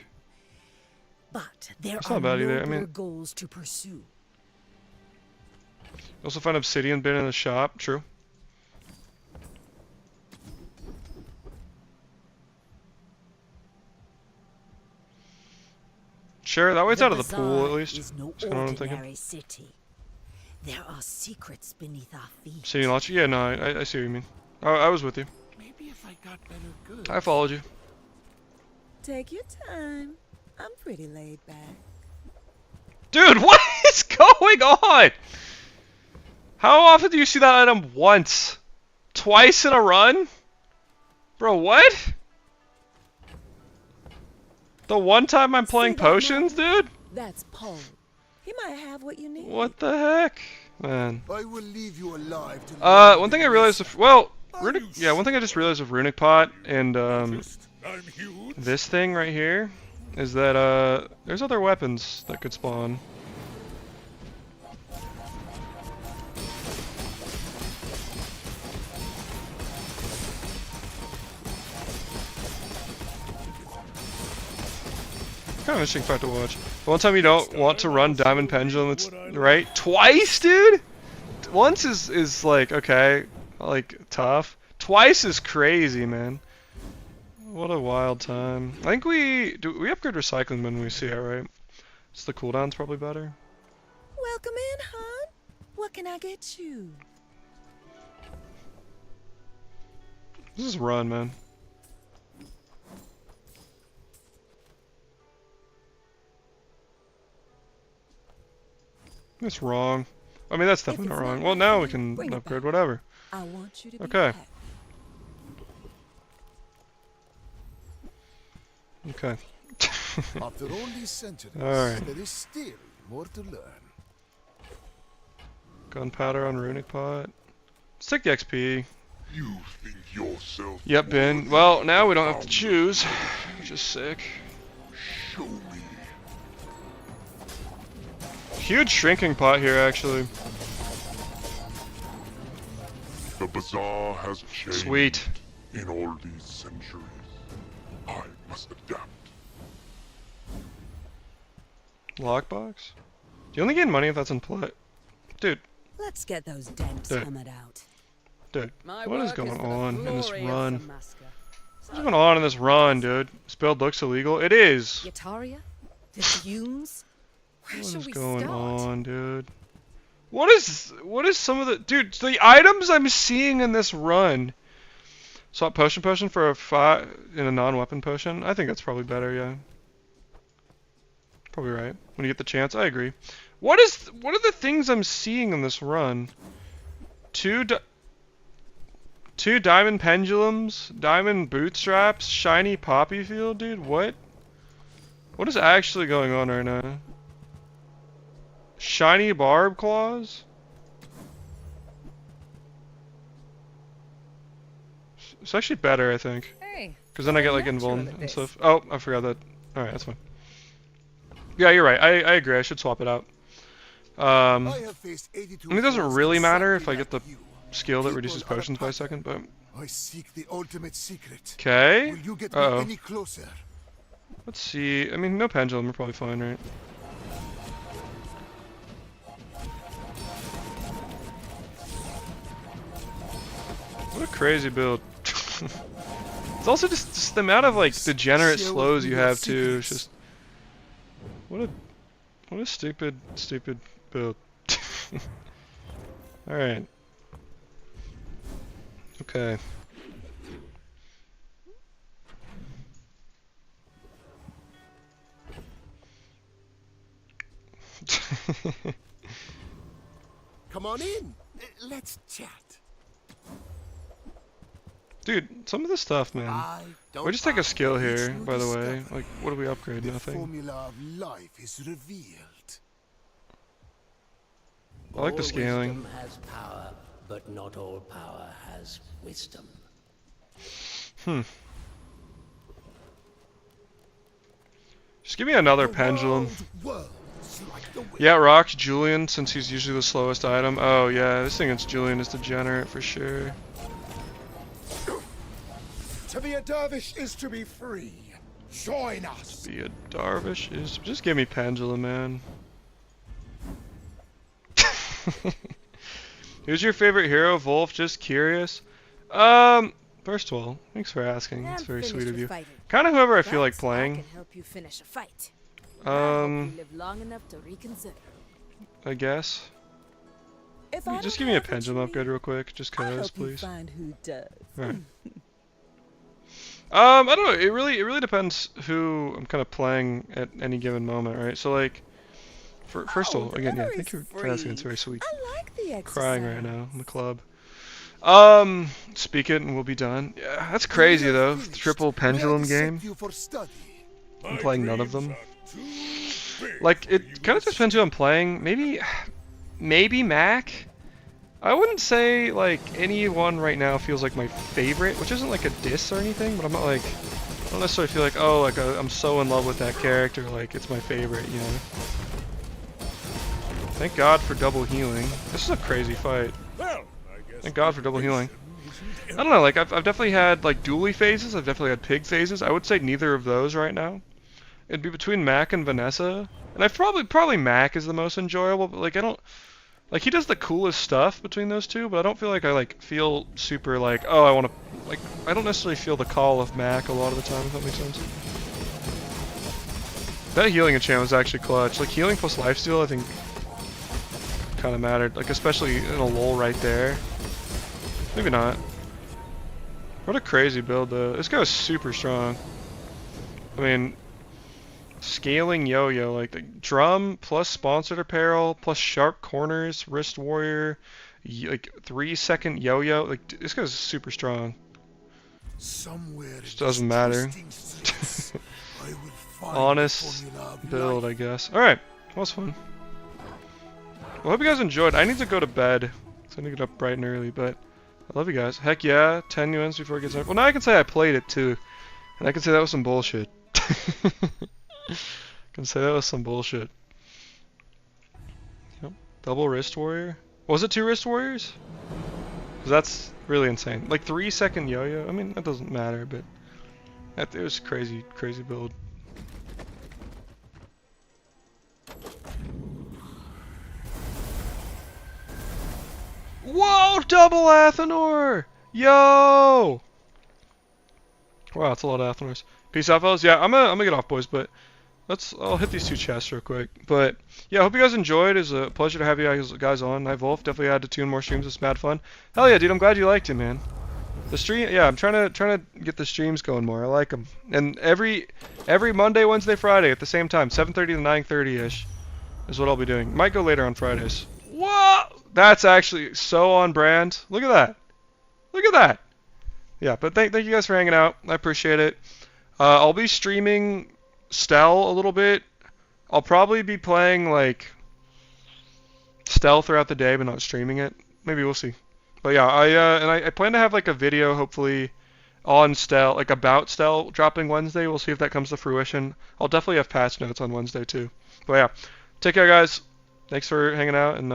But there
It's
are
not bad either. I
nobler
mean-
goals to pursue.
Also find obsidian bin in the shop. True. Sure, that way it's out of the pool at least.
Is no
That's kinda what I'm thinking.
ordinary city. There are secrets beneath our feet.
City launcher? Yeah, no, I see what you mean. I was with you.
Maybe if I got better goods.
I followed you.
Take your time. I'm pretty laid back.
Dude, what is going on? How often do you see that item once? Twice in a run? Bro, what? The one time I'm playing
See that
potions, dude?
That's Paul. He might have what you need.
What the heck? Man.
I will leave you alive to
One thing I realized, one thing I just realized with Runic Pot and,
I'm huge.
this thing right here is that, there's other weapons that could spawn. Kind of interesting fact to watch. The one time you don't want to run Diamond Pendulum, it's right twice, dude. Once is like okay, like tough. Twice is crazy, man. What a wild time. I think we upgrade recycling when we see it, right? So the cooldown's probably better.
Welcome in, hon. What can I get you?
This is run, man. That's wrong. I mean, that's definitely not wrong. Well, now we can
Bring it
upgrade
back.
whatever.
I want you to be
Okay.
happy.
Okay.
After all these centuries,
Alright.
there is still more to learn.
Gunpowder on Runic Pot. Let's take the XP.
You think yourself.
Yep, bin. Well, now we don't have to choose, which is sick.
Show me.
Huge shrinking pot here, actually.
The bazaar has changed.
Sweet.
In all these centuries, I must adapt.
Lockbox? Do you only gain money if that's in play? Dude,
Let's get those dents
Dude.
hammered out.
dude.
My
What is
work
going
for the
on in this
glory of
run?
Damascus.
What's going on in this run, dude? Spelled looks illegal. It is.
Yataria? The fumes? Where
What
should
is
we
going
start?
on, dude? What is some of the dude? The items I'm seeing in this run. Swap potion for a 5 in a non-weapon potion. I think that's probably better. Yeah. Probably right. When you get the chance, I agree. What are the things I'm seeing in this run? Two diamond pendulums, diamond bootstraps, shiny poppy field, dude. What is actually going on right now? Shiny barb claws? It's actually better, I think.
Hey,
Because then I get like
natural
invuln
at
and
this.
stuff. Oh, I forgot that. Alright, that's fine. Yeah, you're right. I agree. I should swap it out.
I have faced 82
I mean, it doesn't
foes
really matter if I
exactly
get the
like you.
skill that
People
reduces
are
potions by a
pattern.
second, but...
I seek the ultimate secret.
Okay.
Will you get
Uh-oh.
me any closer?
Let's see. I mean, no pendulum. We're probably fine, right? What a crazy build. It's also just the amount of like degenerate slows you have too. It's just what a stupid build. All right. Okay.
Come on in. Let's chat.
Dude, some of this stuff, man. We just take a skill here, by the way. Like, what do we upgrade?
The
Nothing.
formula of life is revealed.
I like the
All
scaling.
wisdom has power, but not all power has wisdom.
Just give me another
The
pendulum.
world whirls like the wind.
Yeah, rocks Julian, since he's usually the slowest item. Oh yeah, this thing against Julian is degenerate for sure.
To be a dervish is to be free. Join us.
Be a Darvish is just give me pendulum, man. Who's your favorite hero, Wolf? Just curious. First of all, thanks for asking. It's very sweet of you. Kind of whoever I feel like
I
playing.
can help you finish a fight. I hope you live long enough to reconsider.
I guess.
If I
Just
don't
give me a
have what
pendulum
you
upgrade
need,
real quick, just
I'll
cause,
help you
please.
find who does.
Right. I don't know. It really depends who I'm kind of playing at any given moment, right? So like, first of all, again, yeah, thank you for asking. It's very sweet.
I like the exercise.
Crying right now in the club. Speak it and we'll be done. Yeah, that's crazy though. Triple pendulum game. I'm playing none of them. Like, it kind of depends who I'm playing. Maybe Mac. I wouldn't say like anyone right now feels like my favorite, which isn't like a diss or anything, but I'm not like, I don't necessarily feel like, oh, like I'm so in love with that character, like it's my favorite, you know. Thank God for double healing. This is a crazy fight. Thank God for double healing. I don't know, like I've definitely had like dually phases, I've definitely had pig phases. I would say neither of those right now. It'd be between Mac and Vanessa, and I've probably Mac is the most enjoyable, but like I don't. Like, he does the coolest stuff between those two, but I don't feel like I, like, feel super, like, oh, I want to, like, I don't necessarily feel the call of Mac a lot of the time, if that makes sense. That healing enchant was actually clutch. Like, healing plus lifesteal, I think, kind of mattered. Like, especially in a lull right there. Maybe not. What a crazy build, though. This guy was super strong. I mean, scaling yo-yo, like the drum plus sponsored apparel plus sharp corners, wrist warrior, like 3-second yo-yo. Like this guy's super strong. Just doesn't matter. Honest build, I guess. All right, that was fun. Well, I hope you guys enjoyed. I need to go to bed, so I need to get up bright and early. But I love you guys. Heck yeah, 10 wins before it gets over. Well, now I can say I played it too, and I can say that was some bullshit. Can say that was some bullshit. Yep. Double wrist warrior. Was it 2 wrist warriors? Because that's really insane. Like 3-second yo-yo. I mean, that doesn't matter, but it was crazy build. Whoa! Double Athenor! Yo! Wow, that's a lot of Athenors. Peace out, fellas. Yeah, I'm gonna get off, boys, but I'll hit these 2 chests real quick. But yeah, I hope you guys enjoyed. It's a pleasure to have you guys on. Night Wolf, definitely had to tune more streams. It's mad fun. Hell yeah, dude, I'm glad you liked it, man. The stream, yeah, I'm trying to get the streams going more. I like them. And every Monday, Wednesday, Friday at the same time, 7:30 to 9:30 ish, is what I'll be doing. Might go later on Fridays. Whoa, that's actually so on brand. Look at that. Look at that. Yeah, but thank you guys for hanging out. I appreciate it. I'll be streaming Stelle a little bit. I'll probably be playing like Stelle throughout the day, but not streaming it. Maybe we'll see. But yeah, I plan to have like a video hopefully on Stelle, like about Stelle dropping Wednesday. We'll see if that comes to fruition. I'll definitely have patch notes on Wednesday too. But yeah, take care guys. Thanks for hanging out and